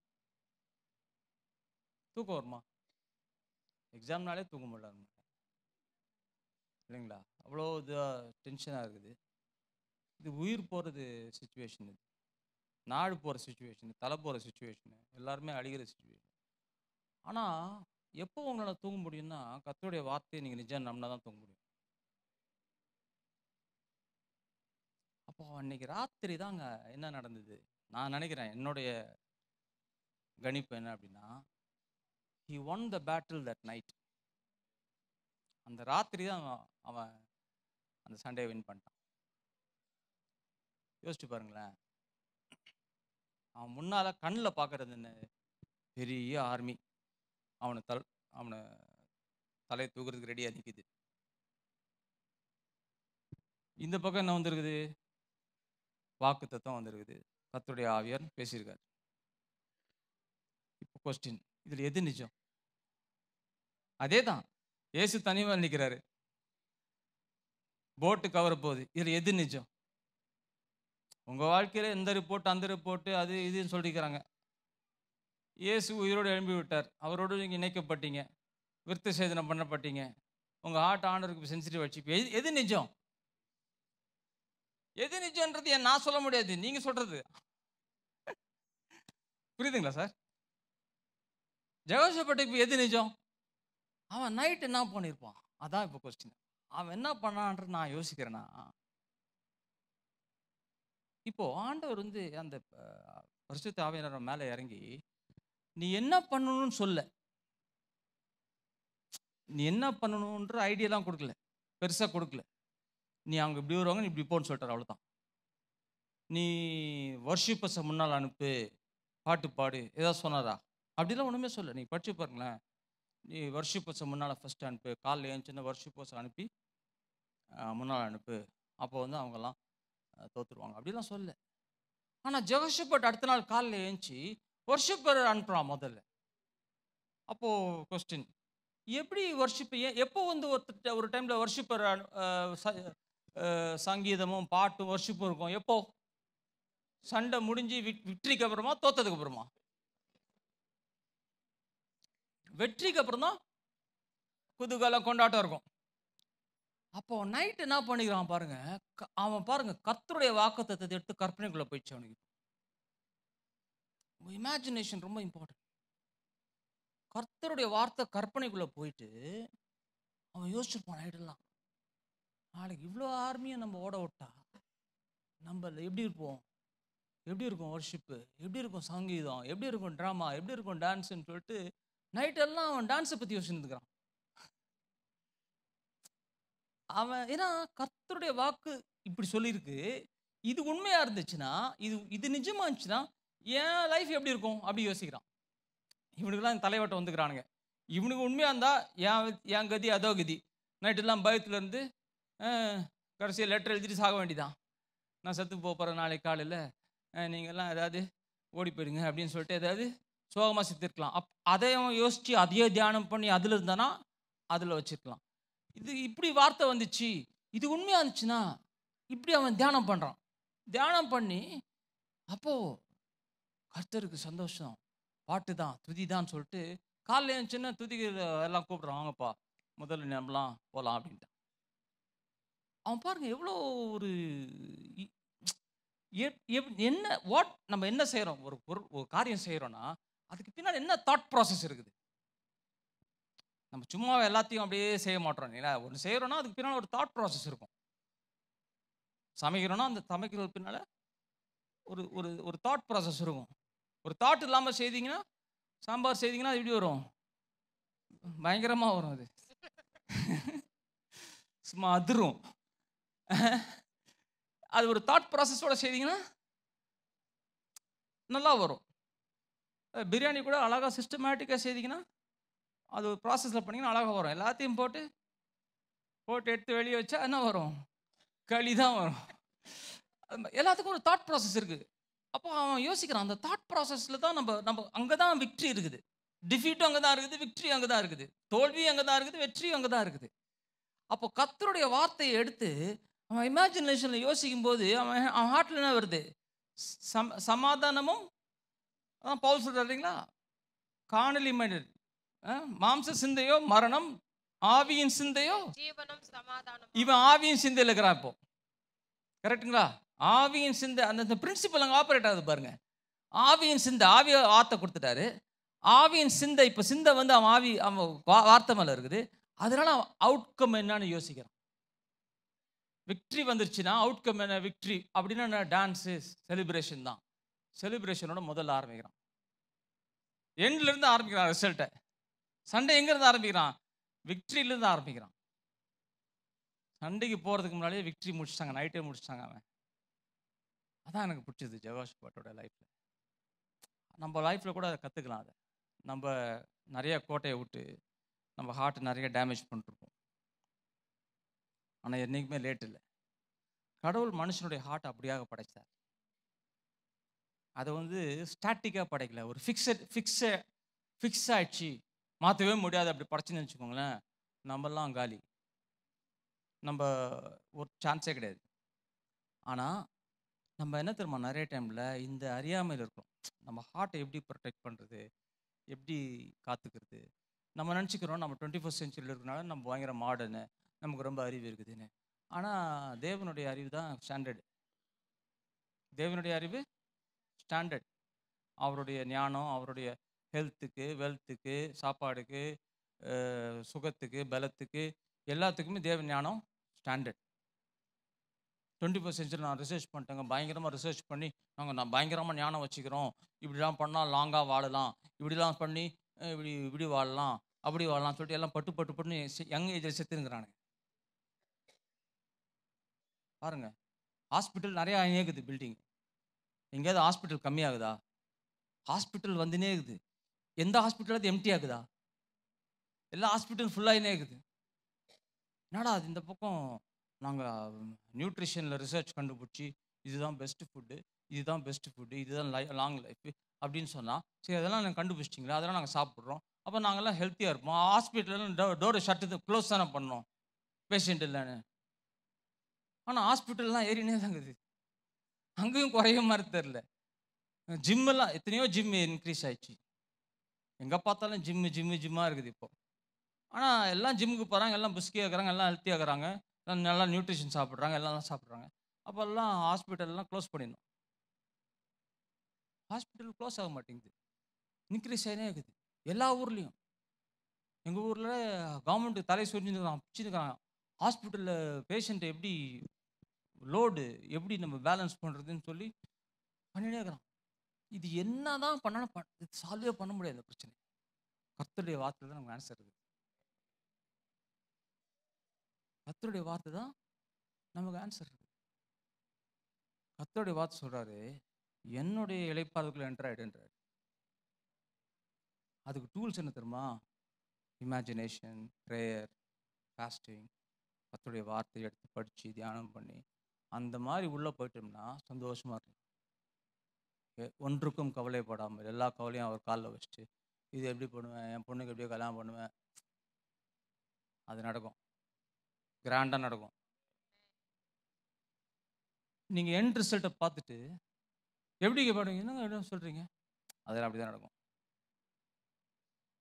தூக்கம் வருமா? எக்ஸாம்னாலே தூங்க முடியல இல்லைங்களா? அவ்வளோ டென்ஷனாக இருக்குது. இது உயிர் போகிறது சுச்சுவேஷன், இது நாடு போகிற சுச்சுவேஷன், தலை போகிற சுச்சுவேஷனு, எல்லாருமே அழிகிற சுச்சுவேஷன். ஆனால் எப்போ உங்களால் தூங்க முடியும்னா, கர்த்தருடைய வார்த்தையை நீங்கள் நிஜம் நம்பினா தான் தூங்க முடியும். அப்போ அன்னைக்கு ராத்திரி தாங்க என்ன நடந்தது நான் நினைக்கிறேன். என்னுடைய கணிப்பு என்ன அப்படின்னா, he won the battle that night. அந்த ராத்திரி தான் அவன் அந்த சண்டையை வின் பண்ணிட்டான். யோசிச்சு பாருங்களேன். அவன் முன்னால் கண்ணில் பார்க்கறது என்ன? பெரிய ஆர்மி அவனை தலையை தூக்குறதுக்கு ரெடியாக நிற்குது. இந்த பக்கம் என்ன வந்திருக்குது? வாக்குத்தத்தம் வந்திருக்குது. கர்த்தருடைய ஆவியார் பேசியிருக்காரு. இப்போ கொஸ்டின், இதில் எது நிஜம்? அதே தான். இயேசு தனிமையில் நிற்கிறாரு, போட்டு கவர போகுது. இதில் எது நிஜம்? உங்கள் வாழ்க்கையில் இந்த ரிப்போர்ட் அந்த ரிப்போர்ட்டு அது இதுன்னு சொல்லிக்கிறாங்க. இயேசு உயிரோடு எழும்பி விட்டார். அவரோடு நீங்கள் இணைக்கப்பட்டீங்க, விருத்த சேதனம் பண்ணப்பட்டீங்க. உங்கள் ஹார்ட் ஆண்டருக்கு சென்சிட்டிவ் வச்சு எது நிஜம்? எது நிஜம்ன்றது நான் சொல்ல முடியாது, நீங்கள் சொல்கிறது. புரியுதுங்களா சார்? ஜெகோஷாபாத்துக்கு எது நிஜம்? அவன் நைட் என்ன பண்ணியிருப்பான்? அதான் இப்போ கொஸ்டின். அவன் என்ன பண்ணான்றது நான் யோசிக்கிறேன்னா, இப்போ ஆண்டவர் அந்த பரிசுத்த ஆவியானவர் மேலே இறங்கி நீ என்ன பண்ணணும்னு சொல்ல, நீ என்ன பண்ணணுன்ற ஐடியாலாம் கொடுக்கல, பெருசாக கொடுக்கல. நீ அவங்க இப்படி வருவாங்க, நீ இப்படி போன்னு சொல்லிட்டார், அவ்வளோதான். நீ வர்ஷிப்பர்ஸை முன்னால் அனுப்பு, பாட்டு பாடு, ஏதாவது சொன்னாரா? அப்படிலாம் ஒன்றுமே சொல்ல. நீ படிச்சு பாருங்களேன். நீ வர்ஷிப்பர்ஸை முன்னால் ஃபஸ்ட்டு அனுப்பு, காலைல ஏஞ்சின்னா வர்ஷிப்பர்ஸை அனுப்பி முன்னால் அனுப்பு, அப்போ அவங்கெல்லாம் தோற்றுருவாங்க, அப்படிலாம் சொல்ல. ஆனால் ஜெகோஷாபாத் அடுத்த நாள் காலைல ஏஞ்சி வர்ஷிப்பர் அனுப்புகிறான் முதல்ல. அப்போது கொஸ்டின், எப்படி வர்ஷிப்? எப்போ ஒரு டைமில் வர்ஷிப்பர் சங்கீதமும் பாட்டும் வர்ஷிப்பும் இருக்கும்? எப்போ? சண்டை முடிஞ்சு விக்ட்ரிக்கு அப்புறமா, தோத்ததுக்கு அப்புறமா? வெற்றிக்கு அப்புறம் தான் குதூகலம் கொண்டாட்டம் இருக்கும். அப்போ நைட் என்ன பண்ணிக்கிறான் பாருங்க, அவன் பாருங்க கர்த்தருடைய வாக்குத்தத்தத்தை எடுத்து கற்பனைக்குள்ள போயிடுச்சு அவனுக்கு. இமேஜினேஷன் ரொம்ப இம்பார்ட்டன்ட். கர்த்தருடைய வார்த்தை கற்பனைக்குள்ள போயிட்டு அவன் யோசிச்சிருப்பான் நைட்டெல்லாம், நாளைக்கு இவ்வளோ ஆர்மியை நம்ம ஓட விட்டா நம்ம எப்படி இருப்போம், எப்படி இருக்கும் வர்ஷிப்பு, எப்படி இருக்கும் சங்கீதம், எப்படி இருக்கும் ட்ராமா, எப்படி இருக்கும் டான்ஸ்ன்னு சொல்லிட்டு நைட்டெல்லாம் அவன் டான்ஸை பற்றி யோசிச்சுருக்கிறான். அவன் ஏன்னா கர்த்தருடைய வாக்கு இப்படி சொல்லியிருக்கு, இது உண்மையா இருந்துச்சுன்னா, இது நிஜமா இருந்துச்சுன்னா என் லைஃப் எப்படி இருக்கும் அப்படி யோசிக்கிறான். இவனுக்கெல்லாம் தலைவட்டம் வந்துக்கிறானுங்க. இவனுக்கு உண்மையாக இருந்தால் என் கதி அதோ கதி. நைட்டெல்லாம் பயத்தில் இருந்து கடைசியாக லெட்டர் எழுதிட்டு சாக வேண்டிதான். நான் செத்து போகிறேன் நாளைக்கு காலையில், நீங்கள்லாம் ஏதாவது ஓடி போயிடுங்க அப்படின்னு சொல்லிட்டு ஏதாவது சோகமாக செத்துருக்கலாம். அதையும் யோசித்து அதையே தியானம் பண்ணி அதில் இருந்தானா அதில் வச்சுருக்கலாம். இது இப்படி வார்த்தை வந்துச்சு, இது உண்மையாக இருந்துச்சுன்னா இப்படி அவன் தியானம் பண்ணுறான். தியானம் பண்ணி அப்போது கர்த்தருக்கு சந்தோஷம், பாட்டு தான், துதி தான் சொல்லிட்டு காலையில் இருந்துச்சுன்னா துதிக்கு எல்லாம் கூப்பிட்றான், வாங்கப்பா முதல்ல நம்மலாம் போகலாம் அப்படின்ட்டு. அவன் பாருங்க எவ்வளோ ஒரு என்ன நம்ம என்ன செய்கிறோம், ஒரு காரியம் செய்கிறோன்னா அதுக்கு பின்னால் என்ன தாட் ப்ராசஸ் இருக்குது. நம்ம சும்மா எல்லாத்தையும் அப்படியே செய்ய மாட்டோம் இல்லைங்களா? ஒன்று செய்கிறோன்னா அதுக்கு பின்னால் ஒரு தாட் ப்ராசஸ் இருக்கும். சமைக்கிறோன்னா அந்த சமைக்கிறது பின்னால் ஒரு ஒரு ஒரு தாட் ப்ராசஸ் இருக்கும். ஒரு தாட் இல்லாமல் செய்தீங்கன்னா, சாம்பார் செய்தீங்கன்னா அது எப்படி வரும்? பயங்கரமாக வரும். அது சும்மா அதிரும். அது ஒரு தாட் ப்ராசஸோட செய்தீங்கன்னா நல்லா வரும். பிரியாணி கூட அழகாக சிஸ்டமேட்டிக்காக செய்தீங்கன்னா அது ஒரு ப்ராசஸில் பண்ணிங்கன்னா அழகாக வரும். எல்லாத்தையும் போட்டு எடுத்து வெளியே வச்சா என்ன வரும்? களி தான் வரும். எல்லாத்துக்கும் ஒரு தாட் ப்ராசஸ் இருக்குது. அப்போ அவன் யோசிக்கிறான், அந்த தாட் ப்ராசஸில் தான் நம்ம அங்கே தான் விக்ட்ரி இருக்குது. டிஃபீட்டும் அங்கே தான் இருக்குது, விக்ட்ரி அங்கே தான் இருக்குது. தோல்வியும் அங்கே தான் இருக்குது, வெற்றியும் அங்கே தான் இருக்குது. அப்போ கர்த்தருடைய வார்த்தையை எடுத்து அவன் இமேஜினேஷனில் யோசிக்கும் போது அவன் ஹார்ட்டில் என்ன வருது? சமாதானமும், அதான் பவுல் சொல்கிறீங்களா, காணலி மைண்டட், மாம்ச சிந்தையோ மரணம், ஆவியின் சிந்தையோ ஜீவனம் சமாதானம். இவன் ஆவியின் சிந்தையில் இருக்கிறான். இப்போ கரெக்டுங்களா? ஆவியின் சிந்தை அந்த பிரின்சிபல் அங்கே ஆப்ரேட் ஆகுது பாருங்க. ஆவியின் சிந்தை, ஆவியை வார்த்தை கொடுத்துட்டாரு. ஆவியின் சிந்தை, இப்போ சிந்தை அவன் வார்த்தை மேலே இருக்குது. அதனால அவன் அவுட்கம் என்னன்னு யோசிக்கிறான். விக்ட்ரி வந்துருச்சுன்னா அவுட்கம் என்ன? விக்ட்ரி அப்படின்னா என்ன? டான்ஸு, செலிப்ரேஷன் தான். செலிப்ரேஷனோட முதல்ல ஆரம்பிக்கிறான். எண்ட்லேருந்து ஆரம்பிக்கிறான் ரிசல்ட்டை. சண்டே எங்கேருந்து ஆரம்பிக்கிறான்? விக்ட்ரியிலேருந்து ஆரம்பிக்கிறான். சண்டைக்கு போகிறதுக்கு முன்னாடியே விக்ட்ரி முடிச்சிட்டாங்க, நைட்டே முடிச்சிட்டாங்க அவன். அதான் எனக்கு பிடிச்சது ஜெகோஷபாட்டோட லைஃப்பில். நம்ம லைஃப்பில் கூட அதை கற்றுக்கலாம். அதை நம்ம நிறைய கோட்டையை விட்டு நம்ம ஹார்ட் நிறைய டேமேஜ் பண்ணிருப்போம். ஆனால் என்றைக்குமே லேட் இல்லை. கடவுள் மனுஷனுடைய ஹார்ட் அப்படியாக படைச்சார். அதை வந்து ஸ்டாட்டிக்காக படைக்கல, ஒரு ஃபிக்ஸ் ஆயிடுச்சு, மாற்றவே முடியாது அப்படி படைச்சுன்னு வச்சுக்கோங்களேன், நம்மெல்லாம் காலி, நம்ம ஒரு சான்ஸே கிடையாது. ஆனால் நம்ம என்ன தெரியுமா, நிறைய டைமில் இந்த அறியாமையில் இருக்கோம். நம்ம ஹார்ட்டை எப்படி ப்ரொடெக்ட் பண்ணுறது, எப்படி காத்துக்கிறது. நம்ம நினச்சிக்கிறோம் நம்ம 21st செஞ்சுரியில் இருக்கிறனால நம்ம பயங்கர மாடர்னு, நமக்கு ரொம்ப அறிவு இருக்குதுன்னு. ஆனால் தேவனுடைய அறிவு தான் ஸ்டாண்டர்டு. தேவனுடைய அறிவு ஸ்டாண்டர்ட். அவருடைய ஞானம், அவருடைய ஹெல்த்துக்கு, வெல்த்துக்கு, சாப்பாடுக்கு, சுகத்துக்கு, பலத்துக்கு, எல்லாத்துக்குமே தேவ ஞானம் ஸ்டாண்டர்ட். 21st செஞ்சுரி நான் ரிசர்ச் பண்ணிட்டேங்க, பயங்கரமாக ரிசர்ச் பண்ணி நான் பயங்கரமாக ஞானம் வச்சுக்கிறோம், இப்படிலாம் பண்ணால் லாங்காக வாழலாம், இப்படிலாம் பண்ணி இப்படி வாழலாம், அப்படி வாழலாம் சொல்லிட்டு எல்லாம் பட்டு யங் ஏஜில் செத்துங்கிறானுங்க. பாருங்க, ஹாஸ்பிட்டல் நிறையா இருக்குது, பில்டிங். எங்கேயாவது ஹாஸ்பிட்டல் கம்மியாகுதா? ஹாஸ்பிட்டல் வந்துனே இருக்குது. எந்த ஹாஸ்பிட்டலாவது எம்டி ஆகுதா? எல்லா ஹாஸ்பிட்டலும் ஃபுல்லாகினே இருக்குது. என்னடா அது, இந்த பக்கம் நாங்கள் நியூட்ரிஷனில் ரிசர்ச் கண்டுபிடிச்சி இதுதான் பெஸ்ட்டு ஃபுட்டு, இதுதான் லாங் லைஃப் அப்படின்னு சொன்னால், சரி அதெல்லாம் நாங்கள் கண்டுபிடிச்சிட்டிங்களா, அதெல்லாம் நாங்கள் சாப்பிட்றோம், அப்போ நாங்கள்லாம் ஹெல்த்தியாக இருப்போம். ஹாஸ்பிட்டலில் டோரை க்ளோஸ் தானே பண்ணோம், பேஷண்ட் இல்லைன்னு. ஆனால் ஹாஸ்பிட்டல்லாம் ஏறினே தாங்குது, அங்கேயும் குறைய மாதிரி தெரில. ஜிம்மெல்லாம் எத்தனையோ ஜிம் இன்க்ரீஸ் ஆயிடுச்சு, எங்கே பார்த்தாலும் ஜிம்மாக இருக்குது இப்போ. ஆனால் எல்லாம் ஜிம்முக்கு போகிறாங்க, எல்லாம் புஸ்கியாக இருக்கிறாங்க, எல்லாம் ஹெல்த்தியாக இருக்கிறாங்க, நல்லா நியூட்ரிஷன் சாப்பிட்றாங்க, எல்லாம் சாப்பிட்றாங்க. அப்போல்லாம் ஹாஸ்பிட்டல்லாம் க்ளோஸ் பண்ணிடணும். ஹாஸ்பிட்டல் க்ளோஸ் ஆக மாட்டேங்குது, இன்க்ரீஸ் ஆகினே இருக்குது எல்லா ஊர்லேயும். எங்கள் ஊரில் கவர்மெண்ட்டு தலை பிடிச்சிருக்காங்க, ஹாஸ்பிட்டலில் பேஷண்ட்டை எப்படி லோடு எப்படி நம்ம பேலன்ஸ் பண்ணுறதுன்னு சொல்லி பண்ணினே இருக்கிறான். இது என்ன தான் பண்ணாலும் சால்வே பண்ண முடியாது இந்த பிரச்சனை. கர்த்தருடைய வார்த்தை தான் நமக்கு ஆன்சர் இருக்குது. கர்த்தருடைய வார்த்தை தான் நமக்கு ஆன்சர் இருக்குது. கர்த்தருடைய வார்த்தை சொல்கிறாரு, என்னுடைய இளைப்பாறுதலுக்குள்ள என்டர் ஆகிடுன்றார். அதுக்கு டூல்ஸ் என்ன தெரியுமா? இமேஜினேஷன், ப்ரேயர், ஃபாஸ்டிங், கர்த்தருடைய வார்த்தையை எடுத்து படித்து தியானம் பண்ணி அந்த மாதிரி உள்ளே போயிட்டோம்னா சந்தோஷமாக இருக்கும். ஒன்றுக்கும் கவலைப்படாமல் எல்லா கவலையும் அவர் காலில் வச்சுட்டு, இது எப்படி பண்ணுவேன், என் பொண்ணுக்கு எப்படியோ கல்யாணம் பண்ணுவேன், அது நடக்கும், கிராண்டாக நடக்கும். நீங்கள் எண்ட் ரிசல்ட்டை பார்த்துட்டு எப்படி பாடுவீங்க, என்னங்க சொல்கிறீங்க, அதெல்லாம் அப்படி தான் நடக்கும்.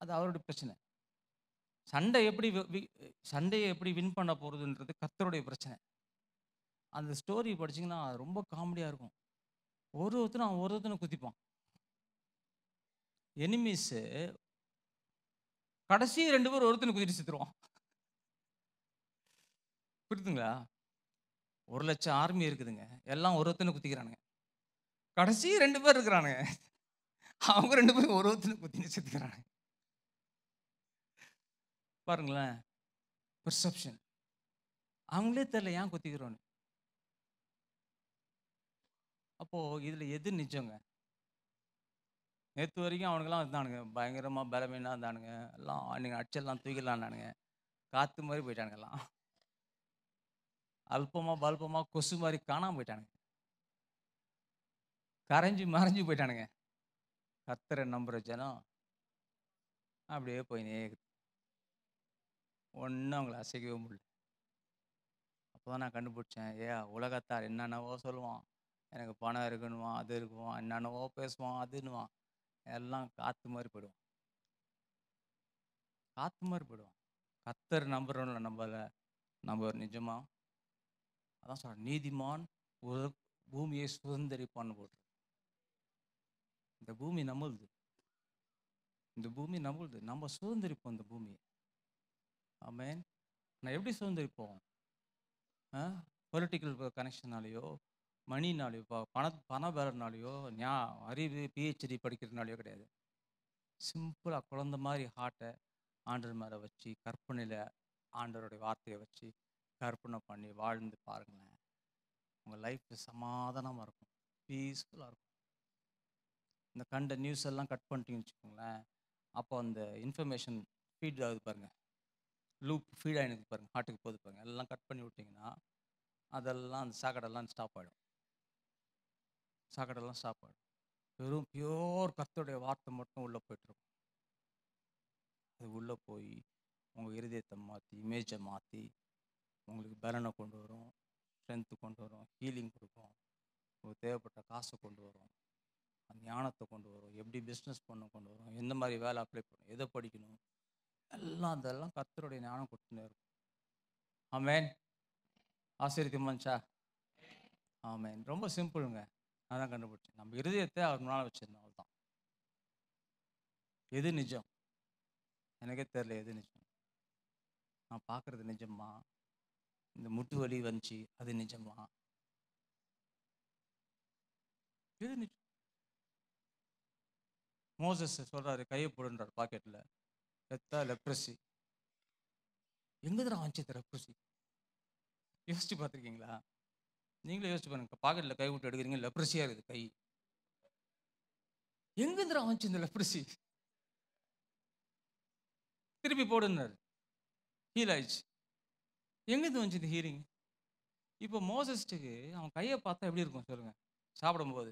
அது அவருடைய பிரச்சனை. சண்டையை எப்படி வின் பண்ண போகிறதுன்றது கர்த்தருடைய பிரச்சனை. அந்த ஸ்டோரி படிச்சிங்கன்னா ரொம்ப காமெடியாக இருக்கும். ஒருத்தனை குத்திப்பான். எனிமீஸு கடைசி 2 பேர் ஒருத்தனை குத்திட்டு செத்துருவான். புரியுதுங்களா? 1,00,000 ஆர்மி இருக்குதுங்க, எல்லாம் ஒருத்தனை குத்திக்கிறானுங்க. கடைசி 2 பேர் இருக்கிறானுங்க, அவங்க 2 பேரும் ஒருத்தனை குத்திட்டு செத்துக்கிறானுங்க. பாருங்களேன், பெர்செப்ஷன். அவங்களே தெரியல ஏன் குத்திக்கிறோன்னு. அப்போது இதில் எது நிஜங்க? நேற்று வரைக்கும் அவனுங்கெல்லாம் இருந்தானுங்க, பயங்கரமாக பலமீனாக இருந்தானுங்க, எல்லாம் நீங்கள் அடிச்செல்லாம் தூக்கிடலான்னானுங்க, காற்று மாதிரி போயிட்டானுங்க. எல்லாம் பல்பமாக கொசு மாதிரி காணாமல் போயிட்டானுங்க, மறைஞ்சு போயிட்டானுங்க. கர்த்தரை நம்புகிற ஜனம் அப்படியே போயினே இருக்குது, ஒன்றும் அவங்கள அசைக்கவே முடியல. அப்போ தான் நான் கண்டுபிடிச்சேன், உலகத்தார் என்னென்னவோ சொல்லுவான், எனக்கு பணம் இருக்குன்னுவான், அது இருக்குவான், என்னென்னவோ பேசுவான், அதுன்னுவான், எல்லாம் காற்று மாதிரி போயிடுவான். கர்த்தர் நம்புறோம்ல, நம்ம நிஜமா அதான் சொல்கிறேன், நீதிமான் ஒரு பூமியை சுதந்திரிப்பான்னு போட்டு. இந்த பூமி நம்மளுது, நம்ம சுதந்திரிப்போம் இந்த பூமியை. ஆமென். நான் எப்படி சுதந்திரிப்போம்? பொலிட்டிக்கல் கனெக்ஷனாலேயோ, மணினாலேயோ, பண பலனாலேயோ, அறிவு PhD படிக்கிறதுனாலையோ கிடையாது. சிம்பிளாக குழந்த மாதிரி ஹார்ட்டை ஆண்டவர் மேலே வச்சு, கற்பனையில் ஆண்டவருடைய வார்த்தையை வச்சு, கற்பனை பண்ணி வாழ்ந்து பாருங்களேன். உங்கள் லைஃப் சமாதானமாக இருக்கும், பீஸ்ஃபுல்லாக இருக்கும். இந்த கண்ட நியூஸ் எல்லாம் கட் பண்ணிட்டீங்கன்னு வச்சுக்கோங்களேன், அப்போ அந்த இன்ஃபர்மேஷன் ஃபீட் ஆகுது பாருங்கள், லூப் ஃபீட் ஆகிடுது பாருங்கள், ஹார்ட்டுக்கு போகுது பாருங்கள், எல்லாம் கட் பண்ணி விட்டிங்கன்னா அதெல்லாம் அந்த சாக்கடெல்லாம் ஸ்டாப் ஆகிடும். சாக்கடெல்லாம் ஸ்டாப் ஆகிடும். வெறும் பியோர் கர்த்தருடைய வார்த்தை மட்டும் உள்ளே போய்ட்டுருக்கும். அது உள்ளே போய் உங்கள் இருதயத்தை மாற்றி, இமேஜை மாற்றி, உங்களுக்கு பலனை கொண்டு வரும், ஸ்ட்ரென்த்து கொண்டு வரும், ஹீலிங் கொடுக்கும், உங்களுக்கு தேவைப்பட்ட காசை கொண்டு வரும், ஞானத்தை கொண்டு வரும், எப்படி பிஸ்னஸ் பண்ண கொண்டு வரும், எந்த மாதிரி வேலை அப்ளை பண்ணணும், எதை படிக்கணும், எல்லாம் அதெல்லாம் கர்த்தருடைய ஞானம் கொடுத்துனே இருக்கும். ஆமேன். ஆசீர்வாதம் மனுஷா. ஆமேன். ரொம்ப சிம்பிளுங்க. நான் தான் கண்டுபிடிச்சேன். நம்ம இருதயத்தை அவர் முன்னால் வச்சிருந்தோம், அவ்வளோதான். எது நிஜம்? எனக்கே தெரியல எது நிஜம். நான் பார்க்குறது நிஜமா? இந்த முட்டு வலி வந்துச்சு, அது நிஜமா? எது நிஜம்? மோசஸ் சொல்கிறாரு, கையை போடுன்றார் பாக்கெட்டில், எத்தா லெப்ரசி. எங்கேதான் வந்துச்சு இந்த லெப்ரசி? யோசிச்சு பார்த்துருக்கீங்களா? நீங்களே யோசிச்சு பாருங்க. பாக்கெட்டில் கை விட்டு எடுக்கிறீங்க, லெப்ரஸியாக இருக்குது கை. எங்கேந்திரா வந்துச்சு இந்த லெப்ரசி? திருப்பி போடுனாரு, ஹீல் ஆயிடுச்சு. எங்கேருந்து வந்துச்சு இந்த ஹீலிங்? இப்போ மோசஸ்ட்டுக்கு அவன் கையை பார்த்தா எப்படி இருக்கும் சொல்லுங்க? சாப்பிடும்போது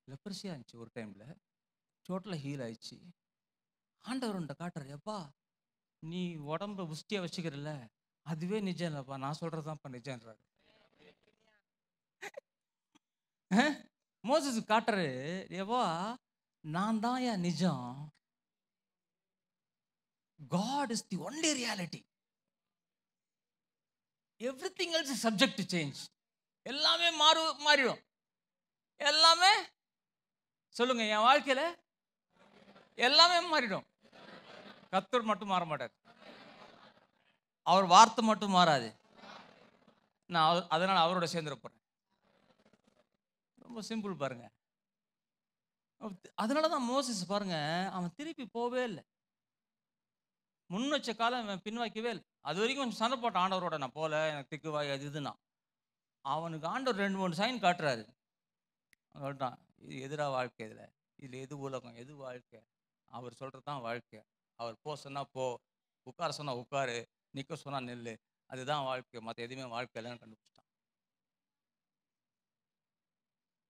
லெப்ரஸியாக இருந்துச்சு, ஒரு டைமில் டோட்டலாக ஹீல் ஆயிடுச்சு. ஆண்டவர்கிட்ட காட்டுறாரு, எப்பா நீ உடம்ப புஷ்டியாக வச்சுக்கிறல்ல, அதுவே நிஜம் இல்லைப்பா, நான் சொல்கிறதான்ப்பா நிஜம்ன்றாரு. மோசஸ் காட்டுறாரு, ஏவா நான் தான் ஏன் நிஜம். God is the only reality. Everything else is subject to change. எல்லாமே மாறிடும். எல்லாமே சொல்லுங்க, என் வாழ்க்கையில எல்லாமே மாறிடும். கர்த்தர் மட்டும் மாற மாட்டார். அவர் வார்த்தை மட்டும் மாறாது. நான் அதனால அவரோட சேர்ந்துட போறேன். ரொம்ப சிம்பிள் பாருங்க. அதனாலதான் மோசஸ் பாருங்க, அவன் திருப்பி போவே இல்லை. முன் வச்ச காலம் அவன் பின்வாக்கவே இல்லை. அது வரைக்கும் கொஞ்சம் சண்டை போட்டான் ஆண்டவரோட, நான் போல, எனக்கு திக்குவாய் அது இதுனா. அவனுக்கு ஆண்டவர் 2-3 சைன் காட்டுறாரு. சொல்லிட்டான், இது எதிரா வாழ்க்கை, இதில் எது உலகம், எது வாழ்க்கை? அவர் சொல்கிறது தான் வாழ்க்கை. அவர் போ சொன்னால் போ, உட்கார சொன்னால் உட்காரு, நிற்க சொன்னால் நெல், அதுதான் வாழ்க்கை, மற்ற எதுவுமே வாழ்க்கை இல்லைன்னு கண்டுபிடிச்சிட்டான்.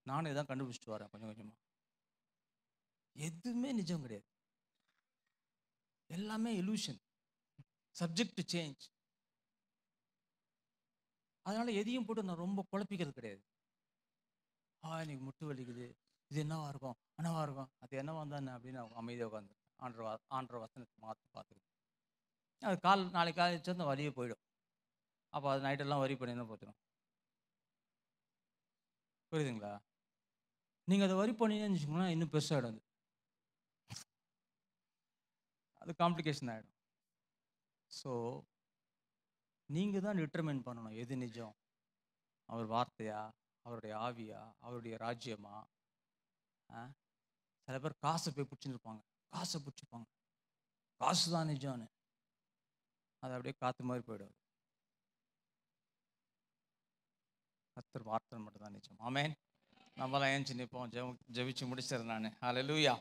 நானும் இதான் கண்டுபிடிச்சிட்டு வரேன் கொஞ்சம் கொஞ்சமாக. எதுவுமே நிஜம் கிடையாது, எல்லாமே illusion, subject to change. அதனால எதையும் போட்டு நான் ரொம்ப குழப்பிக்கிறது கிடையாது. இன்னைக்கு முட்டு வலிக்குது, இது என்னவா இருக்கும், என்னவா இருக்கும், அது என்னவா இருந்தா அப்படின்னு அமைதியாக உட்காந்து ஆண்டர் வசனத்தை மாற்றி பார்த்துருக்கு. அது நாளைக்கு காலையில் அந்த வலியே போயிடும். அப்போ அது நைட்டெல்லாம் வரி பண்ணி தான் போத்துடும். புரியுதுங்களா? நீங்கள் அதை வரி பண்ணிங்கன்னு வச்சுக்கோங்களேன், இன்னும் பெருசாகிடும். அது காம்ப்ளிகேஷன் ஆகிடும். ஸோ நீங்கள் தான் டிட்டர்மைன் பண்ணணும், எது நிஜம், அவர் வார்த்தையா, அவருடைய ஆவியா, அவருடைய ராஜ்யமா. சில பேர் காசை போய் பிடிச்சின்னு இருப்பாங்க, காசை பிடிச்சிப்பாங்க, காசு தான் நிஜம்னு. அது அப்படியே காற்று மாதிரி போயிடும். கர்த்தர் வார்த்தை மட்டும் தான் நிஜம். ஆமேன். நம்மளாம் ஏஞ்சி நிற்போம், ஜெபிச்சு முடிச்சிடுறேன் நான். ஹல்லேலூயா.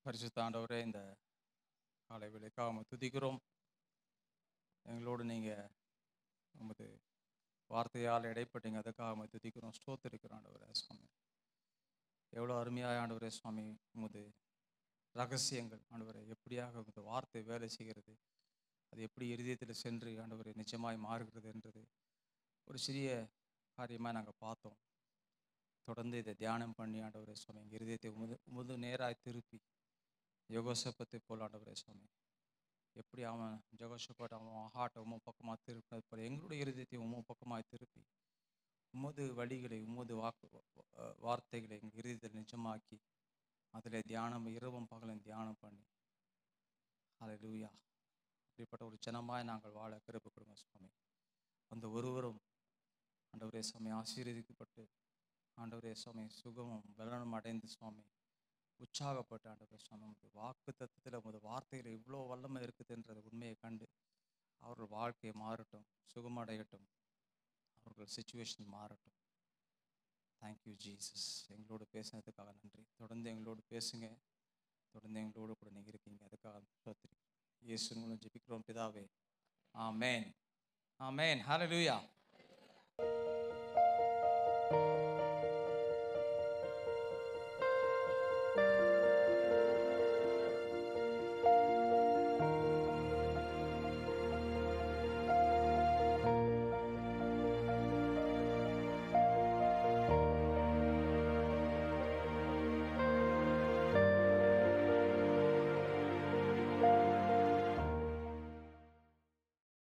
பரிசுத்த ஆண்டவரே, இந்த காலை வேளைக்காக துதிக்கிறோம். எங்களோடு நீங்கள் உமது வார்த்தையால் இடைப்பட்டீங்க, அதுக்காக துதிக்கிறோம், ஸ்தோத்திரிக்கிறோம் ஆண்டவரே சுவாமி. எவ்வளோ அருமையாக ஆண்டவரே சுவாமி, உமது ரகசியங்கள் ஆண்டவரே, எப்படியாக உமது வார்த்தை வேலை செய்கிறது, அது எப்படி இருதயத்தில் சென்று ஆண்டவரே நிச்சயமாய் மாறுகிறது என்றது ஒரு சிறிய காரியமாக நாங்கள் பார்த்தோம். தொடர்ந்து இதை தியானம் பண்ணி ஆண்டவரே சுவாமி, எங்கள் இருதயத்தை உமது நேராக திருப்பி யோகோசப்பத்தை போல் ஆண்டவரே சுவாமி, எப்படி அவன் ஜெகோஷப்பட் அவன் ஹார்ட்டை பக்கமாக திருப்பினது போல எங்களுடைய இருதயத்தை பக்கமாக திருப்பி உமது வழிகளை உமது வார்த்தைகளை எங்கள் இருதயத்தில் நிஜமாக்கி அதில் தியானம் இரவும் பகலும் தியானம் பண்ணி ஹல்லேலூயா அப்படிப்பட்ட ஒரு ஜனமாய் நாங்கள் வாழ கிருபை கொடுங்க சுவாமி. அந்த ஒருவரும் ஆண்டவரே சுவாமி ஆசீர்வதிக்கப்பட்டு ஆண்டவரே சுவாமி சுகமும் பலனும் அடைந்து சுவாமி உற்சாகப்பட்டு ஆண்டவரே சுவாமி உங்களுடைய வாக்கு தத்துவத்தில் உமது வார்த்தையில் இவ்வளோ வல்லமை இருக்குதுன்ற உண்மையை கண்டு அவர்கள் வாழ்க்கையை மாறட்டும், சுகமடையட்டும், அவர்கள் சுச்சுவேஷன் மாறட்டும். Thank you Jesus. எங்களோடு பேசினதுக்காக நன்றி. தொடர்ந்து எங்களோடு பேசுங்க, தொடர்ந்து எங்களோடு கூட நீங்கள் இருக்கீங்க, அதுக்காக ஸ்தோத்திரம். இயேசு மூலம் ஜெபிக்கிறோம் பிதாவே, ஆமென் ஆமென். ஹல்லேலூயா.